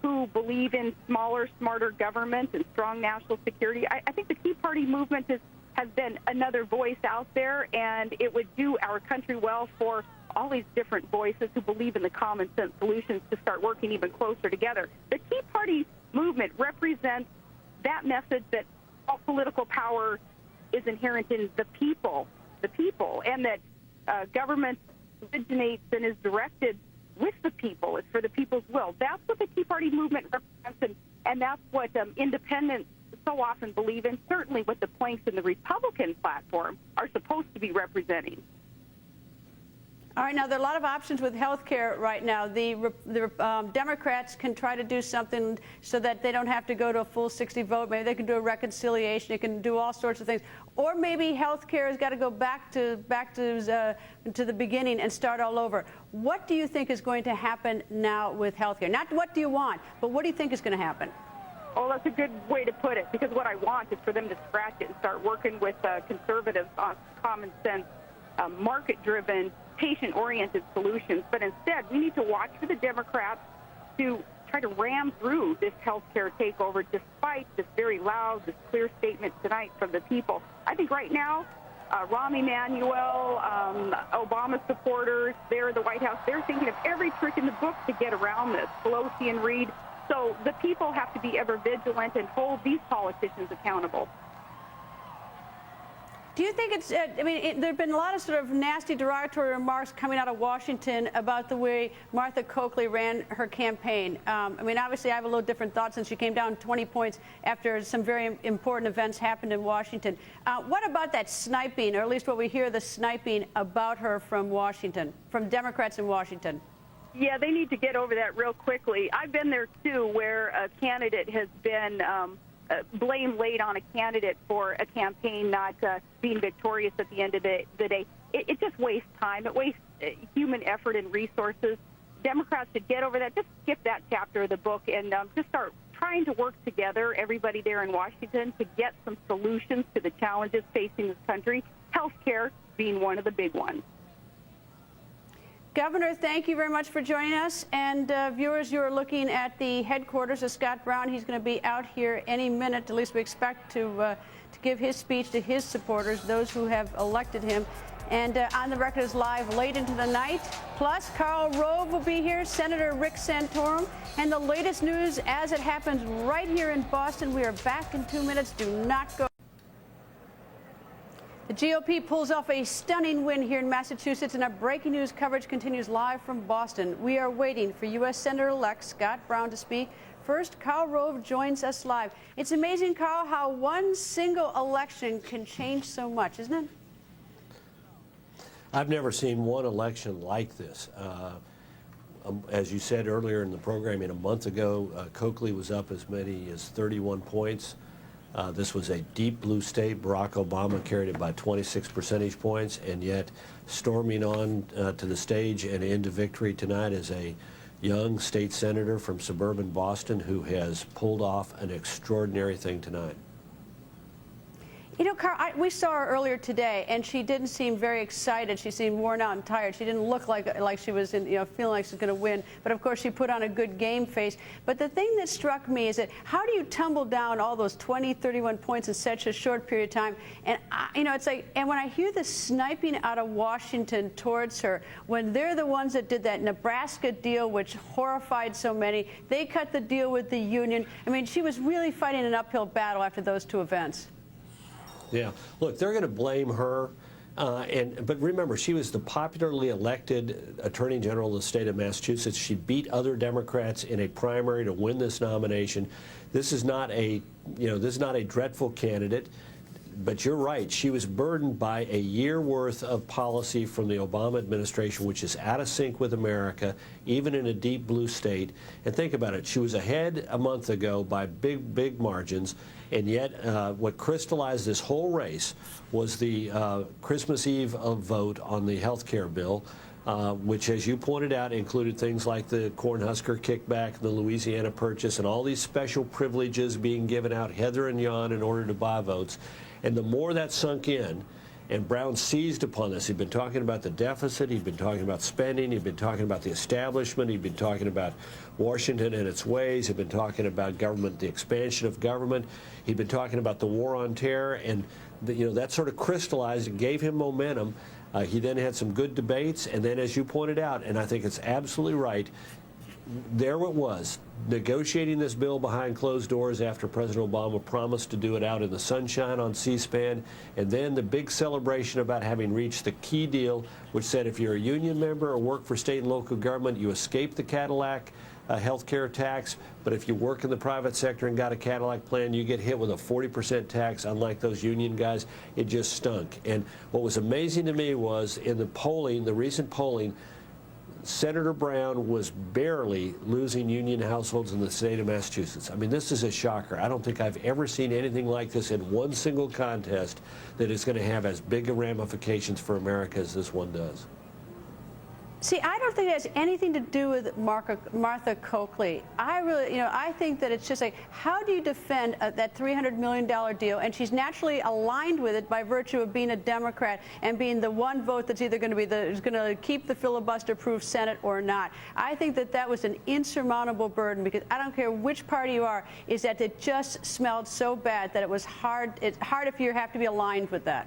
who believe in smaller, smarter government and strong national security. I think the Tea Party movement has been another voice out there, and it would do our country well for all these different voices who believe in the common sense solutions to start working even closer together. The Tea Party movement represents that message that all political power is inherent in the people, and that government originates and is directed with the people. It's for the people's will. That's what the Tea Party movement represents, and that's what independents so often believe in, certainly what the planks in the Republican platform are supposed to be representing. All right, now there are a lot of options with health care right now. The Democrats can try to do something so that they don't have to go to a full 60 vote. Maybe they can do a reconciliation. They can do all sorts of things. Or maybe health care has got to go back to the beginning and start all over. What do you think is going to happen now with health care? Not what do you want, but what do you think is going to happen? Oh, that's a good way to put it, because what I want is for them to scratch it and start working with conservatives on common sense, market-driven, patient-oriented solutions. But instead, we need to watch for the Democrats to try to ram through this health care takeover despite this very loud, this clear statement tonight from the people. I think right now, Rahm Emanuel, Obama supporters there at the White House, they're thinking of every trick in the book to get around this, Pelosi and Reid. So the people have to be ever vigilant and hold these politicians accountable. Do you think it's, there have been a lot of sort of nasty derogatory remarks coming out of Washington about the way Martha Coakley ran her campaign. Obviously I have a little different thought since she came down 20 points after some very important events happened in Washington. What about that sniping, or at least what we hear the sniping about her from Washington, from Democrats in Washington? Yeah, they need to get over that real quickly. I've been there, too, where a candidate has been blame laid on a candidate for a campaign not being victorious at the end of the day. It just wastes time. It wastes human effort and resources. Democrats should get over that. Just skip that chapter of the book and just start trying to work together, everybody there in Washington, to get some solutions to the challenges facing this country, health care being one of the big ones. Governor, thank you very much for joining us. And viewers, you are looking at the headquarters of Scott Brown. He's going to be out here any minute. At least we expect to give his speech to his supporters, those who have elected him. And On the Record is live late into the night. Plus, Karl Rove will be here, Senator Rick Santorum, and the latest news as it happens right here in Boston. We are back in 2 minutes. Do not go. The GOP pulls off a stunning win here in Massachusetts, and our breaking news coverage continues live from Boston. We are waiting for U.S. Senator-elect Scott Brown to speak. First, Karl Rove joins us live. It's amazing, Karl, how one single election can change so much, isn't it? I've never seen one election like this. As you said earlier in the program, a month ago, Coakley was up as many as 31 points. This was a deep blue state. Barack Obama carried it by 26 percentage points, and yet storming on to the stage and into victory tonight is a young state senator from suburban Boston who has pulled off an extraordinary thing tonight. You know, Carl, we saw her earlier today, and she didn't seem very excited. She seemed worn out and tired. She didn't look like she was, feeling like she was going to win. But of course, she put on a good game face. But the thing that struck me is that how do you tumble down all those 20, 31 points in such a short period of time? And it's like, and when I hear the sniping out of Washington towards her, when they're the ones that did that Nebraska deal, which horrified so many, they cut the deal with the union. I mean, she was really fighting an uphill battle after those two events. Yeah, look, they're going to blame her. But remember, she was the popularly elected Attorney General of the state of Massachusetts. She beat other Democrats in a primary to win this nomination. This is not a, this is not a dreadful candidate. But you're right. She was burdened by a year worth of policy from the Obama administration, which is out of sync with America, even in a deep blue state. And think about it. She was ahead a month ago by big, big margins. And yet what crystallized this whole race was the Christmas Eve vote on the health care bill, which, as you pointed out, included things like the Cornhusker kickback, the Louisiana Purchase, and all these special privileges being given out hither and yon in order to buy votes. And the more that sunk in, and Brown seized upon this. He'd been talking about the deficit. He'd been talking about spending. He'd been talking about the establishment. He'd been talking about Washington and its ways. He'd been talking about government, the expansion of government. He'd been talking about the war on terror. And that sort of crystallized and gave him momentum. He then had some good debates. And then, as you pointed out, and I think it's absolutely right, there it was, negotiating this bill behind closed doors after President Obama promised to do it out in the sunshine on C-SPAN, and then the big celebration about having reached the key deal, which said if you're a union member or work for state and local government, you escape the Cadillac health care tax, but if you work in the private sector and got a Cadillac plan, you get hit with a 40% tax, unlike those union guys. It just stunk. And what was amazing to me was in the polling, the recent polling, Senator Brown was barely losing union households in the state of Massachusetts. I mean, this is a shocker. I don't think I've ever seen anything like this in one single contest that is going to have as big a ramifications for America as this one does. See, I don't think it has anything to do with Martha Coakley. I really, I think that it's just like, how do you defend that $300 million deal? And she's naturally aligned with it by virtue of being a Democrat and being the one vote that's either going to be is going to keep the filibuster-proof Senate or not. I think that that was an insurmountable burden, because I don't care which party you are, is that it just smelled so bad that it was hard. It's hard if you have to be aligned with that.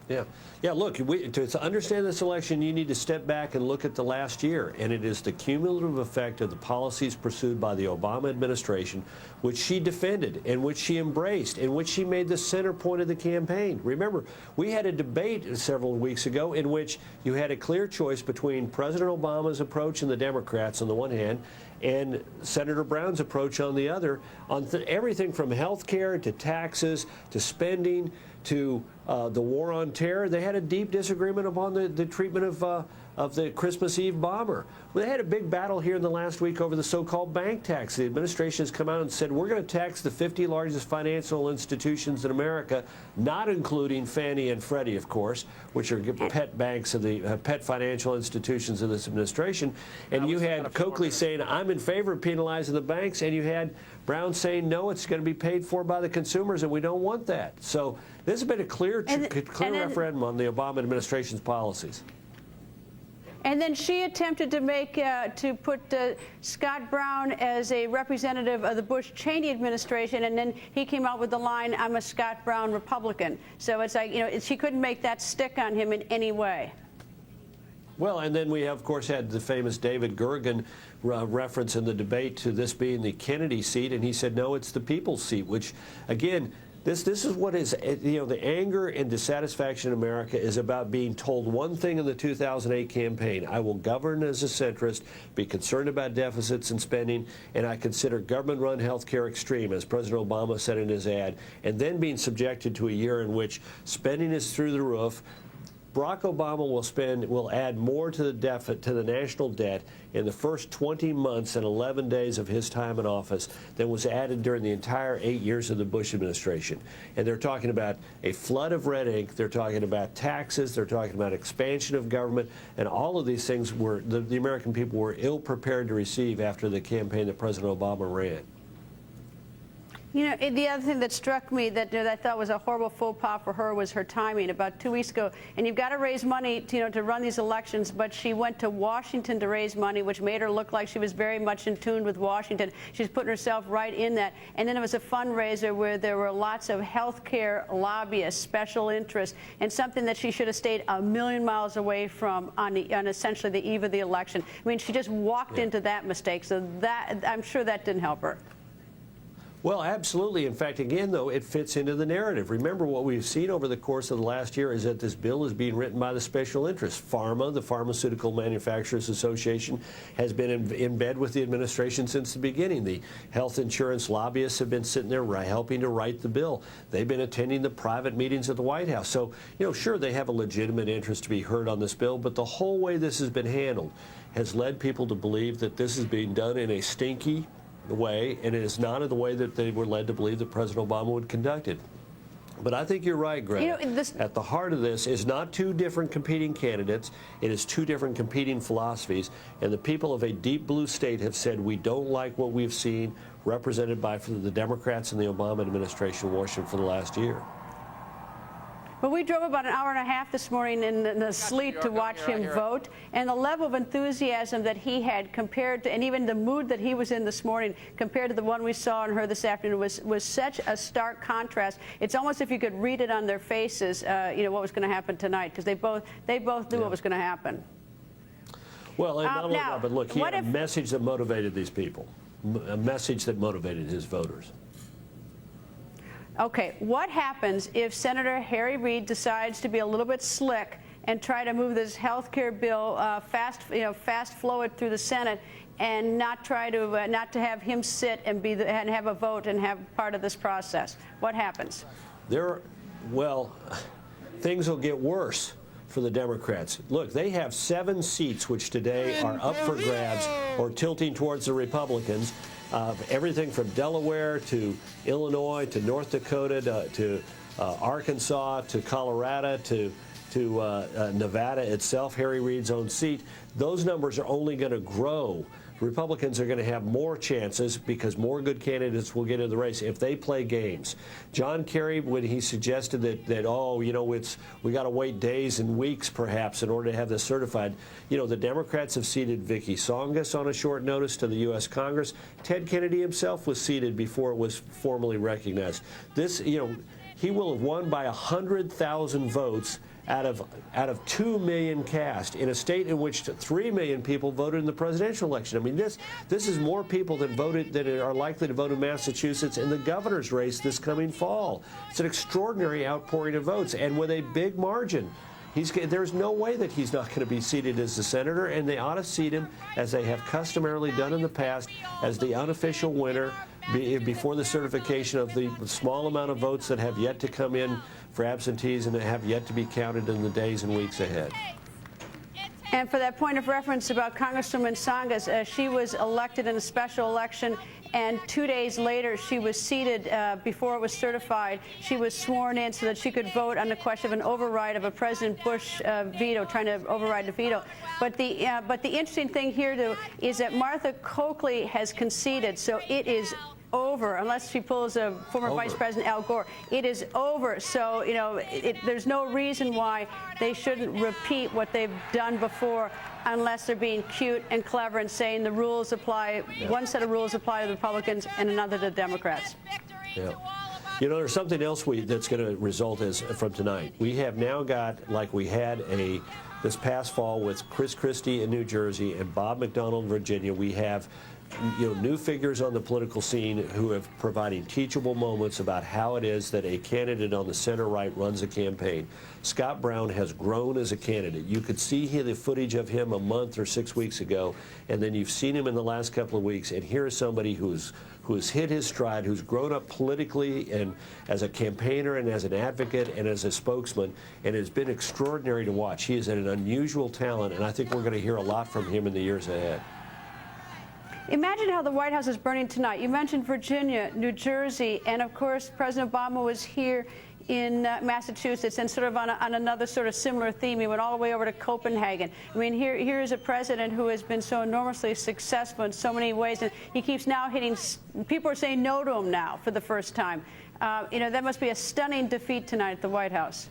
Yeah. Look, to understand this election, you need to step back and look at the last year, and it is the cumulative effect of the policies pursued by the Obama administration, which she defended, and which she embraced, and which she made the center point of the campaign. Remember, we had a debate several weeks ago in which you had a clear choice between President Obama's approach and the Democrats on the one hand, and Senator Brown's approach on the other, on everything from health care to taxes to spending to the war on terror. They had a deep disagreement upon the treatment of the Christmas Eve bomber. They had a big battle here in the last week over the so-called bank tax. The administration has come out and said, we're going to tax the 50 largest financial institutions in America, not including Fannie and Freddie, of course, which are pet banks of the pet financial institutions of this administration. And you had Coakley saying, I'm in favor of penalizing the banks, and you had Brown saying, no, it's going to be paid for by the consumers, and we don't want that. So this has been a clear referendum on the Obama administration's policies. And then she attempted to put Scott Brown as a representative of the Bush-Cheney administration, and then he came out with the line, I'm a Scott Brown Republican. So it's like, she couldn't make that stick on him in any way. Well, and then we have, of course, had the famous David Gergen reference in the debate to this being the Kennedy seat, and he said, no, it's the people's seat, which, again, this is what is, the anger and dissatisfaction in America is about being told one thing in the 2008 campaign: I will govern as a centrist, be concerned about deficits and spending, and I consider government-run health care extreme, as President Obama said in his ad, and then being subjected to a year in which spending is through the roof, Barack Obama will add more to the national debt in the first 20 months and 11 days of his time in office than was added during the entire 8 years of the Bush administration. And they're talking about a flood of red ink. They're talking about taxes. They're talking about expansion of government. And all of these things the American people were ill prepared to receive after the campaign that President Obama ran. You know, the other thing that struck me that I thought was a horrible faux pas for her was her timing about 2 weeks ago. And you've got to raise money to run these elections, but she went to Washington to raise money, which made her look like she was very much in tune with Washington. She's putting herself right in that. And then it was a fundraiser where there were lots of health care lobbyists, special interests, and something that she should have stayed a million miles away from on essentially the eve of the election. I mean, she just walked into that mistake. So that I'm sure that didn't help her. Well, absolutely. In fact, again, though, it fits into the narrative. Remember, what we've seen over the course of the last year is that this bill is being written by the special interests. PhRMA, the Pharmaceutical Manufacturers Association, has been in bed with the administration since the beginning. The health insurance lobbyists have been sitting there helping to write the bill. They've been attending the private meetings at the White House. So, sure, they have a legitimate interest to be heard on this bill, but the whole way this has been handled has led people to believe that this is being done in a stinky way, and it is not in the way that they were led to believe that President Obama would conduct it. But I think you're right, Greta. At the heart of this is not two different competing candidates. It is two different competing philosophies. And the people of a deep blue state have said we don't like what we've seen represented by the Democrats and the Obama administration in Washington for the last year. But we drove about an hour and a half this morning in the sleet to watch him vote, and the level of enthusiasm that he had compared to, and even the mood that he was in this morning compared to the one we saw and heard this afternoon was such a stark contrast. It's almost if you could read it on their faces, what was going to happen tonight, because they both knew what was going to happen. Well, and not only that, but look, he had a message that motivated these people, a message that motivated his voters. Okay, what happens if Senator Harry Reid decides to be a little bit slick and try to move this health care bill fast flow it through the Senate and not to have him sit and and have a vote and have part of this process? What happens? Things will get worse for the Democrats. Look, they have 7 seats which today are up for grabs or tilting towards the Republicans. Everything from Delaware to Illinois to North Dakota to Arkansas to Colorado to Nevada itself, Harry Reid's own seat. Those numbers are only going to grow. Republicans are going to have more chances because more good candidates will get in the race if they play games. John Kerry, when he suggested that we got to wait days and weeks perhaps in order to have this certified, the Democrats have seated Vicky Tsongas on a short notice to the U.S. Congress. Ted Kennedy himself was seated before it was formally recognized. This, he will have won by 100,000 votes out of 2 million cast in a state in which 3 million people voted in the presidential election. I mean, this is more people that are likely to vote in Massachusetts in the governor's race this coming fall. It's an extraordinary outpouring of votes, and with a big margin. There's no way that he's not going to be seated as the senator, and they ought to seat him, as they have customarily done in the past, as the unofficial winner before the certification of the small amount of votes that have yet to come in for absentees and that have yet to be counted in the days and weeks ahead. And for that point of reference about Congresswoman Tsongas, she was elected in a special election, and 2 days later she was seated before it was certified. She was sworn in so that she could vote on the question of an override of a President Bush veto, trying to override the veto. But the interesting thing here, though, is that Martha Coakley has conceded, so it is over, unless she pulls a former Vice President Al Gore. It is over. So, there's no reason why they shouldn't repeat what they've done before unless they're being cute and clever and saying the rules apply, one set of rules apply to the Republicans and another to the Democrats. Yeah. There's something else that's going to result from tonight. We have now got, like we had this past fall with Chris Christie in New Jersey and Bob McDonnell in Virginia, we have new figures on the political scene who have providing teachable moments about how it is that a candidate on the center right runs a campaign. Scott Brown has grown as a candidate. You could see the footage of him a month or 6 weeks ago, and then you've seen him in the last couple of weeks, and here is somebody who's hit his stride, who's grown up politically and as a campaigner and as an advocate and as a spokesman, and it's been extraordinary to watch. He is an unusual talent, and I think we're going to hear a lot from him in the years ahead. Imagine how the White House is burning tonight. You mentioned Virginia, New Jersey, and of course President Obama was here in Massachusetts, and sort of on another sort of similar theme. He went all the way over to Copenhagen. I mean, here is a president who has been so enormously successful in so many ways, and he keeps now hitting. People are saying no to him now for the first time. That must be a stunning defeat tonight at the White House.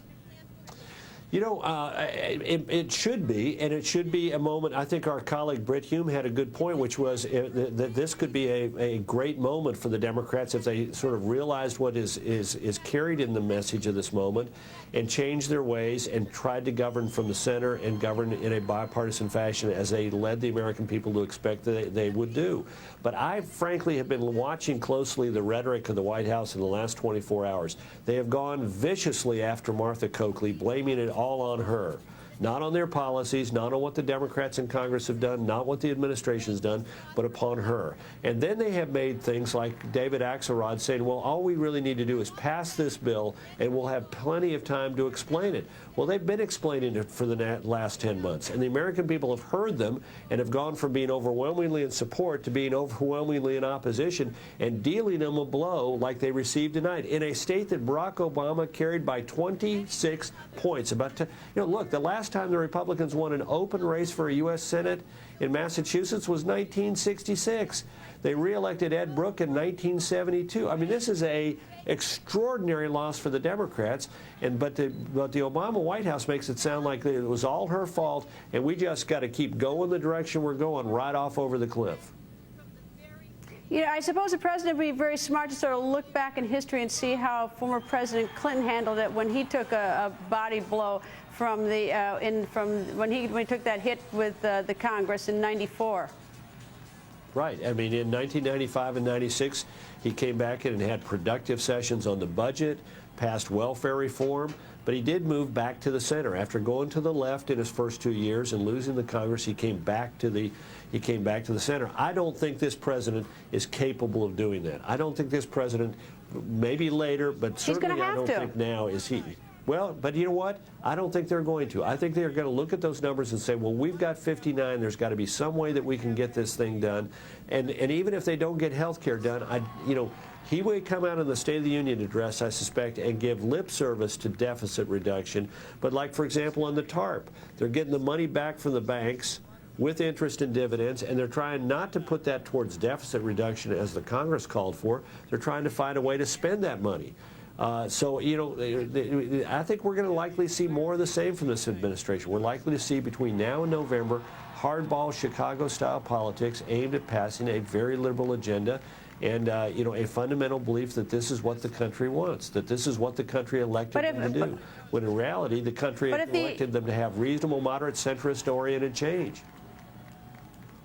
It should be, and it should be a moment. I think our colleague Britt Hume had a good point, which was that this could be a great moment for the Democrats if they sort of realized what is carried in the message of this moment and changed their ways and tried to govern from the center and govern in a bipartisan fashion as they led the American people to expect that they would do. But I frankly have been watching closely the rhetoric of the White House in the last 24 hours. They have gone viciously after Martha Coakley, blaming it all on her. Not on their policies, not on what the Democrats in Congress have done, not what the administration has done, but upon her. And then they have made things like David Axelrod saying, well, all we really need to do is pass this bill and we'll have plenty of time to explain it. Well, they've been explaining it for the last 10 months, and the American people have heard them and have gone from being overwhelmingly in support to being overwhelmingly in opposition and dealing them a blow like they received tonight in a state that Barack Obama carried by 26 points. Look, the last time the Republicans won an open race for a U.S. Senate in Massachusetts was 1966. They reelected Ed Brooke in 1972. I mean, this is a extraordinary loss for the Democrats, but the Obama White House makes it sound like it was all her fault, and we just got to keep going the direction we're going, right off over the cliff. I suppose the president would be very smart to sort of look back in history and see how former President Clinton handled it when he took a body blow from when he took that hit with the Congress in '94. Right. I mean, in 1995 and 96, he came back in and had productive sessions on the budget, passed welfare reform, but he did move back to the center. After going to the left in his first 2 years and losing the Congress, he came back to the center. I don't think this president is capable of doing that. I don't think this president, maybe later, but certainly I don't think now is he. Well, but you know what? I don't think they're going to. I think they're going to look at those numbers and say, well, we've got 59. There's got to be some way that we can get this thing done. And even if they don't get health care done, he would come out in the State of the Union address, I suspect, and give lip service to deficit reduction. But like, for example, on the TARP, they're getting the money back from the banks with interest and dividends, and they're trying not to put that towards deficit reduction as the Congress called for. They're trying to find a way to spend that money. I think we're going to likely see more of the same from this administration. We're likely to see between now and November hardball Chicago-style politics aimed at passing a very liberal agenda and, a fundamental belief that this is what the country wants, that this is what the country elected them to do, when in reality the country elected them to have reasonable, moderate, centrist-oriented change.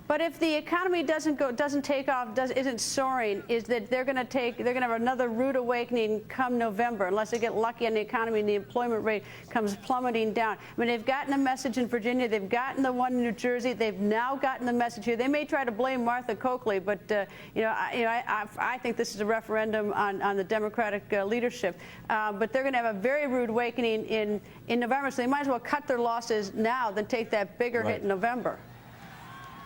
But if the economy doesn't take off, isn't soaring, is that they're going to have another rude awakening come November, unless they get lucky on the economy and the employment rate comes plummeting down. I mean, they've gotten a message in Virginia, they've gotten the one in New Jersey, they've now gotten the message here. They may try to blame Martha Coakley, but I think this is a referendum on the Democratic leadership. But they're going to have a very rude awakening in November, so they might as well cut their losses now than take that bigger hit in November.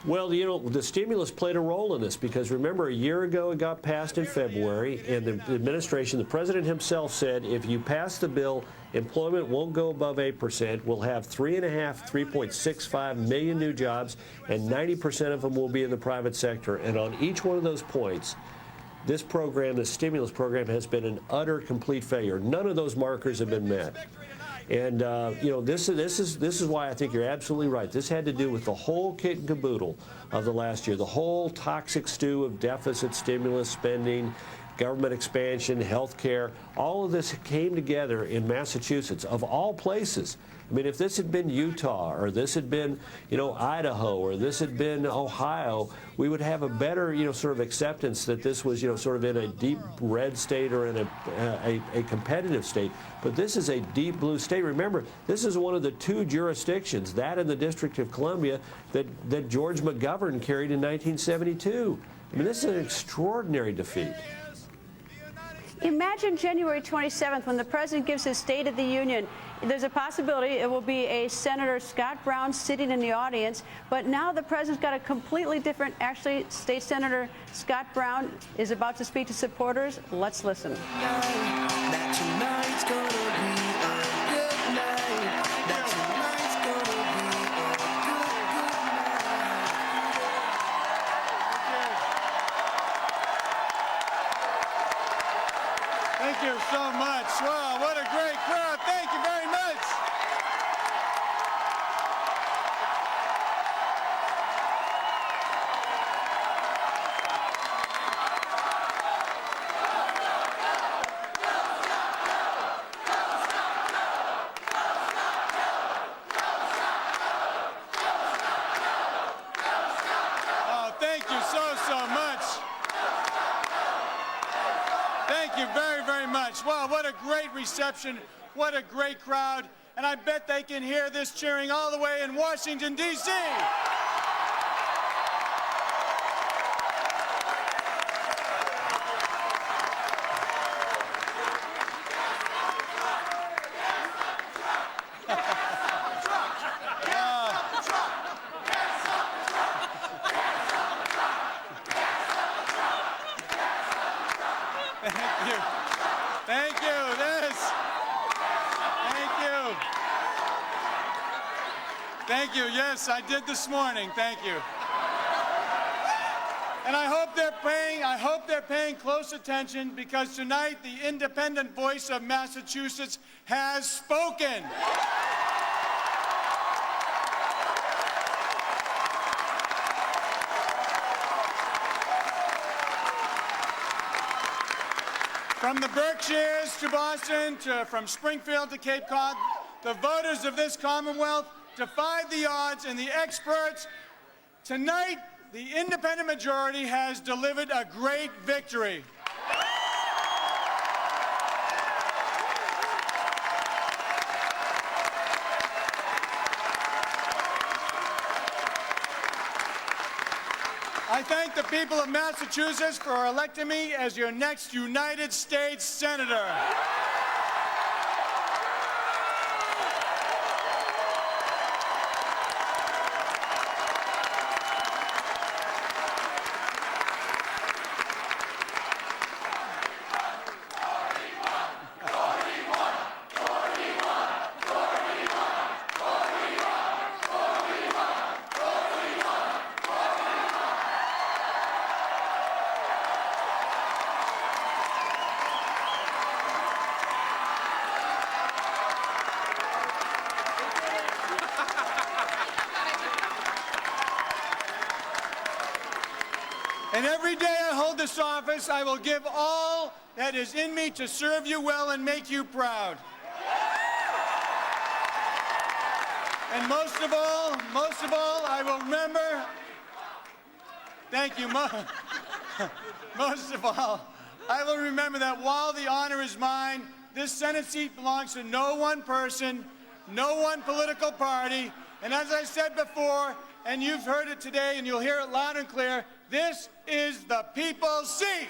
Well, the stimulus played a role in this because, remember, a year ago it got passed in February, and the administration, the president himself said, if you pass the bill, employment won't go above 8%. We'll have 3.65 million new jobs, and 90% of them will be in the private sector. And on each one of those points, this program, the stimulus program, has been an utter, complete failure. None of those markers have been met. And, this is why I think you're absolutely right. This had to do with the whole kit and caboodle of the last year, the whole toxic stew of deficit, stimulus, spending, government expansion, health care, all of this came together in Massachusetts, of all places. I mean, if this had been Utah, or this had been, Idaho, or this had been Ohio, we would have a better, sort of acceptance that this was, sort of in a deep red state or in a competitive state. But this is a deep blue state. Remember, this is one of the two jurisdictions, that and the District of Columbia, that George McGovern carried in 1972. I mean, this is an extraordinary defeat. Imagine January 27th when the president gives his State of the Union. There's a possibility it will be a Senator Scott Brown sitting in the audience, but now the president's got a completely different, actually, State Senator Scott Brown is about to speak to supporters. Let's listen. Thank you so much. Wow, what a great crowd. Thank you very much. Oh, thank you so much. Thank you very, very much. Wow, what a great reception. What a great crowd. And I bet they can hear this cheering all the way in Washington, D.C. Thank you. Thank you. Thank you. Thank you. Yes, I did this morning. Thank you. And I hope they're paying close attention, because tonight the independent voice of Massachusetts has spoken. From the Berkshires to Boston, from Springfield to Cape Cod, the voters of this Commonwealth defied the odds and the experts. Tonight, the independent majority has delivered a great victory. I thank the people of Massachusetts for electing me as your next United States Senator. And every day I hold this office, I will give all that is in me to serve you well and make you proud. And most of all, I will remember, thank you, most of all, I will remember that while the honor is mine, this Senate seat belongs to no one person, no one political party, and as I said before, and you've heard it today and you'll hear it loud and clear, this is the people's seat.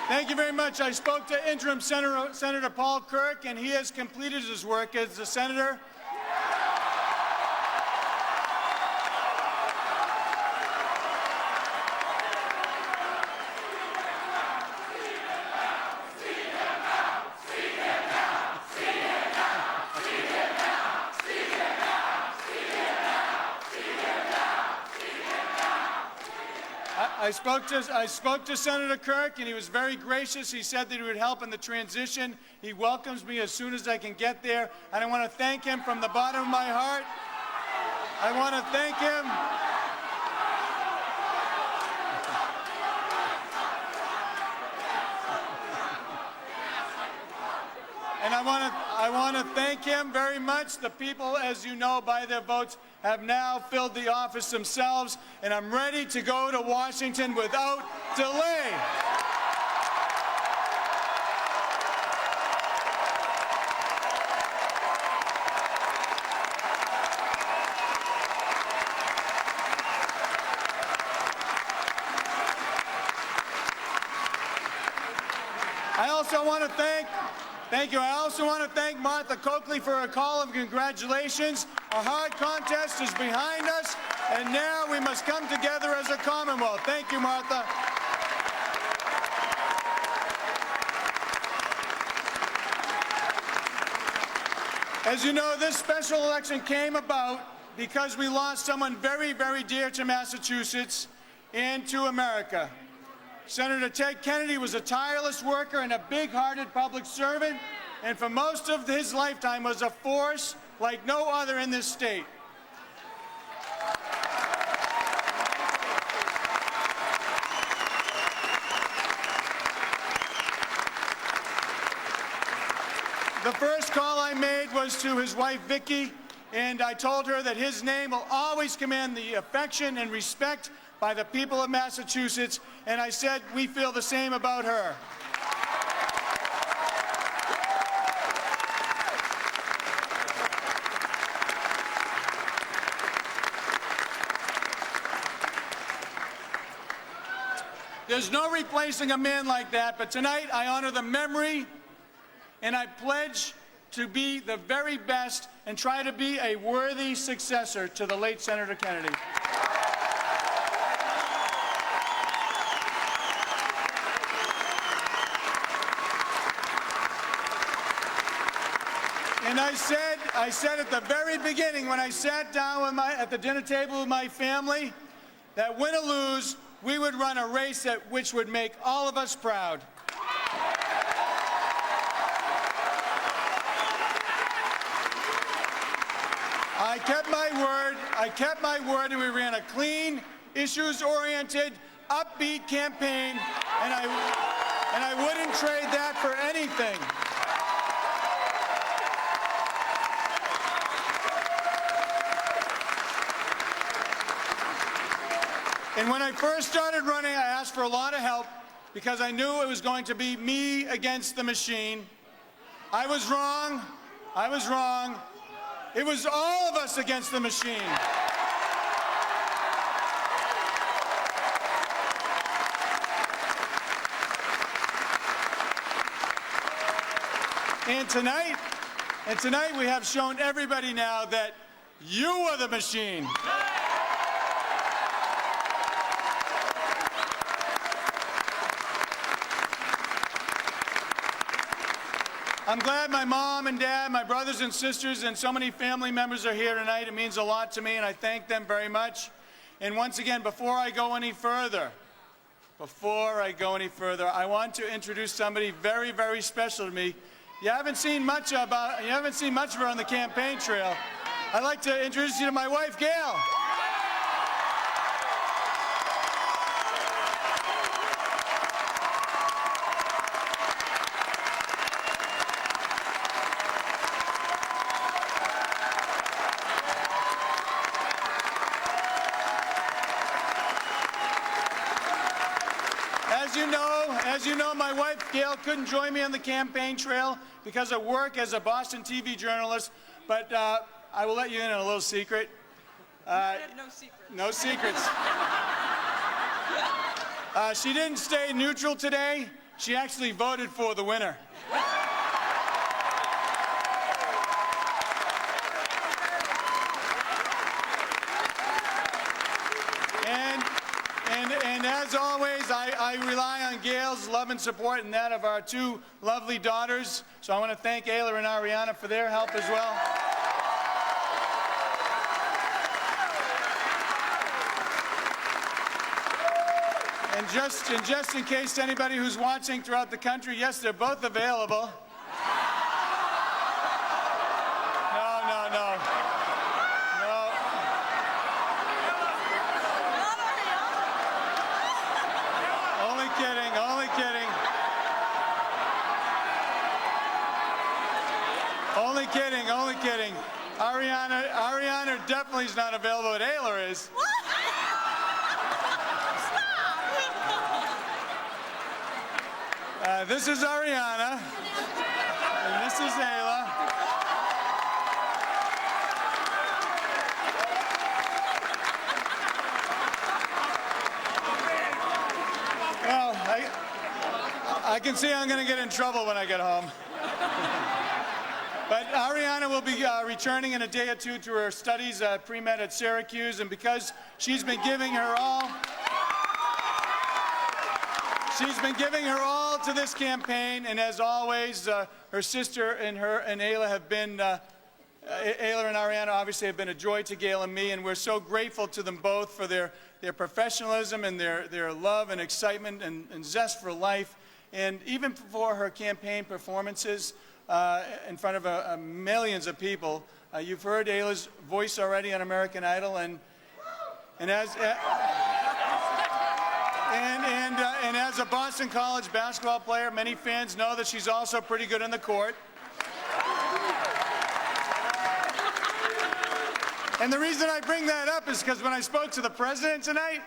Thank you very much. I spoke to interim Senator Paul Kirk, and he has completed his work as a senator. I spoke to Senator Kirk, and he was very gracious. He said that he would help in the transition. He welcomes me as soon as I can get there, and I want to thank him from the bottom of my heart. I want to thank him. And I want to thank him very much. The people, as you know, by their votes, have now filled the office themselves, and I'm ready to go to Washington without delay. I also want to thank Martha Coakley for her call of congratulations. A hard contest is behind us, and now we must come together as a Commonwealth. Thank you, Martha. As you know, this special election came about because we lost someone very, very dear to Massachusetts and to America. Senator Ted Kennedy was a tireless worker and a big-hearted public servant, and for most of his lifetime was a force like no other in this state. The first call I made was to his wife, Vicki, and I told her that his name will always command the affection and respect by the people of Massachusetts, and I said we feel the same about her. There's no replacing a man like that, but tonight I honor the memory, and I pledge to be the very best and try to be a worthy successor to the late Senator Kennedy. And I said at the very beginning when I sat down at the dinner table with my family that win or lose, we would run a race which would make all of us proud. I kept my word, and we ran a clean, issues-oriented, upbeat campaign, and I wouldn't trade that for anything. And when I first started running, I asked for a lot of help because I knew it was going to be me against the machine. I was wrong. I was wrong. It was all of us against the machine. And tonight we have shown everybody now that you are the machine. I'm glad my mom and dad, my brothers and sisters, and so many family members are here tonight. It means a lot to me, and I thank them very much. And once again, before I go any further, I want to introduce somebody very, very special to me. You haven't seen much of her on the campaign trail. I'd like to introduce you to my wife, Gail. As you know, my wife, Gail, couldn't join me on the campaign trail because of work as a Boston TV journalist, but I will let you in on a little secret. No secrets. No secrets. She didn't stay neutral today. She actually voted for the winner. And as always, I rely on Gail's love and support and that of our two lovely daughters. So I want to thank Ayla and Ariana for their help as well. And just in case anybody who's watching throughout the country, yes, they're both available. No. Only kidding. Only kidding. Ariana definitely is not available, but Ayla is. This is Ariana, and this is Ayla. Well, I can see I'm going to get in trouble when I get home. But Ariana will be returning in a day or two to her studies pre-med at Syracuse, and because she's been giving her all to this campaign, and as always, her sister and Ayla have been, Ayla and Ariana obviously have been a joy to Gail and me, and we're so grateful to them both for their professionalism and their love and excitement and zest for life. And even for her campaign performances in front of millions of people, you've heard Ayla's voice already on American Idol, and as a Boston College basketball player, many fans know that she's also pretty good on the court. And the reason I bring that up is because when I spoke to the president tonight,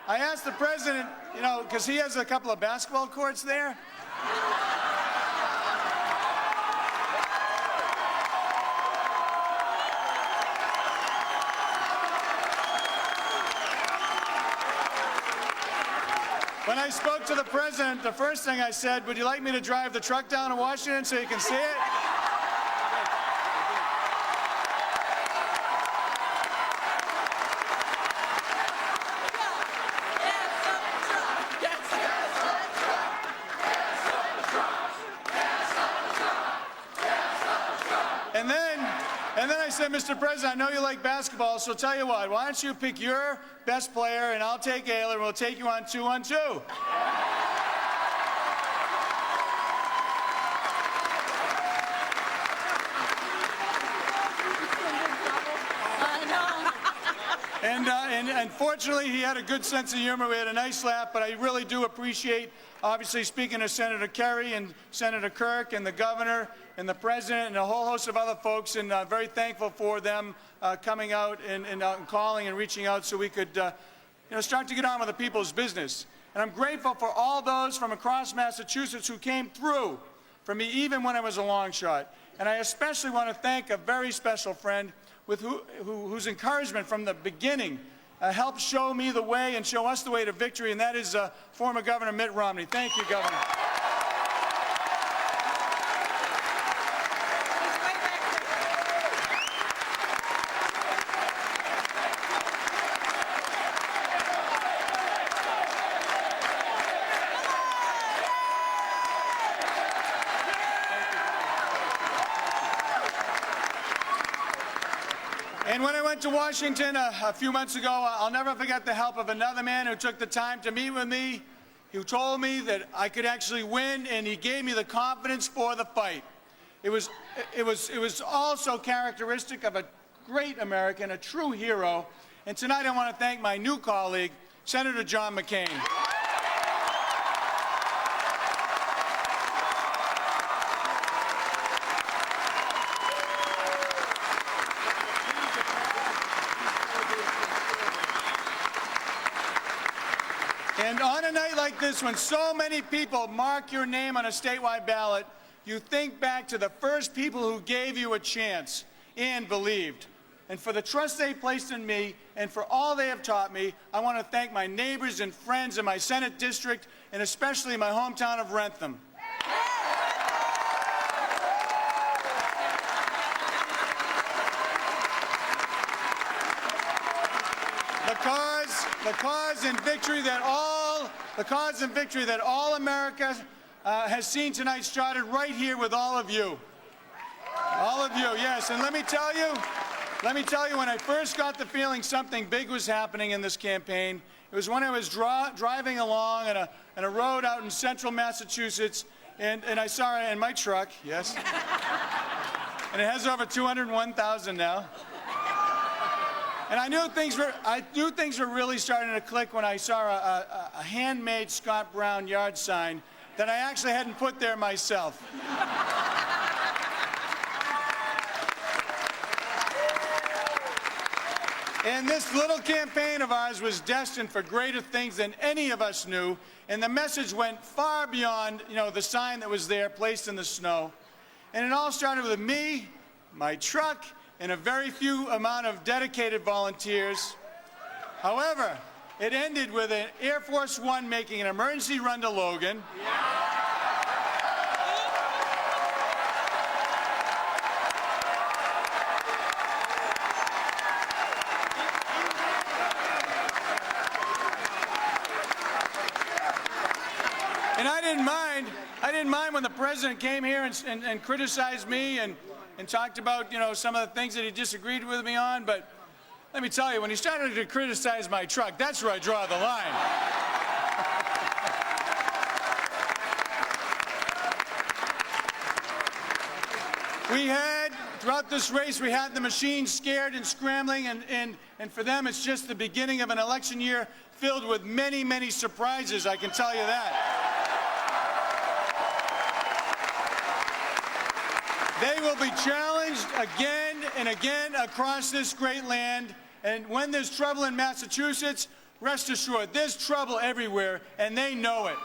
I asked the president, you know, because he has a couple of basketball courts there. When I spoke to the president, the first thing I said, would you like me to drive the truck down to Washington so you can see it? And then I said, Mr. President, I know you like basketball, so tell you what, why don't you pick your best player, and I'll take Ayla, and we'll take you on 2-on-2. And unfortunately, he had a good sense of humor. We had a nice laugh, but I really do appreciate, obviously, speaking to Senator Kerry and Senator Kirk and the governor and the president and a whole host of other folks, and very thankful for them coming out and calling and reaching out so we could start to get on with the people's business. And I'm grateful for all those from across Massachusetts who came through for me, even when I was a long shot. And I especially want to thank a very special friend with whose encouragement from the beginning helped show me the way and show us the way to victory, and that is former Governor Mitt Romney. Thank you, Governor. And when I went to Washington a few months ago, I'll never forget the help of another man who took the time to meet with me, who told me that I could actually win, and he gave me the confidence for the fight. It was also characteristic of a great American, a true hero. And tonight I want to thank my new colleague, Senator John McCain. And on a night like this, when so many people mark your name on a statewide ballot, you think back to the first people who gave you a chance and believed. And for the trust they placed in me and for all they have taught me, I want to thank my neighbors and friends in my Senate district, and especially my hometown of Rentham. The cause and victory that all America has seen tonight started right here with all of you. All of you, yes. And let me tell you, when I first got the feeling something big was happening in this campaign, It was when I was driving along on a road out in central Massachusetts, and I saw it in my truck, yes. And it has over 201,000 now. And I knew things were really starting to click when I saw a handmade Scott Brown yard sign that I actually hadn't put there myself. And this little campaign of ours was destined for greater things than any of us knew, and the message went far beyond, the sign that was there placed in the snow. And it all started with me, my truck, and a very few amount of dedicated volunteers. However, it ended with an Air Force One making an emergency run to Logan. And I didn't mind when the president came here and criticized me and talked about, some of the things that he disagreed with me on. But let me tell you, when he started to criticize my truck, that's where I draw the line. Throughout this race, we had the machines scared and scrambling, and for them, it's just the beginning of an election year filled with many, many surprises, I can tell you that. They will be challenged again and again across this great land. And when there's trouble in Massachusetts, rest assured, there's trouble everywhere, and they know it.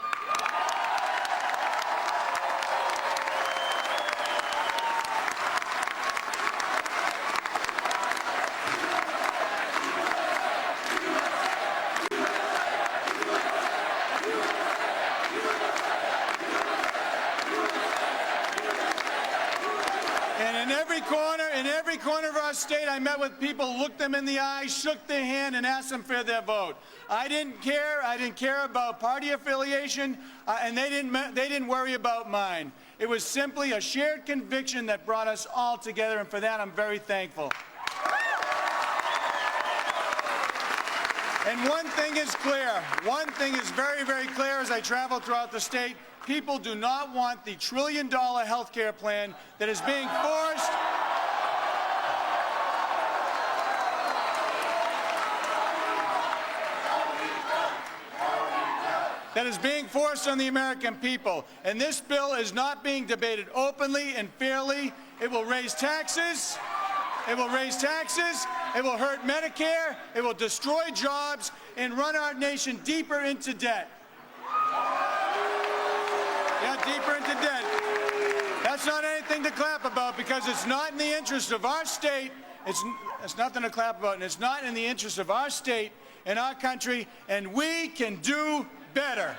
In every corner of our state, I met with people, looked them in the eye, shook their hand, and asked them for their vote. I didn't care. I didn't care about party affiliation, and they didn't worry about mine. It was simply a shared conviction that brought us all together, and for that, I'm very thankful. And one thing is clear. One thing is very, very clear as I travel throughout the state. People do not want the trillion-dollar health care plan that is being forced. That is being forced on the American people. And this bill is not being debated openly and fairly. It will raise taxes. It will raise taxes. It will hurt Medicare. It will destroy jobs and run our nation deeper into debt. Yeah, deeper into debt. That's not anything to clap about because it's not in the interest of our state. It's nothing to clap about, and it's not in the interest of our state and our country, and we can do better.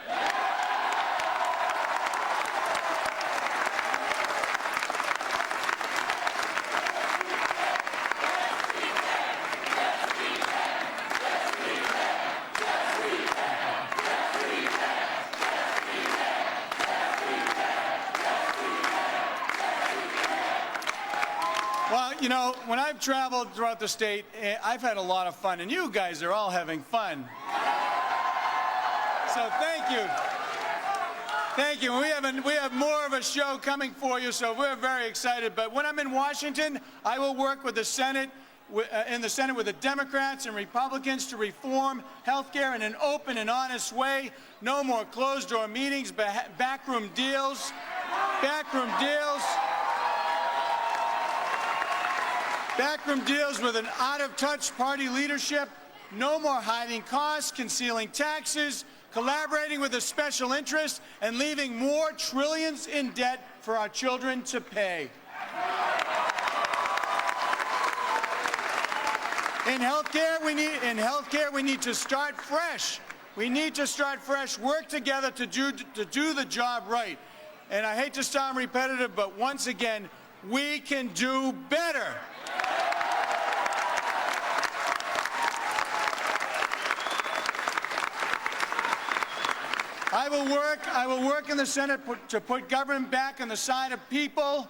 Well, when I've traveled throughout the state, I've had a lot of fun, and you guys are all having fun. So thank you. Thank you. We have more of a show coming for you, so we're very excited. But when I'm in Washington, I will work with the Senate, in the Senate with the Democrats and Republicans to reform health care in an open and honest way. No more closed-door meetings, backroom deals. Backroom deals. Backroom deals with an out-of-touch party leadership. No more hiding costs, concealing taxes, collaborating with a special interest, and leaving more trillions in debt for our children to pay. In healthcare, we need to start fresh. We need to start fresh, work together to do the job right. And I hate to sound repetitive, but once again, we can do better. I will work in the Senate to put government back on the side of people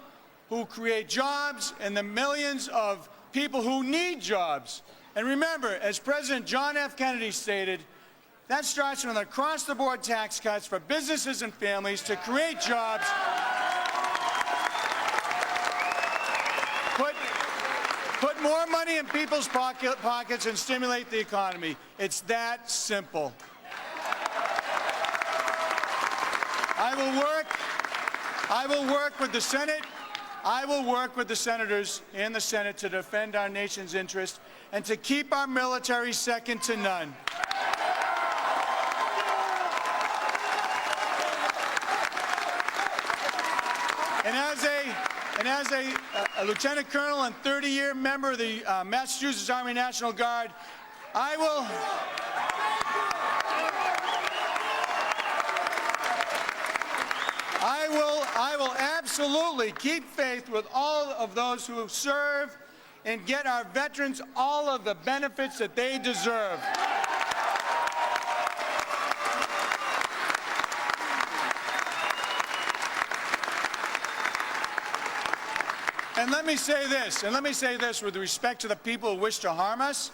who create jobs and the millions of people who need jobs. And remember, as President John F. Kennedy stated, That starts with across-the-board tax cuts for businesses and families to create jobs, put more money in people's pockets and stimulate the economy. It's that simple. I will work with the Senate. I will work with the senators in the Senate to defend our nation's interests and to keep our military second to none. And as a lieutenant colonel and 30-year member of the Massachusetts Army National Guard, I will absolutely keep faith with all of those who serve and get our veterans all of the benefits that they deserve. And let me say this with respect to the people who wish to harm us.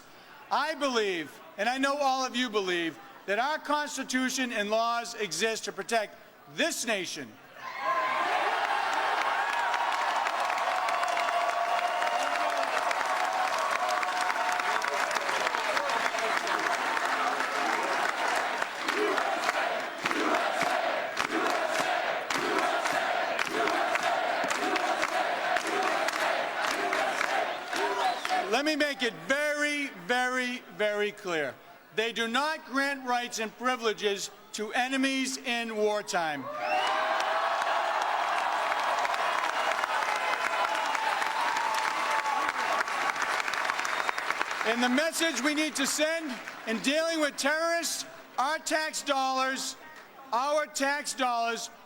I believe, and I know all of you believe, that our Constitution and laws exist to protect this nation. Let me make it very, very, very clear. They do not grant rights and privileges to enemies in wartime. And the message we need to send in dealing with terrorists, our tax dollars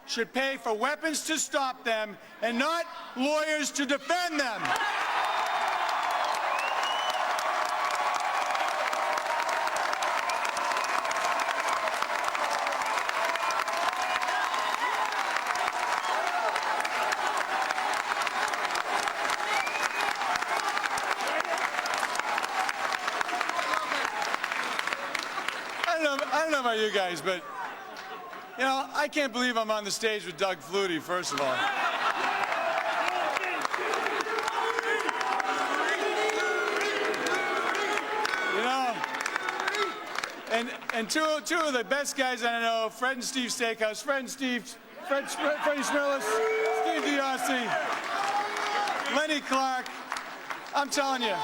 should pay for weapons to stop them and not lawyers to defend them. I don't know about you guys, but, you know, I can't believe I'm on the stage with Doug Flutie, first of all. You know, and two of the best guys I know, Fred and Steve Steakhouse, Freddie Smillis, Steve Diossi, Lenny Clark. I'm telling you.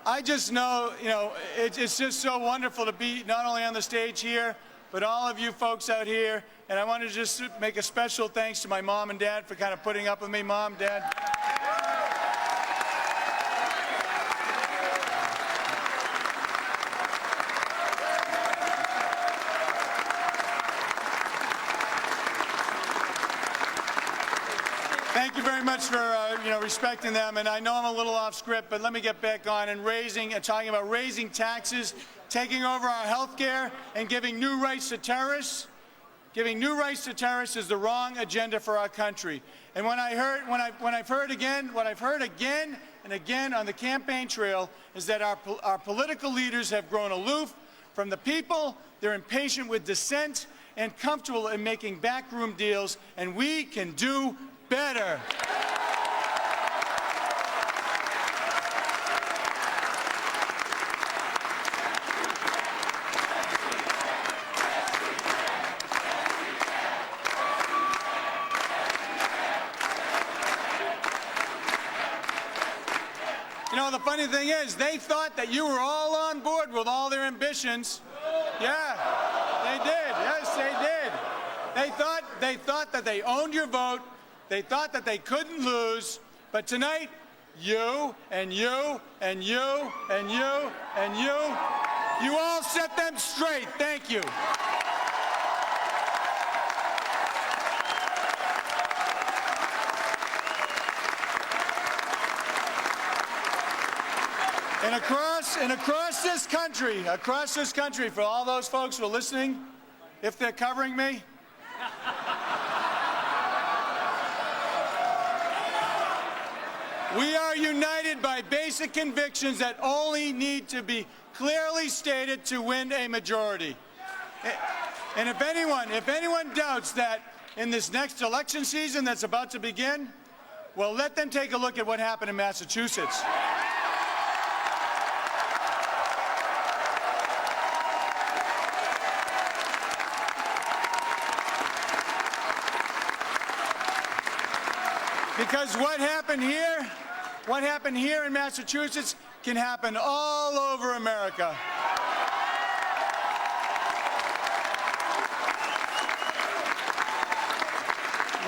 I just know, you know, it's just so wonderful to be not only on the stage here, but all of you folks out here. And I want to just make a special thanks to my mom and dad for kind of putting up with me. Mom, Dad. Thank you very much for respecting them. And I know I'm a little off script, but let me get back on and talking about raising taxes, taking over our health care, and giving new rights to terrorists. Giving new rights to terrorists is the wrong agenda for our country. And what I've heard again and again on the campaign trail is that our political leaders have grown aloof from the people. They're impatient with dissent and comfortable in making backroom deals, and we can do better. You know, the funny thing is, they thought that you were all on board with all their ambitions. Yeah, they did. Yes, they did. They thought that they owned your vote. They thought that they couldn't lose. But tonight, you and you and you and you and you all set them straight. Thank you. And across this country, for all those folks who are listening, if they're covering me, We are united by basic convictions that only need to be clearly stated to win a majority. And if anyone doubts that in this next election season that's about to begin, well, let them take a look at what happened in Massachusetts. Because what happened here in Massachusetts can happen all over America.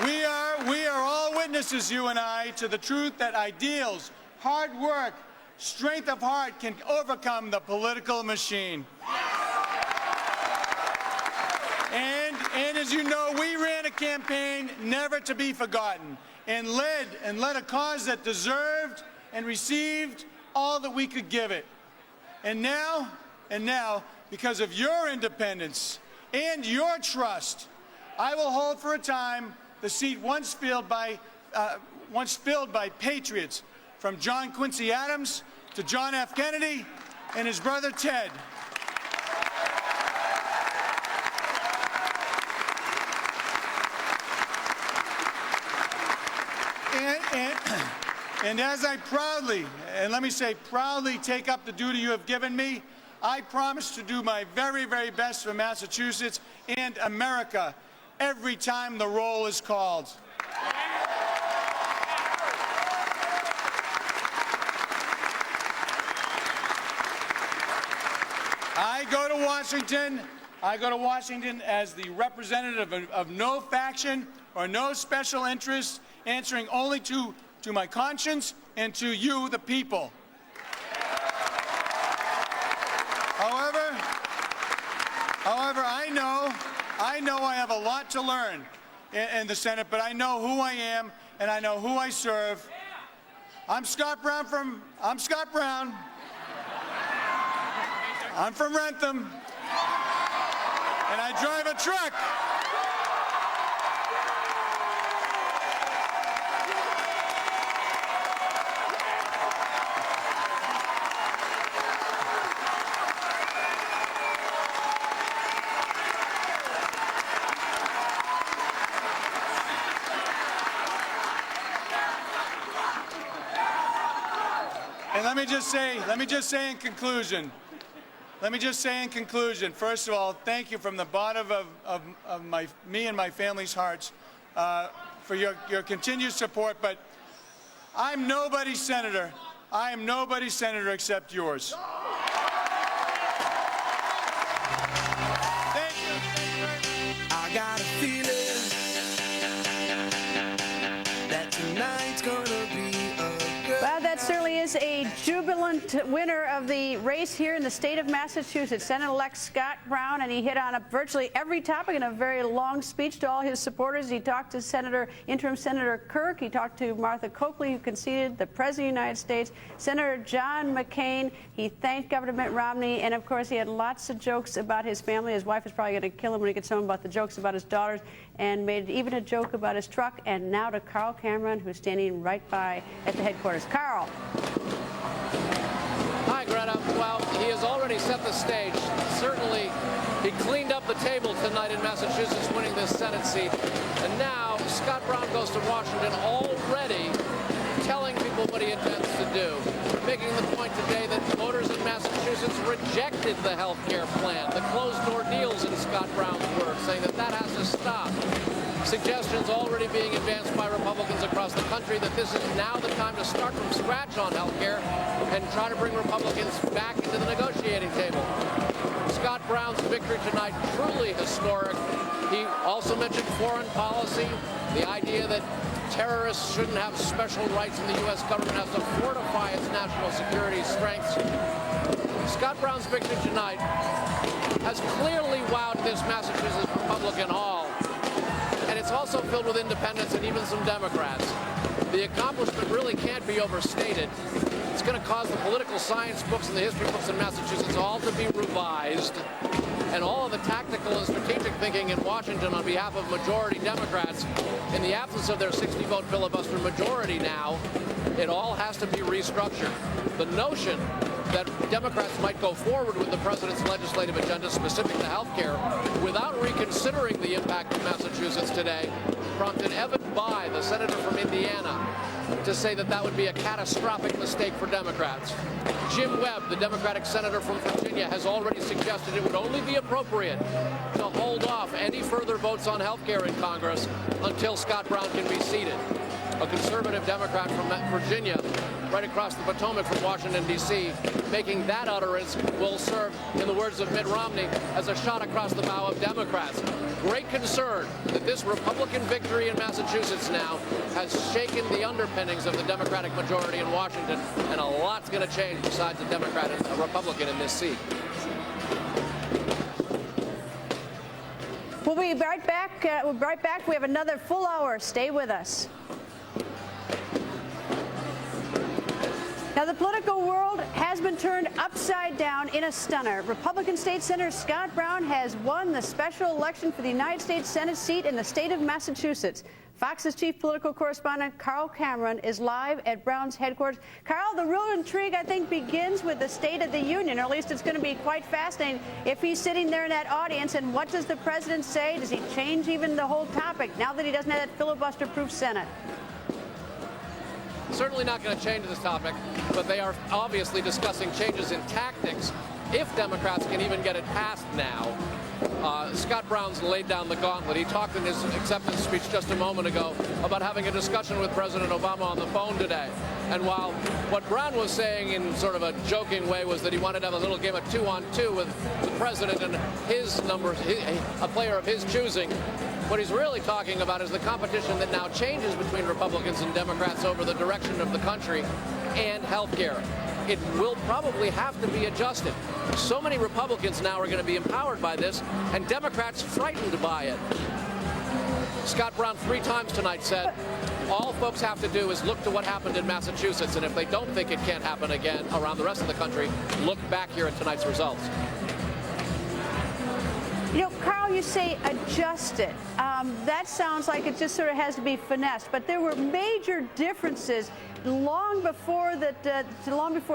We are all witnesses, you and I, to the truth that ideals, hard work, strength of heart can overcome the political machine. And as you know, we ran a campaign never to be forgotten and led a cause that deserved and received all that we could give it. And now, because of your independence and your trust, I will hold for a time the seat once filled by patriots, from John Quincy Adams to John F. Kennedy and his brother Ted. And as I proudly, and let me say proudly, take up the duty you have given me, I promise to do my very, very best for Massachusetts and America every time the roll is called. I go to Washington as the representative of no faction or no special interest, answering only to my conscience and to you, the people. However, I know I have a lot to learn in the Senate, but I know who I am and I know who I serve. I'm Scott Brown. I'm from Rentham, and I drive a truck. And let me just say in conclusion, first of all, thank you from the bottom of me and my family's hearts for your continued support. But I'm nobody's senator. I am nobody's senator except yours. Thank you. I got a feeling that tonight's gonna be well, that certainly is a jubilant winner of the race here in the state of Massachusetts. Senator-elect Scott Brown, and he hit on virtually every topic in a very long speech to all his supporters. He talked to interim Senator Kirk. He talked to Martha Coakley, who conceded, the President of the United States, Senator John McCain. He thanked Governor Mitt Romney, and of course, he had lots of jokes about his family. His wife is probably going to kill him when he gets home about the jokes about his daughters, and made even a joke about his truck. And now to Carl Cameron, who's standing right by at the headquarters. Carl. Hi, Greta. Well, he has already set the stage. Certainly, he cleaned up the table tonight in Massachusetts, winning this Senate seat. And now, Scott Brown goes to Washington already telling people what he intends to do, making the point today that voters in Massachusetts rejected the health care plan, the closed-door deals in Scott Brown's words, saying that that has to stop. Suggestions already being advanced by Republicans across the country that this is now the time to start from scratch on health care and try to bring Republicans back into the negotiating table. Scott Brown's victory tonight, truly historic. He also mentioned foreign policy, the idea that terrorists shouldn't have special rights and the U.S. government has to fortify its national security strengths. Scott Brown's victory tonight has clearly wowed this Massachusetts Republican hall. And it's also filled with independents and even some Democrats. The accomplishment really can't be overstated. It's going to cause the political science books and the history books in Massachusetts all to be revised. and all of the tactical and strategic thinking in Washington on behalf of majority Democrats, in the absence of their 60-vote filibuster majority now, it all has to be restructured. The notion that Democrats might go forward with the president's legislative agenda specific to health care without reconsidering the impact of Massachusetts today prompted Evan Bayh, the senator from Indiana, to say that that would be a catastrophic mistake for Democrats. Jim Webb, the Democratic senator from Virginia, has already suggested it would only be appropriate to hold off any further votes on health care in Congress until Scott Brown can be seated. A conservative Democrat from Virginia, right across the Potomac from Washington, D.C., making that utterance will serve, in the words of Mitt Romney, as a shot across the bow of Democrats. Great concern that this Republican victory in Massachusetts now has shaken the underpinnings of the Democratic majority in Washington, and a lot's going to change besides a Democrat and a Republican in this seat. We'll be right back. We have another full hour. Stay with us. Now, the political world has been turned upside down in a stunner. Republican State Senator Scott Brown has won the special election for the United States Senate seat in the state of Massachusetts. Fox's chief political correspondent, Carl Cameron, is live at Brown's headquarters. Carl, the real intrigue, I think, begins with the State of the Union, or at least it's going to be quite fascinating if he's sitting there in that audience. And what does the president say? Does he change even the whole topic now that he doesn't have that filibuster-proof Senate? Certainly not going to change this topic, but they are obviously discussing changes in tactics if Democrats can even get it passed now. Scott Brown's laid down the gauntlet. He talked in his acceptance speech just a moment ago about having a discussion with President Obama on the phone today. And while what Brown was saying in sort of a joking way was that he wanted to have a little game of 2-on-2 with the president and his numbers, a player of his choosing, what he's really talking about is the competition that now changes between Republicans and Democrats over the direction of the country and health care. It will probably have to be adjusted. So many Republicans now are going to be empowered by this, and Democrats frightened by it. Scott Brown 3 times tonight said, all folks have to do is look to what happened in Massachusetts, and if they don't think it can't happen again around the rest of the country, look back here at tonight's results. You know, Carl, you say adjust it. That sounds like it just sort of has to be finessed. But there were major differences long before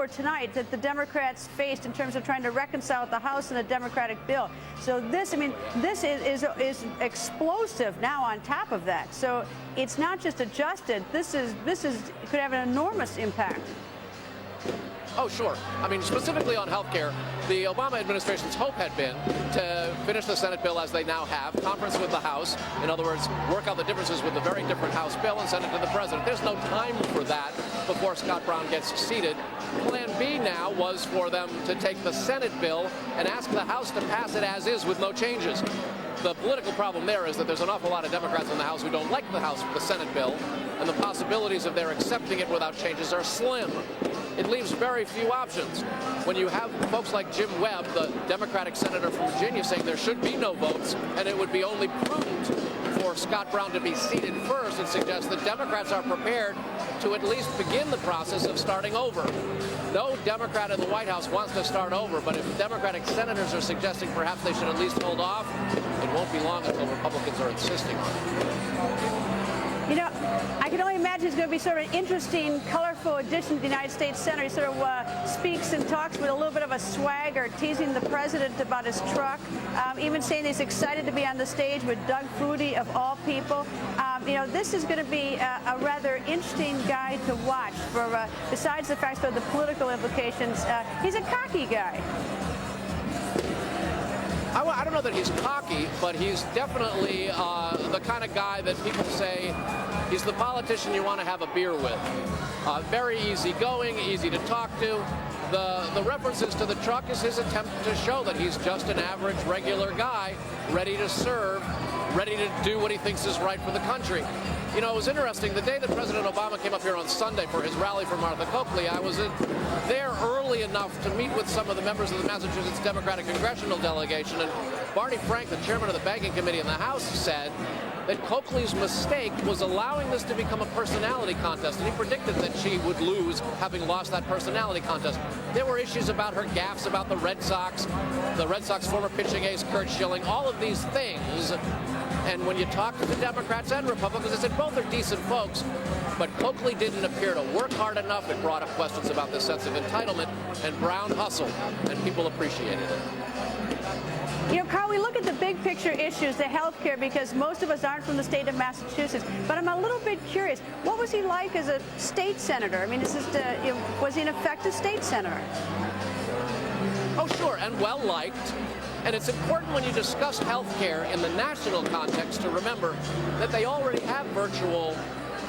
tonight that the Democrats faced in terms of trying to reconcile the House and the Democratic bill. So this, I mean, this is explosive now on top of that. So it's not just adjusted. This could have an enormous impact. Oh, sure. I mean, specifically on health care, the Obama administration's hope had been to finish the Senate bill as they now have, conference with the House, in other words, work out the differences with the very different House bill and send it to the president. There's no time for that before Scott Brown gets seated. Plan B now was for them to take the Senate bill and ask the House to pass it as is with no changes. The political problem there is that there's an awful lot of Democrats in the House who don't like the Senate bill, and the possibilities of their accepting it without changes are slim. It leaves very few options. When you have folks like Jim Webb, the Democratic senator from Virginia, saying there should be no votes and it would be only prudent for Scott Brown to be seated first, it suggests that Democrats are prepared to at least begin the process of starting over. No Democrat in the White House wants to start over, but if Democratic senators are suggesting perhaps they should at least hold off, it won't be long until Republicans are insisting on it. You know, I can only imagine it's going to be sort of an interesting, colorful addition to the United States Senate. He sort of speaks and talks with a little bit of a swagger, teasing the president about his truck, even saying he's excited to be on the stage with Doug Flutie, of all people. You know, this is going to be a rather interesting guy to watch, for besides the fact of the political implications. He's a cocky guy. I don't know that he's cocky, but he's definitely the kind of guy that people say he's the politician you want to have a beer with. Very easygoing, easy to talk to. The references to the truck is his attempt to show that he's just an average, regular guy, ready to serve, ready to do what he thinks is right for the country. You know, it was interesting. The day that President Obama came up here on Sunday for his rally for Martha Coakley, I was there early enough to meet with some of the members of the Massachusetts Democratic Congressional Delegation, and Barney Frank, the chairman of the Banking Committee in the House, said that Coakley's mistake was allowing this to become a personality contest, and he predicted that she would lose having lost that personality contest. There were issues about her gaffes about the Red Sox former pitching ace Curt Schilling, all of these things. And when you talk to the Democrats and Republicans, they said both are decent folks, but Coakley didn't appear to work hard enough. It brought up questions about this sense of entitlement, and Brown hustled, and people appreciated it. You know, Carl, we look at the big picture issues, the health care, because most of us aren't from the state of Massachusetts. But I'm a little bit curious. What was he like as a state senator? I mean, was he an effective state senator? Oh, sure, and well-liked. And it's important when you discuss health care in the national context to remember that they already have virtual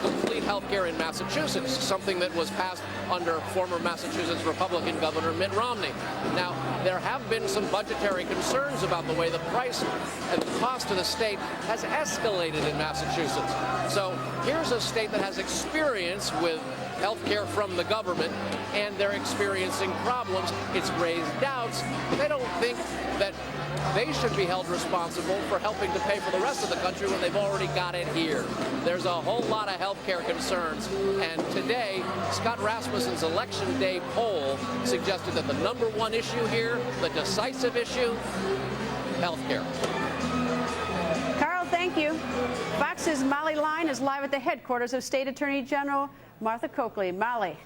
complete health care in Massachusetts, something that was passed under former Massachusetts Republican Governor Mitt Romney. Now, there have been some budgetary concerns about the way the price and the cost to the state has escalated in Massachusetts. So here's a state that has experience with health care from the government, and they're experiencing problems. It's raised doubts. They don't think that they should be held responsible for helping to pay for the rest of the country when they've already got it here. There's a whole lot of health care concerns, and today, Scott Rasmussen's Election Day poll suggested that the #1 issue here, the decisive issue, health care. Carl, thank you. Fox's Molly Line is live at the headquarters of State Attorney General Martha Coakley. Molly.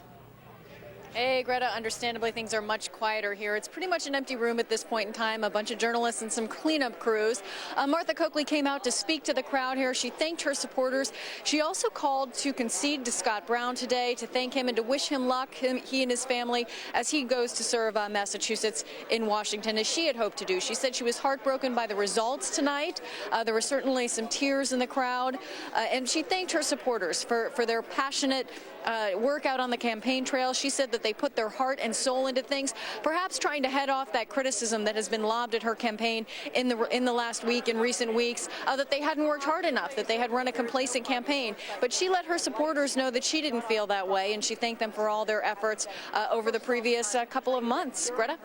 Hey, Greta, understandably, things are much quieter here. It's pretty much an empty room at this point in time, a bunch of journalists and some cleanup crews. Martha Coakley came out to speak to the crowd here. She thanked her supporters. She also called to concede to Scott Brown today, to thank him and to wish him luck, he and his family, as he goes to serve Massachusetts in Washington, as she had hoped to do. She said she was heartbroken by the results tonight. There were certainly some tears in the crowd, and she thanked her supporters for their passionate work out on the campaign trail. She said that they put their heart and soul into things, perhaps trying to head off that criticism that has been lobbed at her campaign in the last week, in recent weeks, that they hadn't worked hard enough, that they had run a complacent campaign. But she let her supporters know that she didn't feel that way, and she thanked them for all their efforts over the previous couple of months. Greta?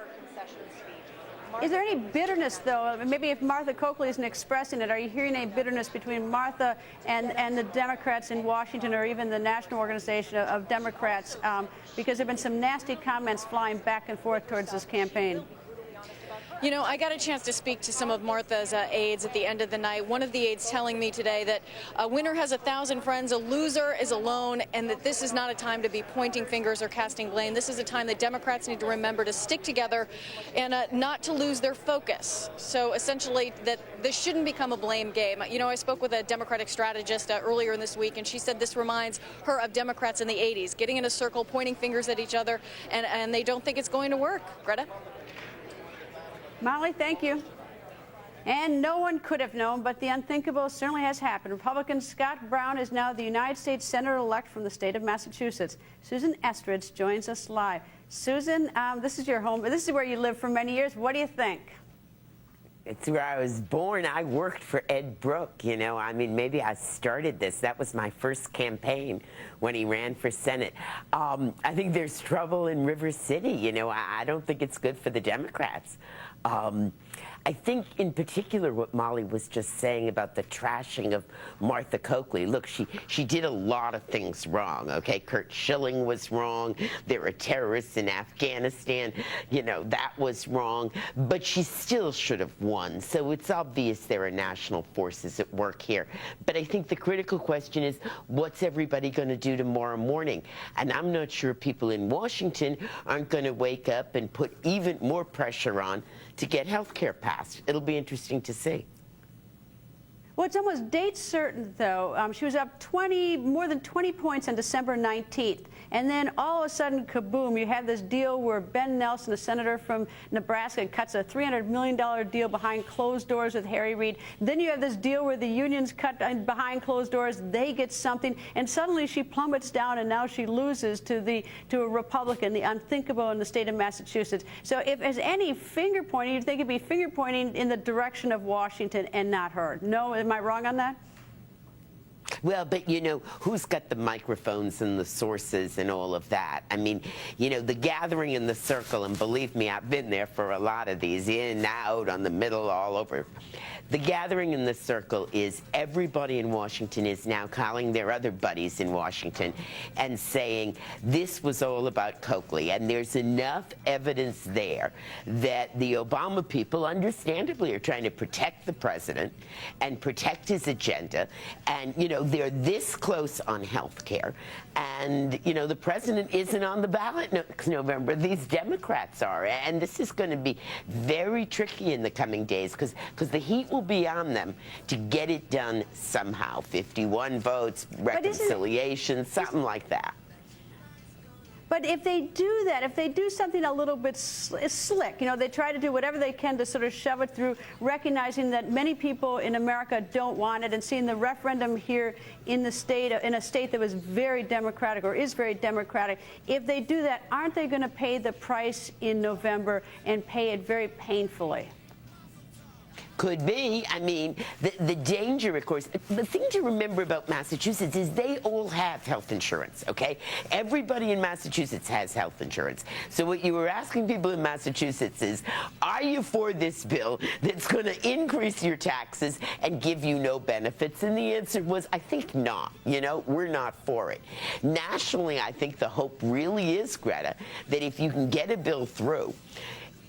Is there any bitterness, though? Maybe if Martha Coakley isn't expressing it, are you hearing any bitterness between Martha and the Democrats in Washington, or even the national organization of Democrats? Because there have been some nasty comments flying back and forth towards this campaign. You know, I got a chance to speak to some of Martha's aides at the end of the night. One of the aides telling me today that a winner has 1,000 friends, a loser is alone, and that this is not a time to be pointing fingers or casting blame. This is a time that Democrats need to remember to stick together and not to lose their focus. So essentially that this shouldn't become a blame game. You know, I spoke with a Democratic strategist earlier in this week, and she said this reminds her of Democrats in the 80s, getting in a circle, pointing fingers at each other, and they don't think it's going to work. Greta? Molly, thank you. And no one could have known, but the unthinkable certainly has happened. Republican Scott Brown is now the United States Senator-elect from the state of Massachusetts. Susan Estridge joins us live. Susan, this is your home. This is where you lived for many years. What do you think? It's where I was born. I worked for Ed Brooke, you know. I mean, maybe I started this. That was my first campaign when he ran for Senate. I think there's trouble in River City, you know. I don't think it's good for the Democrats. I think in particular what Molly was just saying about the trashing of Martha Coakley. Look, she did a lot of things wrong, okay? Curt Schilling was wrong. There were terrorists in Afghanistan. You know, that was wrong. But she still should have won. So it's obvious there are national forces at work here. But I think the critical question is, what's everybody going to do tomorrow morning? And I'm not sure people in Washington aren't going to wake up and put even more pressure on to get health care passed. It'll be interesting to see. Well, it's almost date certain, though. She was up more than 20 points on December 19th. And then all of a sudden, kaboom, you have this deal where Ben Nelson, the senator from Nebraska, cuts a $300 million deal behind closed doors with Harry Reid. Then you have this deal where the unions cut behind closed doors. They get something. And suddenly she plummets down, and now she loses to a Republican, the unthinkable in the state of Massachusetts. So if there's any finger pointing, you'd think it'd be finger pointing in the direction of Washington and not her. No, am I wrong on that? Well, but, you know, who's got the microphones and the sources and all of that? I mean, you know, the gathering in the circle, and believe me, I've been there for a lot of these, in, out, on the middle, all over. The gathering in the circle is everybody in Washington is now calling their other buddies in Washington and saying this was all about Coakley. And there's enough evidence there that the Obama people understandably are trying to protect the president and protect his agenda. And, you know, they're this close on health care. And, you know, the president isn't on the ballot next November. These Democrats are. And this is going to be very tricky in the coming days because the heat will be on them to get it done somehow. 51 votes, reconciliation, something like that. But if they do that, if they do something a little bit slick, you know, they try to do whatever they can to sort of shove it through, recognizing that many people in America don't want it, and seeing the referendum here in a state that was very Democratic or is very Democratic, if they do that, aren't they going to pay the price in November and pay it very painfully? Could be. I mean, the danger, of course, the thing to remember about Massachusetts is they all have health insurance, okay? Everybody in Massachusetts has health insurance. So what you were asking people in Massachusetts is, are you for this bill that's going to increase your taxes and give you no benefits? And the answer was, I think not. You know, we're not for it. Nationally, I think the hope really is, Greta, that if you can get a bill through,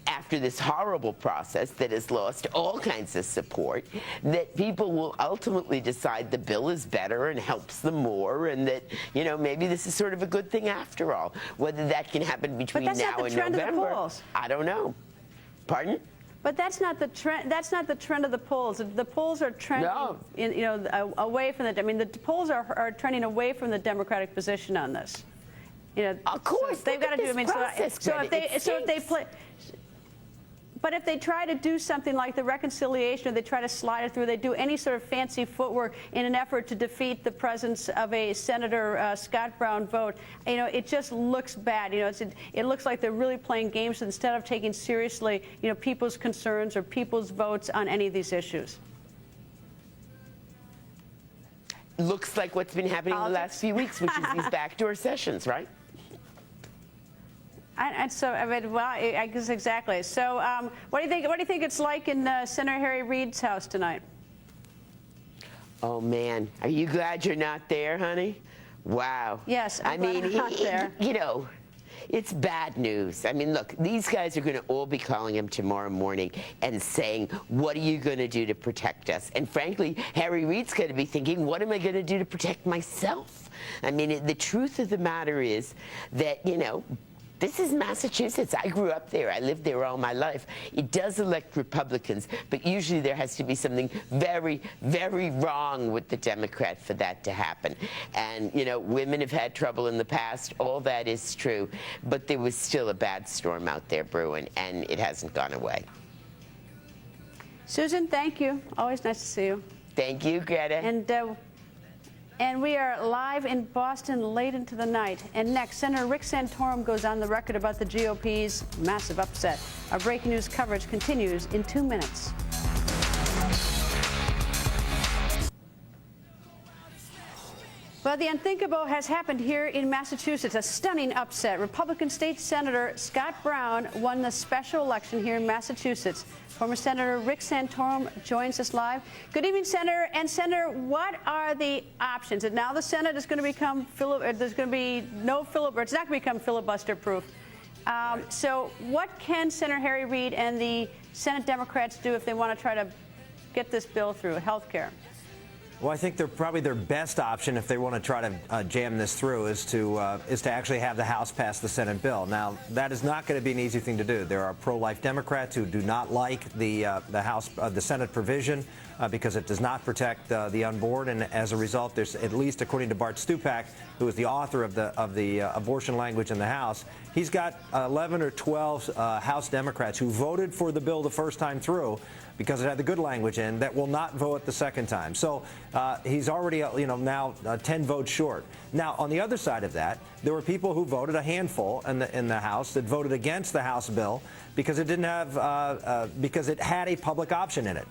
after this horrible process that has lost all kinds of support, that people will ultimately decide the bill is better and helps them more, and that, you know, maybe this is sort of a good thing after all. Whether that can happen between now and November, I don't know. Pardon? But that's not the trend. That's not the trend of the polls. The polls are trending, away from the. I mean, the polls are trending away from the Democratic position on this. You know, of course, so they've got to do. I mean, so if they play. But if they try to do something like the reconciliation, or they try to slide it through, they do any sort of fancy footwork in an effort to defeat the presence of a Senator Scott Brown vote, you know, it just looks bad. You know, it looks like they're really playing games instead of taking seriously, you know, people's concerns or people's votes on any of these issues. Looks like what's been happening in the last few weeks, which is these backdoor sessions, right? And so, I mean, well, I guess exactly. So, what do you think? What do you think it's like in Senator Harry Reid's house tonight? Oh man, are you glad you're not there, honey? Wow. Yes, I'm glad I'm not there. You know, it's bad news. I mean, look, these guys are going to all be calling him tomorrow morning and saying, "What are you going to do to protect us?" And frankly, Harry Reid's going to be thinking, "What am I going to do to protect myself?" I mean, the truth of the matter is that, you know, this is Massachusetts. I grew up there. I lived there all my life. It does elect Republicans, but usually there has to be something very, very wrong with the Democrat for that to happen. And, you know, women have had trouble in the past. All that is true. But there was still a bad storm out there brewing, and it hasn't gone away. Susan, thank you. Always nice to see you. Thank you, Greta. And we are live in Boston late into the night. And next, Senator Rick Santorum goes on the record about the GOP's massive upset. Our breaking news coverage continues in 2 minutes. Well, the unthinkable has happened here in Massachusetts, a stunning upset. Republican State Senator Scott Brown won the special election here in Massachusetts. Former Senator Rick Santorum joins us live. Good evening, Senator. And Senator, what are the options? And now the Senate is going to become there's going to be no filibuster. It's not going to become filibuster-proof. So what can Senator Harry Reid and the Senate Democrats do if they want to try to get this bill through, health care? Well, I think probably their best option, if they want to try to jam this through, is to actually have the House pass the Senate bill. Now, that is not going to be an easy thing to do. There are pro-life Democrats who do not like the Senate provision because it does not protect the unborn, and as a result, there's at least, according to Bart Stupak, who is the author of the abortion language in the House, he's got 11 or 12 House Democrats who voted for the bill the first time through because it had the good language in, that will not vote the second time. So he's already, now 10 votes short. Now, on the other side of that, there were people who voted, a handful in the House, that voted against the House bill because it didn't have, because it had a public option in it.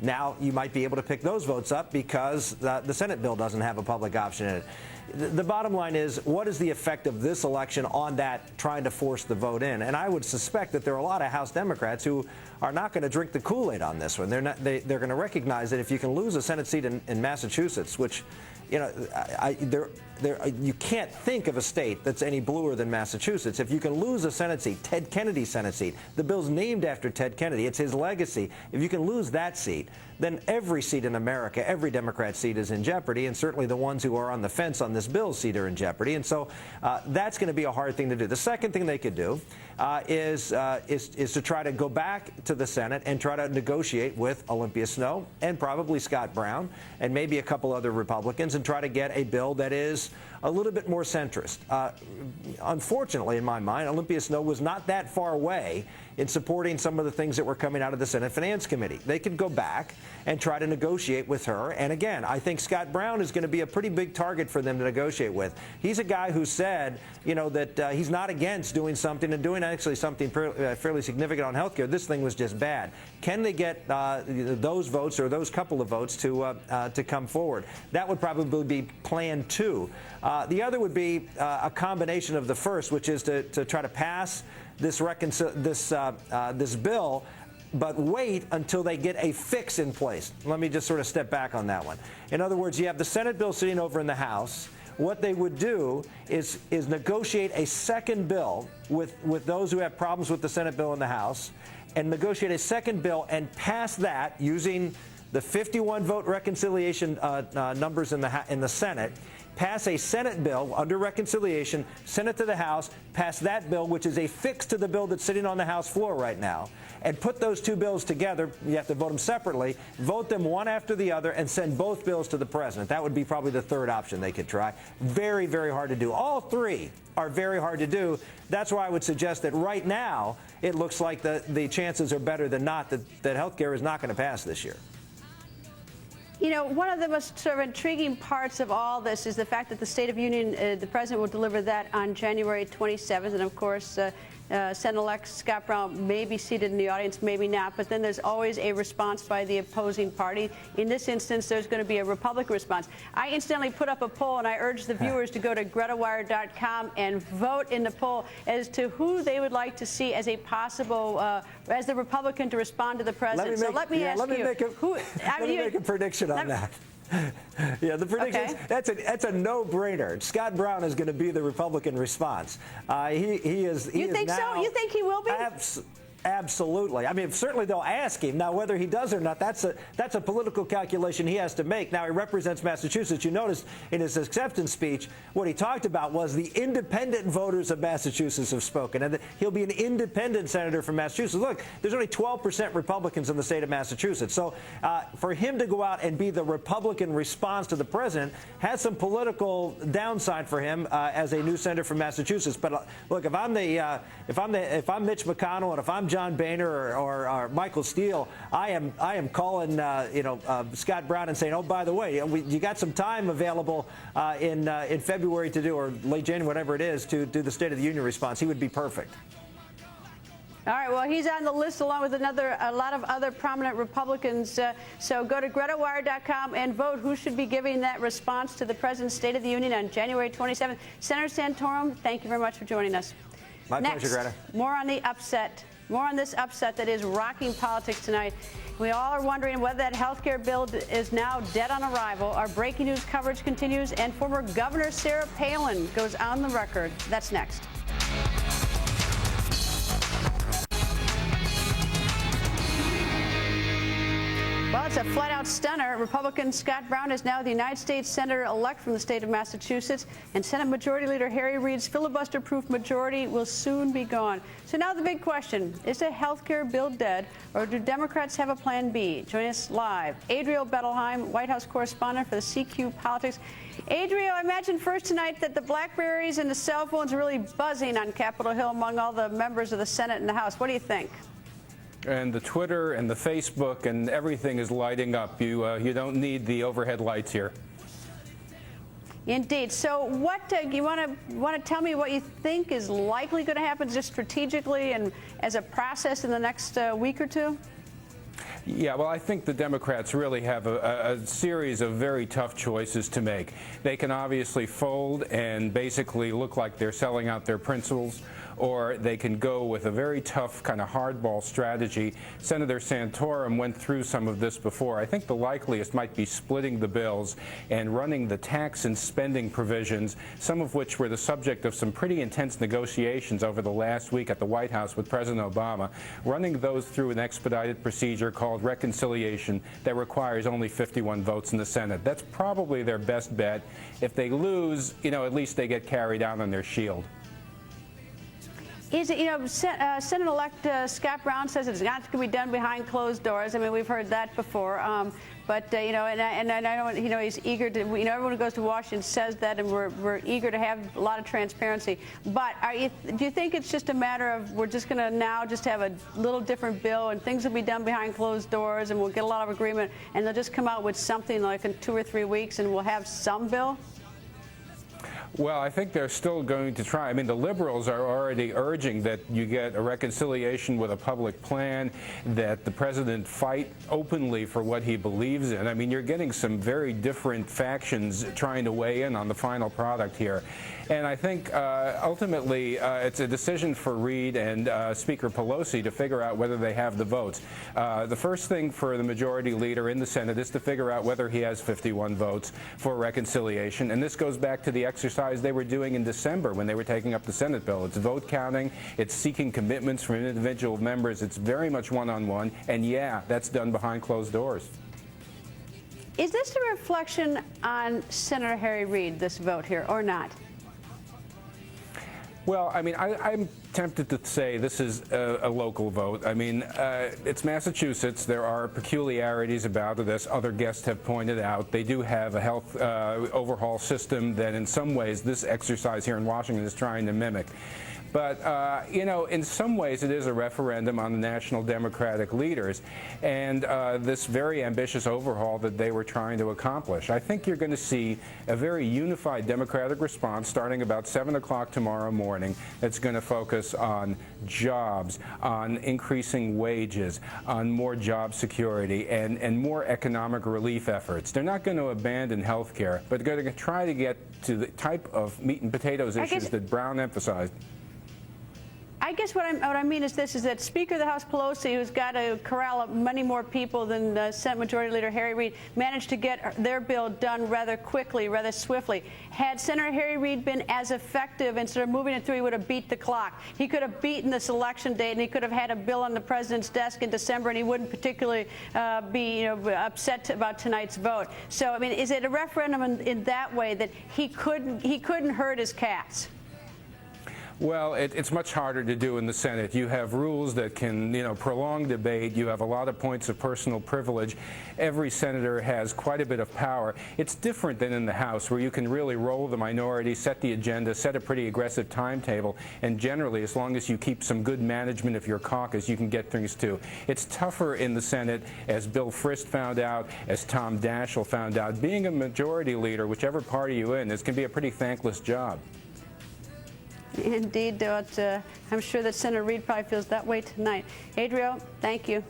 Now you might be able to pick those votes up because the Senate bill doesn't have a public option in it. The bottom line is, what is the effect of this election on that, trying to force the vote in? And I would suspect that there are a lot of House Democrats who are not going to drink the Kool-Aid on this one. They're going to recognize that if you can lose a Senate seat in Massachusetts, which, you know, you can't think of a state that's any bluer than Massachusetts. If you can lose a Senate seat, Ted Kennedy's Senate seat, the bill's named after Ted Kennedy. It's his legacy. If you can lose that seat, then every seat in America, every Democrat seat is in jeopardy, and certainly the ones who are on the fence on this bill's seat are in jeopardy. And so that's going to be a hard thing to do. The second thing they could do is to try to go back to the Senate and try to negotiate with Olympia Snowe and probably Scott Brown and maybe a couple other Republicans and try to get a bill that is a little bit more centrist. Unfortunately, in my mind, Olympia Snowe was not that far away in supporting some of the things that were coming out of the Senate Finance Committee. They could go back and try to negotiate with her. And again, I think Scott Brown is going to be a pretty big target for them to negotiate with. He's a guy who said, you know, that he's not against doing something and doing actually something fairly significant on health care. This thing was just bad. Can they get those votes or those couple of votes to come forward? That would probably be plan 2. The other would be a combination of the first, which is to try to pass this bill, but wait until they get a fix in place. Let me just sort of step back on that one. In other words, you have the Senate bill sitting over in the House. What they would do is negotiate a second bill with those who have problems with the Senate bill in the House, and negotiate a second bill and pass that using the 51-vote reconciliation numbers in the Senate. Pass a Senate bill under reconciliation, send it to the House, pass that bill, which is a fix to the bill that's sitting on the House floor right now, and put those two bills together. You have to vote them separately, vote them one after the other, and send both bills to the president. That would be probably the third option they could try. Very, very hard to do. All three are very hard to do. That's why I would suggest that right now it looks like the chances are better than not that health care is not going to pass this year. You know, one of the most sort of intriguing parts of all this is the fact that the State of Union, the president will deliver that on January 27th. And of course, Senator-elect Scott Brown may be seated in the audience, maybe not. But then there's always a response by the opposing party. In this instance, there's going to be a Republican response. I incidentally put up a poll, and I urge the viewers to go to GretaWire.com and vote in the poll as to who they would like to see as a possible, as the Republican to respond to the president. Let me ask you, let me make a prediction on that. Yeah, the prediction, that's a no-brainer. Scott Brown is going to be the Republican response. He is. You think so? You think he will be? Absolutely. I mean, certainly they'll ask him. Now, whether he does or not, that's a political calculation he has to make. Now, he represents Massachusetts. You notice in his acceptance speech, what he talked about was the independent voters of Massachusetts have spoken, and that he'll be an independent senator from Massachusetts. Look, there's only 12% Republicans in the state of Massachusetts. So for him to go out and be the Republican response to the president has some political downside for him as a new senator from Massachusetts. But look, if I'm Mitch McConnell and if I'm John Boehner or Michael Steele, I am calling Scott Brown and saying, oh, by the way, you got some time available in February to do, or late January, whatever it is, to do the State of the Union response. He would be perfect. All right, well, he's on the list along with a lot of other prominent Republicans. So go to GretaWire.com and vote who should be giving that response to the President's State of the Union on January 27th. Senator Santorum, thank you very much for joining us. My pleasure, Greta. More on the upset. More on this upset that is rocking politics tonight. We all are wondering whether that health care bill is now dead on arrival. Our breaking news coverage continues, and former Governor Sarah Palin goes on the record. That's next. Well, it's a flat-out stunner. Republican Scott Brown is now the United States Senator-elect from the state of Massachusetts, and Senate Majority Leader Harry Reid's filibuster-proof majority will soon be gone. So now the big question, is the health care bill dead, or do Democrats have a plan B? Join us live. Adriel Bettelheim, White House correspondent for the CQ Politics. Adriel, I imagine first tonight that the BlackBerries and the cell phones are really buzzing on Capitol Hill among all the members of the Senate and the House. What do you think? And the Twitter and the Facebook and everything is lighting up. You don't need the overhead lights here. Indeed. So what you want to tell me what you think is likely going to happen just strategically and as a process in the next week or two? Yeah, well, I think the Democrats really have a series of very tough choices to make. They can obviously fold and basically look like they're selling out their principles, or they can go with a very tough kind of hardball strategy. Senator Santorum went through some of this before. I think the likeliest might be splitting the bills and running the tax and spending provisions, some of which were the subject of some pretty intense negotiations over the last week at the White House with President Obama, running those through an expedited procedure called reconciliation that requires only 51 votes in the Senate. That's probably their best bet. If they lose, at least they get carried out on their shield. Is it, Senate-elect Scott Brown says it's not going to be done behind closed doors. I mean, we've heard that before. But I know, he's eager to, everyone who goes to Washington says that, and we're eager to have a lot of transparency. But do you think it's just a matter of we're just going to now just have a little different bill and things will be done behind closed doors and we'll get a lot of agreement and they'll just come out with something like in 2 or 3 weeks and we'll have some bill? Well, I think they're still going to try. I mean, the liberals are already urging that you get a reconciliation with a public plan, that the president fight openly for what he believes in. I mean, you're getting some very different factions trying to weigh in on the final product here. And I think ultimately it's a decision for Reid and Speaker Pelosi to figure out whether they have the votes. The first thing for the majority leader in the Senate is to figure out whether he has 51 votes for reconciliation. And this goes back to the exercise they were doing in December when they were taking up the Senate bill. It's vote counting. It's seeking commitments from individual members. It's very much one-on-one. And yeah, that's done behind closed doors. Is this a reflection on Senator Harry Reid, this vote here, or not? Well, I mean, I'm tempted to say this is a local vote. I mean, it's Massachusetts. There are peculiarities about it, as other guests have pointed out. They do have a health overhaul system that in some ways this exercise here in Washington is trying to mimic. But, in some ways it is a referendum on the national Democratic leaders and this very ambitious overhaul that they were trying to accomplish. I think you're going to see a very unified Democratic response starting about 7 o'clock tomorrow morning that's going to focus on jobs, on increasing wages, on more job security, and more economic relief efforts. They're not going to abandon health care, but they're going to try to get to the type of meat and potatoes issues that Brown emphasized. I guess what I mean is this, is that Speaker of the House Pelosi, who's got to corral many more people than Senate Majority Leader Harry Reid, managed to get their bill done rather quickly, rather swiftly. Had Senator Harry Reid been as effective, instead of moving it through, he would have beat the clock. He could have beaten this election date, and he could have had a bill on the president's desk in December, and he wouldn't particularly be upset about tonight's vote. So, I mean, is it a referendum in that way that he couldn't hurt his cats? Well, it's much harder to do in the Senate. You have rules that can, prolong debate. You have a lot of points of personal privilege. Every senator has quite a bit of power. It's different than in the House, where you can really roll the minority, set the agenda, set a pretty aggressive timetable, and generally, as long as you keep some good management of your caucus, you can get things too. It's tougher in the Senate, as Bill Frist found out, as Tom Daschle found out. Being a majority leader, whichever party you're in, this can be a pretty thankless job. Indeed, I'm sure that Senator Reid probably feels that way tonight. Adriel, thank you.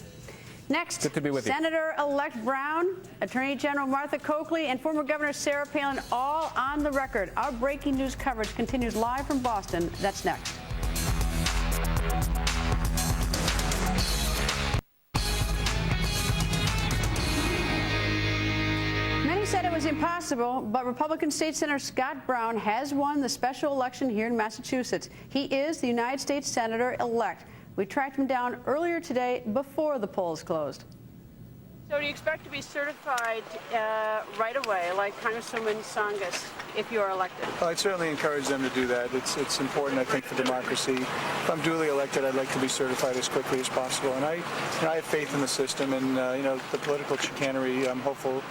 Next, good to be with you. Senator-elect Brown, Attorney General Martha Coakley, and former Governor Sarah Palin all on the record. Our breaking news coverage continues live from Boston. That's next. Said it was impossible, but Republican State Senator Scott Brown has won the special election here in Massachusetts. He is the United States Senator-elect. We tracked him down earlier today before the polls closed. So do you expect to be certified right away, like Congresswoman Tsongas, if you are elected? Well, I'd certainly encourage them to do that. It's important, I think, for democracy. If I'm duly elected, I'd like to be certified as quickly as possible. And I have faith in the system, and the political chicanery, I'm hopefully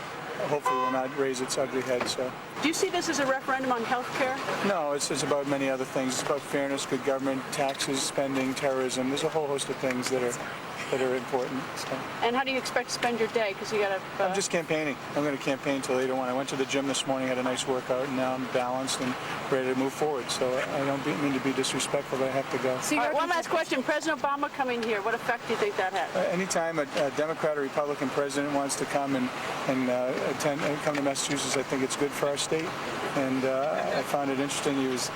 will not raise its ugly head. So, do you see this as a referendum on health care? No, it's about many other things. It's about fairness, good government, taxes, spending, terrorism. There's a whole host of things that are important. So. And how do you expect to spend your day? Because you got to. I'm just campaigning. I'm going to campaign till later on. I went to the gym this morning, had a nice workout, and now I'm balanced and ready to move forward. So I don't mean to be disrespectful, but I have to go. So one last question: President Obama coming here, what effect do you think that has? Anytime a Democrat or Republican president wants to come and come to Massachusetts, I think it's good for our state. And I found it interesting. He was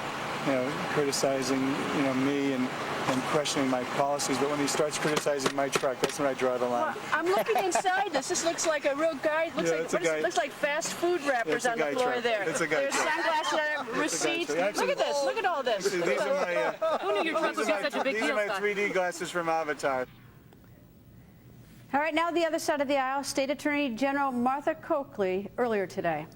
criticizing, me and questioning my policies. But when he starts criticizing my truck, that's when I draw the line. Well, I'm looking inside this. This looks like a real guy. Looks like fast food wrappers on the floor truck. there. It's a guy There's truck. sunglasses, receipts. Look at this. Look at all this. These are my, Who knew your truck was such a big deal, These are my Scott? 3D glasses from Avatar. All right, now the other side of the aisle, State Attorney General Martha Coakley earlier today.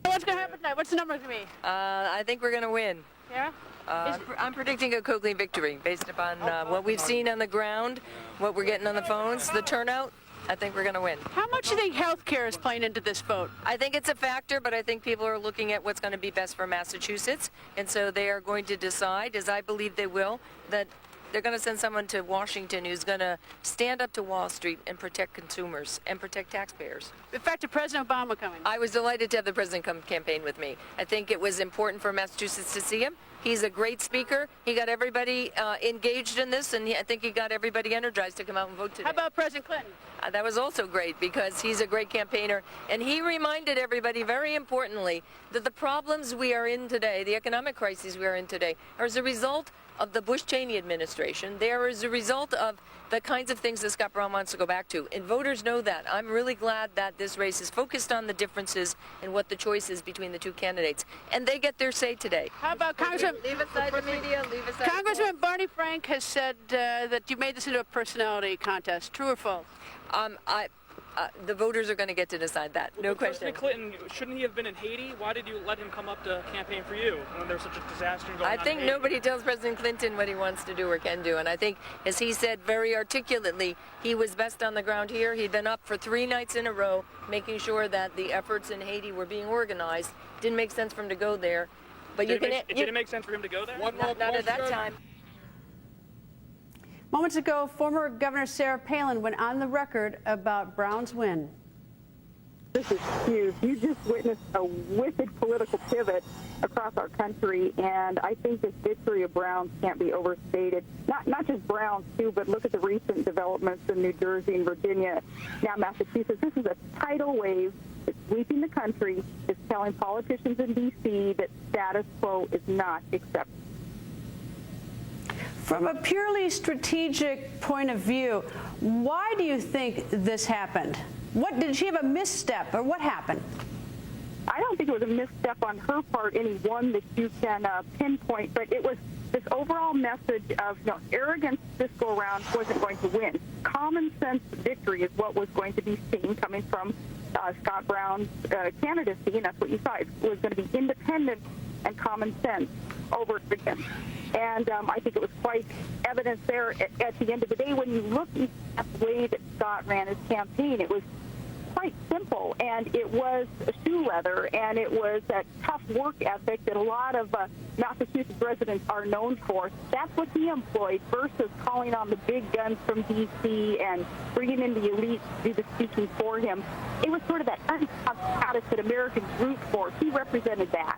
What's going to happen tonight? What's the number going to be? I think we're going to win. Yeah? I'm predicting a Coakley victory based upon what we've seen on the ground, what we're getting on the phones, the turnout. I think we're going to win. How much do you think health care is playing into this vote? I think it's a factor, but I think people are looking at what's going to be best for Massachusetts, and so they are going to decide, as I believe they will, that they're going to send someone to Washington who's going to stand up to Wall Street and protect consumers and protect taxpayers. In fact, President Obama coming. I was delighted to have the president come campaign with me. I think it was important for Massachusetts to see him. He's a great speaker. He got everybody engaged in this, and I think he got everybody energized to come out and vote today. How about President Clinton? That was also great because he's a great campaigner, and he reminded everybody, very importantly, that the problems we are in today, the economic crises we are in today, are as a result of the Bush-Cheney administration. They are as a result of the kinds of things that Scott Brown wants to go back to, and voters know that. I'm really glad that this race is focused on the differences and what the choice is between the two candidates, and they get their say today. How about Congressman? Leave aside the media, leave aside Congressman Barney Frank has said that you made this into a personality contest. True or false? The voters are going to get to decide that, no question. President Clinton, shouldn't he have been in Haiti? Why did you let him come up to campaign for you when there's such a disaster going on? I think nobody tells President Clinton what he wants to do or can do, and I think, as he said very articulately, he was best on the ground here. He'd been up for 3 nights in a row, making sure that the efforts in Haiti were being organized. Didn't make sense for him to go there, but It didn't make sense for him to go there? Not at that time. Moments ago, former Governor Sarah Palin went on the record about Brown's win. This is huge. You just witnessed a wicked political pivot across our country, and I think this victory of Brown's can't be overstated. Not just Brown's, too, but look at the recent developments in New Jersey and Virginia, now Massachusetts. This is a tidal wave. It's sweeping the country. It's telling politicians in D.C. that status quo is not acceptable. From a purely strategic point of view, why do you think this happened? What did she have a misstep, or what happened? I don't think it was a misstep on her part, any one that you can pinpoint, but it was this overall message of arrogance this go around wasn't going to win. Common sense victory is what was going to be seen coming from Scott Brown's candidacy, and that's what you saw. It was going to be independent and common sense over again. And I think it was quite evident there at the end of the day when you look at the way that Scott ran his campaign. It was quite simple, and it was shoe leather, and it was that tough work ethic that a lot of Massachusetts residents are known for. That's what he employed versus calling on the big guns from D.C. and bringing in the elite to do the speaking for him. It was sort of that untough status that Americans root for. He represented that.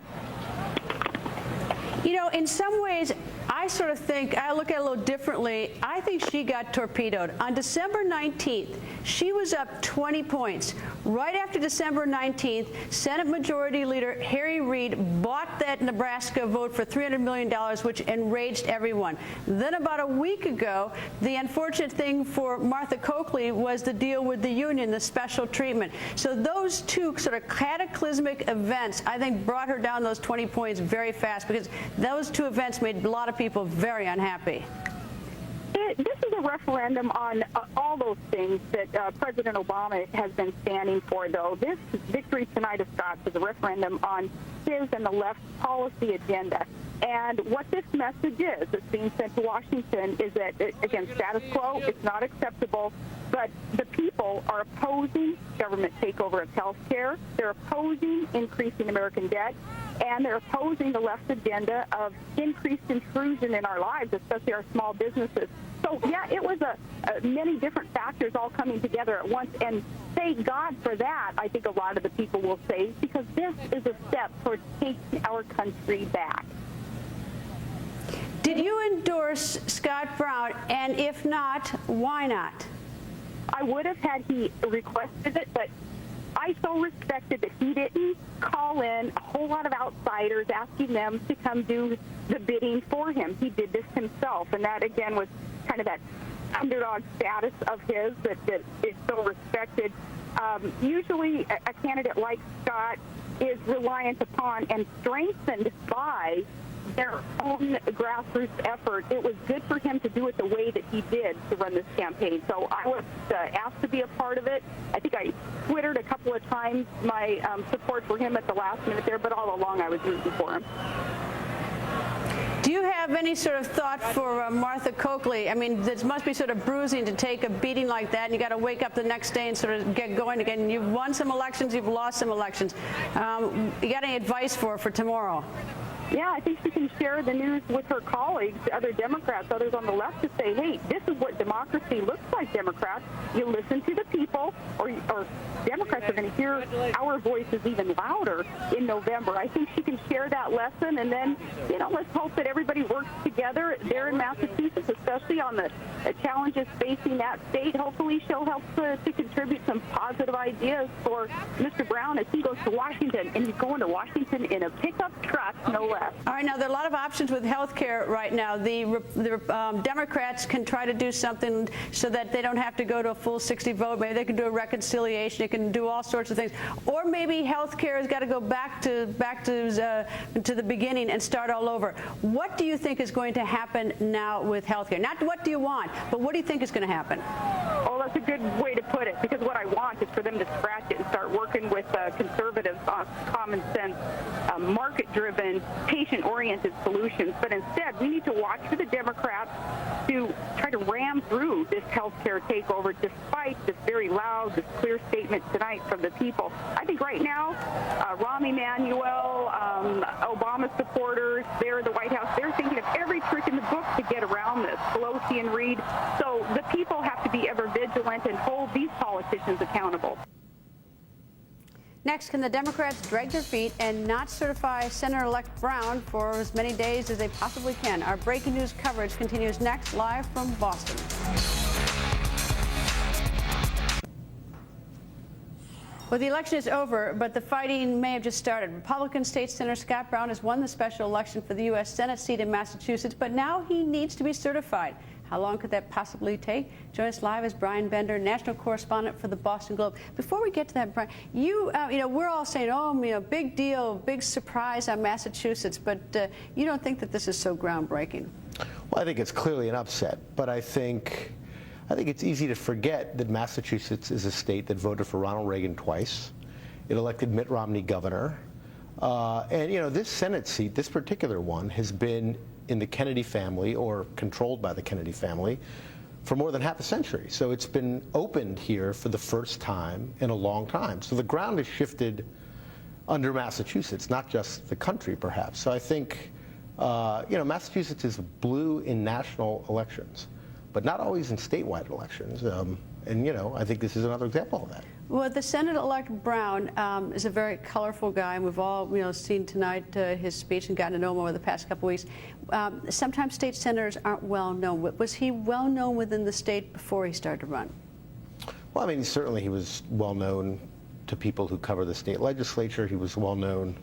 You know, in some ways, I sort of think, I look at it a little differently. I think she got torpedoed. On December 19th, she was up 20 points. Right after December 19th, Senate Majority Leader Harry Reid bought that Nebraska vote for $300 million, which enraged everyone. Then about a week ago, the unfortunate thing for Martha Coakley was the deal with the union, the special treatment. So those two sort of cataclysmic events, I think, brought her down those 20 points very fast, because those two events made a lot of people very unhappy. This is a referendum on all those things that President Obama has been standing for, though. This victory tonight of Scott's is a referendum on his and the left's policy agenda. And what this message is that's being sent to Washington is that, again, status quo, it's not acceptable, but the people are opposing government takeover of health care. They're opposing increasing American debt, and they're opposing the left's agenda of increased intrusion in our lives, especially our small businesses. So, yeah, it was many different factors all coming together at once, and thank God for that, I think a lot of the people will say, because this is a step towards taking our country back. Did you endorse Scott Brown, and if not, why not? I would have had he requested it, but I so respected that he didn't call in a whole lot of outsiders asking them to come do the bidding for him. He did this himself, and that, again, was kind of that underdog status of his that is so respected. Usually a candidate like Scott is reliant upon and strengthened by their own grassroots effort. It was good for him to do it the way that he did to run this campaign. So I was asked to be a part of it. I think I Twittered a couple of times my support for him at the last minute there, but all along I was rooting for him. Do you have any sort of thought for Martha Coakley? I mean, this must be sort of bruising to take a beating like that, and you got to wake up the next day and sort of get going again. You've won some elections, you've lost some elections. You got any advice for tomorrow? Yeah, I think she can share the news with her colleagues, other Democrats, others on the left, to say, hey, this is what democracy looks like, Democrats. You listen to the people, or Democrats are going to hear our voices even louder in November. I think she can share that lesson, and then, let's hope that everybody works together there in Massachusetts, especially on the challenges facing that state. Hopefully she'll help to contribute some positive ideas for Mr. Brown as he goes to Washington, and he's going to Washington in a pickup truck, no less. All right, now there are a lot of options with health care right now. The Democrats can try to do something so that they don't have to go to a full 60 vote. Maybe they can do a reconciliation. They can do all sorts of things. Or maybe health care has got to go back to the beginning and start all over. What do you think is going to happen now with health care? Not what do you want, but what do you think is going to happen? Oh, that's a good way to put it, because what I want is for them to scratch it and start working with conservatives on common sense, market-driven, patient-oriented solutions. But instead, we need to watch for the Democrats to try to ram through this health care takeover despite this very loud, this clear statement tonight from the people. I think right now, Rahm Emanuel, Obama supporters, they're in the White House, they're thinking of every trick in the book to get around this, Pelosi and Reid. So the people have to be ever vigilant and hold these politicians accountable. Next, can the Democrats drag their feet and not certify Senator-elect Brown for as many days as they possibly can? Our breaking news coverage continues next, live from Boston. Well, the election is over, but the fighting may have just started. Republican State Senator Scott Brown has won the special election for the U.S. Senate seat in Massachusetts, but now he needs to be certified. How long could that possibly take? Join us live is Brian Bender, national correspondent for the Boston Globe. Before we get to that, Brian, we're all saying, big deal, big surprise on Massachusetts, but you don't think that this is so groundbreaking? Well, I think it's clearly an upset, but I think it's easy to forget that Massachusetts is a state that voted for Ronald Reagan twice. It elected Mitt Romney governor. And this Senate seat, this particular one, has been in the Kennedy family, or controlled by the Kennedy family, for more than half a century. So it's been opened here for the first time in a long time. So the ground has shifted under Massachusetts, not just the country, perhaps. So I think, Massachusetts is blue in national elections, but not always in statewide elections. I think this is another example of that. Well, the Senator-elect Brown is a very colorful guy, and we've all seen tonight his speech and gotten to know him over the past couple weeks. Sometimes state senators aren't well known. Was he well known within the state before he started to run? Well, I mean, certainly he was well known to people who cover the state legislature. He was well known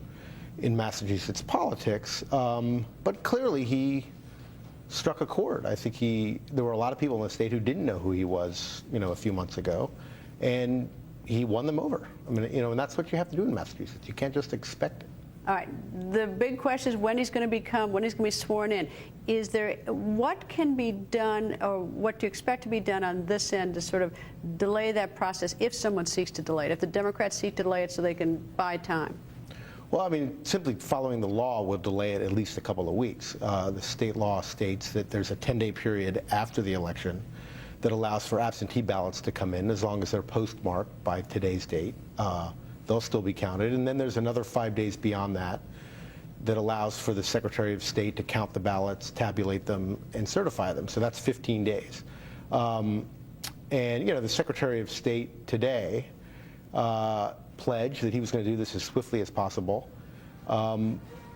in Massachusetts politics, but clearly he struck a chord. I think there were a lot of people in the state who didn't know who he was, a few months ago, and he won them over. I mean, and that's what you have to do in Massachusetts. You can't just expect it. All right. The big question is when he's going to be sworn in. What can be done, or what do you expect to be done on this end to sort of delay that process if someone seeks to delay it, if the Democrats seek to delay it so they can buy time? Well, I mean, simply following the law will delay it at least a couple of weeks. The state law states that there's a 10-day period after the election that allows for absentee ballots to come in as long as they're postmarked by today's date. They'll still be counted. And then there's another 5 days beyond that allows for the Secretary of State to count the ballots, tabulate them, and certify them. So that's 15 days. And, the Secretary of State today pledged that he was going to do this as swiftly as possible.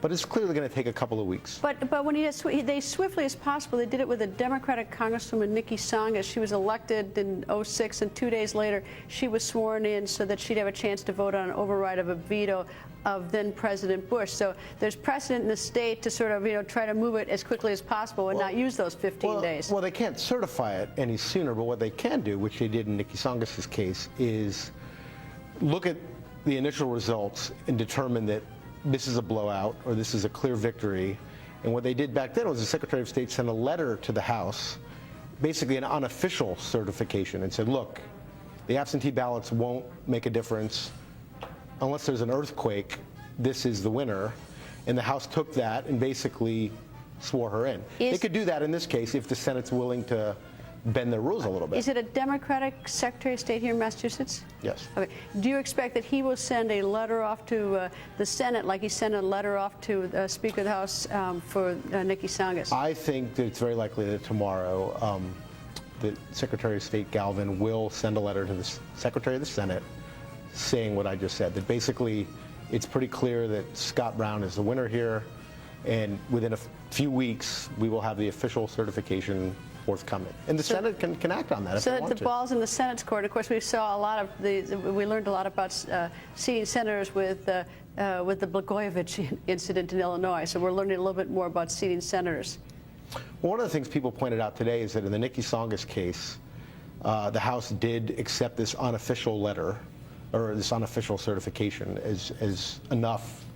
But it's clearly going to take a couple of weeks. But when they swiftly as possible, they did it with a Democratic Congresswoman, Nikki Songas. She was elected in '06, and 2 days later, she was sworn in so that she'd have a chance to vote on an override of a veto of then President Bush. So there's precedent in the state to sort of, try to move it as quickly as possible and not use those 15 days. Well, they can't certify it any sooner, but what they can do, which they did in Nikki Songas' case, is look at the initial results and determine that this is a blowout or this is a clear victory. And what they did back then was the Secretary of State sent a letter to the House, basically an unofficial certification, and said, look, the absentee ballots won't make a difference. Unless there's an earthquake, this is the winner. And the House took that and basically swore her in. They could do that in this case if the Senate's willing to bend their rules a little bit. Is it a Democratic Secretary of State here in Massachusetts? Yes. Okay. Do you expect that he will send a letter off to the Senate like he sent a letter off to the Speaker of the House for Nikki Songas? I think that it's very likely that tomorrow the Secretary of State Galvin will send a letter to the Secretary of the Senate saying what I just said, that basically it's pretty clear that Scott Brown is the winner here, and within a few weeks we will have the official certification forthcoming. And the Senate can act on that if they want to. So the ball's in the Senate's court. Of course, we saw a lot of we learned a lot about seating senators with the Blagojevich incident in Illinois. So we're learning a little bit more about seating senators. Well, one of the things people pointed out today is that in the Nikki Songas case, the House did accept this unofficial letter, or this unofficial certification, as enough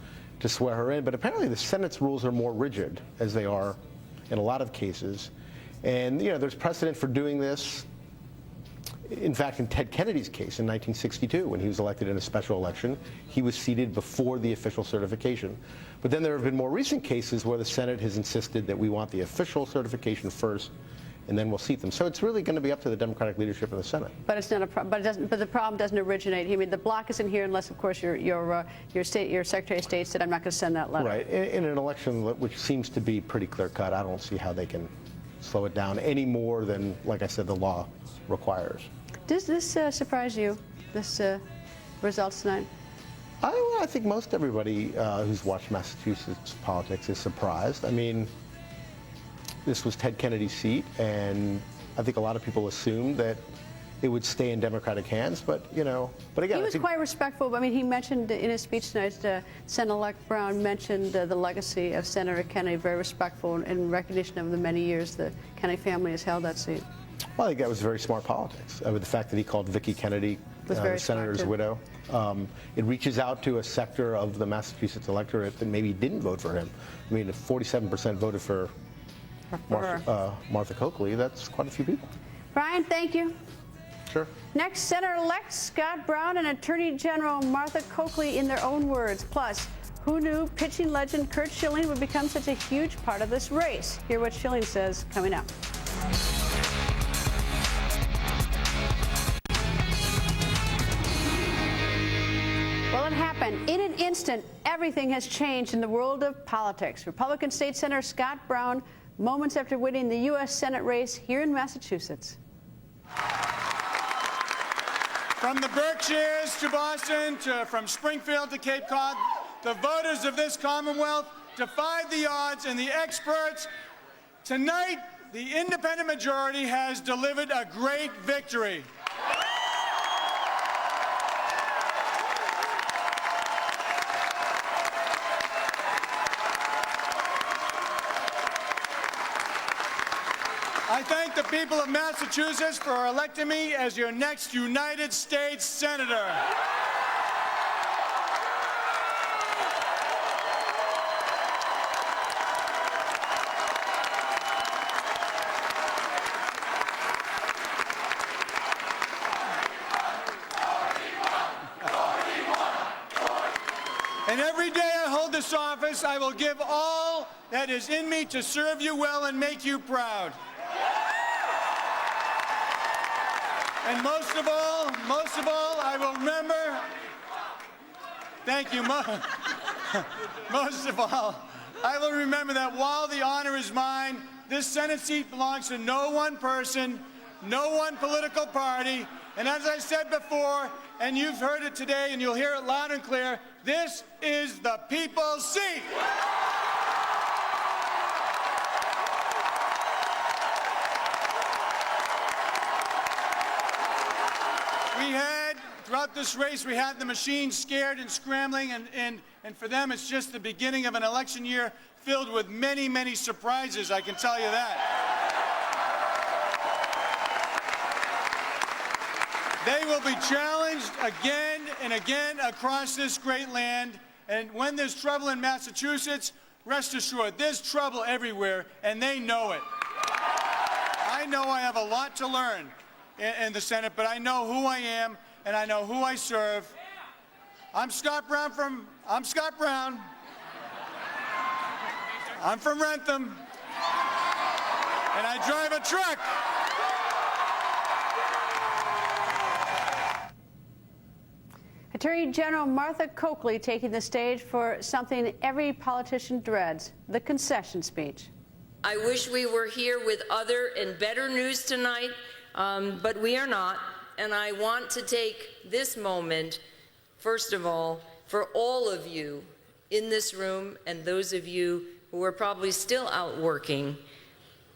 to swear her in. But apparently the Senate's rules are more rigid, as they are in a lot of cases. And, there's precedent for doing this. In fact, in Ted Kennedy's case in 1962, when he was elected in a special election, he was seated before the official certification. But then there have been more recent cases where the Senate has insisted that we want the official certification first, and then we'll seat them. So it's really going to be up to the Democratic leadership in the Senate. But it's not a problem. But the problem doesn't originate. I mean, the block isn't here unless, of course, your Secretary of State said, "I'm not going to send that letter." Right. In an election which seems to be pretty clear cut, I don't see how they can slow it down any more than, like I said, the law requires. Does this surprise you? This results tonight? I think most everybody who's watched Massachusetts politics is surprised. I mean, this was Ted Kennedy's seat, and I think a lot of people assumed that it would stay in Democratic hands, but again, he was quite respectful. I mean, he mentioned in his speech tonight, Senator-elect Brown mentioned the legacy of Senator Kennedy, very respectful in recognition of the many years the Kennedy family has held that seat. Well, I think that was very smart politics. With the fact that he called Vicki Kennedy the senator's widow, it reaches out to a sector of the Massachusetts electorate that maybe didn't vote for him. I mean, if 47% voted for Martha Coakley, that's quite a few people. Brian, thank you. Sure. Next, Senator-elect Scott Brown and Attorney General Martha Coakley in their own words. Plus, who knew pitching legend Curt Schilling would become such a huge part of this race? Hear what Schilling says coming up. Well, it happened. In an instant, everything has changed in the world of politics. Republican State Senator Scott Brown, moments after winning the U.S. Senate race here in Massachusetts. From the Berkshires to Boston, from Springfield to Cape Cod, the voters of this Commonwealth defied the odds and the experts. Tonight, the independent majority has delivered a great victory. I thank the people of Massachusetts for electing me as your next United States Senator. And every day I hold this office, I will give all that is in me to serve you well and make you proud. And most of all, I will remember, thank you, most of all, I will remember that while the honor is mine, this Senate seat belongs to no one person, no one political party, And as I said before, and you've heard it today, and you'll hear it loud and clear, this is the people's seat. Throughout this race, we had the machines scared and scrambling, and for them, it's just the beginning of an election year filled with many, many surprises, I can tell you that. They will be challenged again and again across this great land, and when there's trouble in Massachusetts, rest assured, there's trouble everywhere, and they know it. I know I have a lot to learn in the Senate, but I know who I am, and I know who I serve. I'm Scott Brown. I'm from Rentham, and I drive a truck. Attorney General Martha Coakley taking the stage for something every politician dreads, the concession speech. I wish we were here with other and better news tonight, but we are not. And I want to take this moment, first of all, for all of you in this room and those of you who are probably still out working.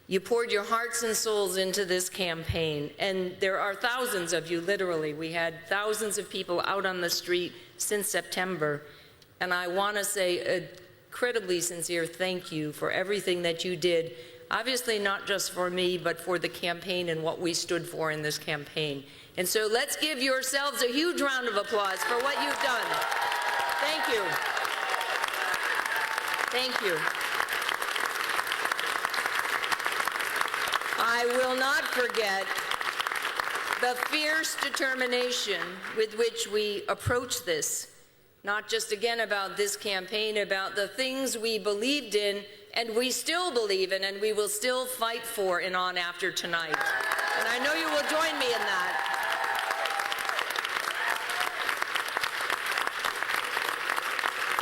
You poured your hearts and souls into this campaign, and there are thousands of you, literally. We had thousands of people out on the street since September, and I want to say an incredibly sincere thank you for everything that you did, obviously not just for me, but for the campaign and what we stood for in this campaign. And so let's give yourselves a huge round of applause for what you've done. Thank you. Thank you. I will not forget the fierce determination with which we approach this, not just again about this campaign, about the things we believed in and we still believe in and we will still fight for and on after tonight. And I know you will join me in that.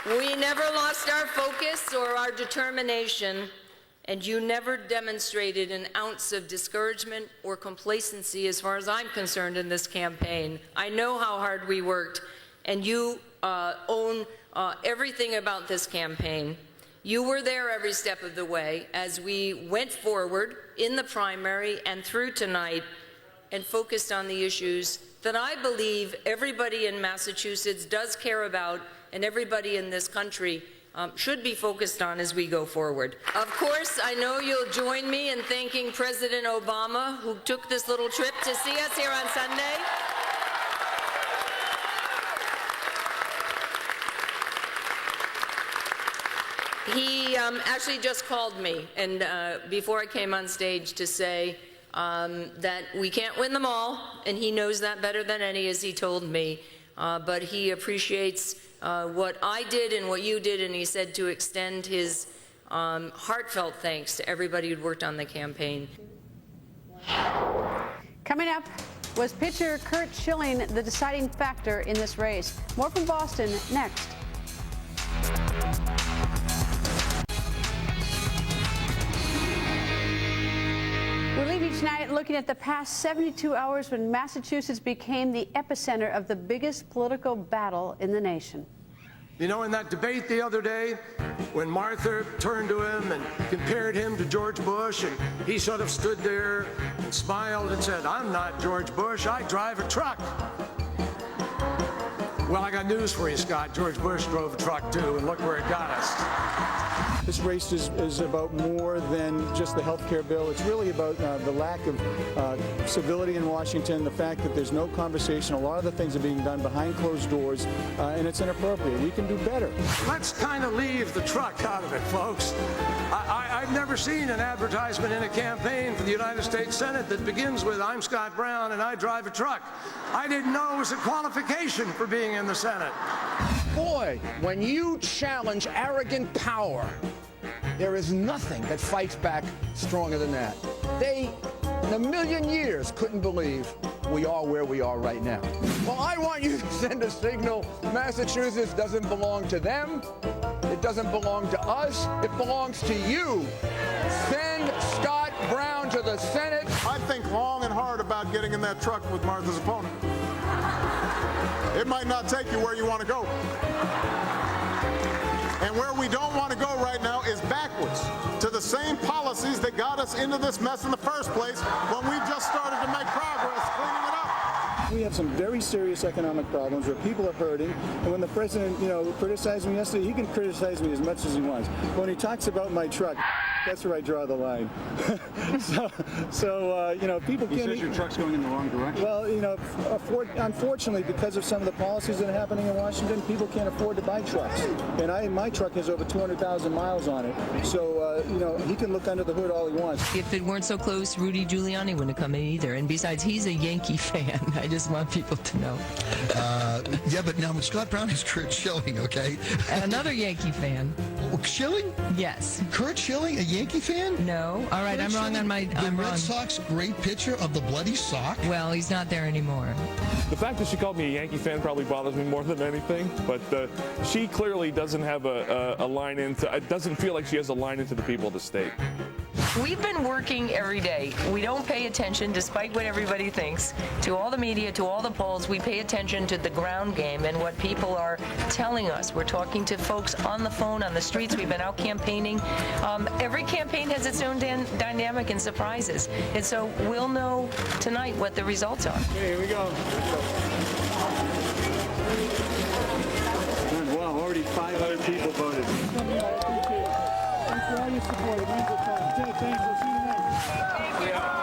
We never lost our focus or our determination, and you never demonstrated an ounce of discouragement or complacency as far as I'm concerned in this campaign. I know how hard we worked, and you own everything about this campaign. You were there every step of the way as we went forward in the primary and through tonight and focused on the issues that I believe everybody in Massachusetts does care about and everybody in this country should be focused on as we go forward. Of course, I know you'll join me in thanking President Obama, who took this little trip to see us here on Sunday. He actually just called me and before I came on stage to say that we can't win them all, and he knows that better than any, as he told me, but he appreciates what I did and what you did, and he said to extend his heartfelt thanks to everybody who'd worked on the campaign. Coming up, was pitcher Curt Schilling the deciding factor in this race? More from Boston next. We leave each night looking at the past 72 hours when Massachusetts became the epicenter of the biggest political battle in the nation. You know, in that debate the other day, when Martha turned to him and compared him to George Bush, and he sort of stood there and smiled and said, "I'm not George Bush, I drive a truck." Well, I got news for you, Scott. George Bush drove a truck, too, and look where it got us. This race is about more than just the health care bill. It's really about the lack of civility in Washington, the fact that there's no conversation. A lot of the things are being done behind closed doors, and it's inappropriate. We can do better. Let's kind of leave the truck out of it, folks. I've never seen an advertisement in a campaign for the United States Senate that begins with, "I'm Scott Brown and I drive a truck." I didn't know it was a qualification for being in the Senate. Boy, when you challenge arrogant power, there is nothing that fights back stronger than that. They, in a million years, couldn't believe we are where we are right now. Well, I want you to send a signal. Massachusetts doesn't belong to them. It doesn't belong to us. It belongs to you. Send Scott Brown to the Senate. I think long and hard about getting in that truck with Martha's opponent. It might not take you where you want to go. And where we don't want to go right now is backwards to the same policies that got us into this mess in the first place when we just started to make progress cleaning it up. We have some very serious economic problems where people are hurting, and when the president, criticized me yesterday, he can criticize me as much as he wants. But when he talks about my truck, that's where I draw the line. People can't. He says your truck's going in the wrong direction. Well, unfortunately, because of some of the policies that are happening in Washington, people can't afford to buy trucks. And my truck has over 200,000 miles on it. So, he can look under the hood all he wants. If it weren't so close, Rudy Giuliani wouldn't have come in either. And besides, he's a Yankee fan. I just want people to know. Yeah, but now Scott Brown is Kurt Schilling, okay? Another Yankee fan. Schilling? Yes. Kurt Schilling, a Yankee fan? No. All right, Kurt I'm wrong on my... The Red Sox great pitcher of the bloody sock? Well, he's not there anymore. The fact that she called me a Yankee fan probably bothers me more than anything, but she clearly doesn't have a line into... It doesn't feel like she has a line into the people of the state. We've been working every day. We don't pay attention, despite what everybody thinks, to all the media, to all the polls. We pay attention to the ground game and what people are telling us. We're talking to folks on the phone, on the streets. We've been out campaigning. Every campaign has its own dynamic and surprises. And so we'll know tonight what the results are. Okay, here we go. Wow, already 500 people voted. Thanks for all your support. Thanks. We'll see you next.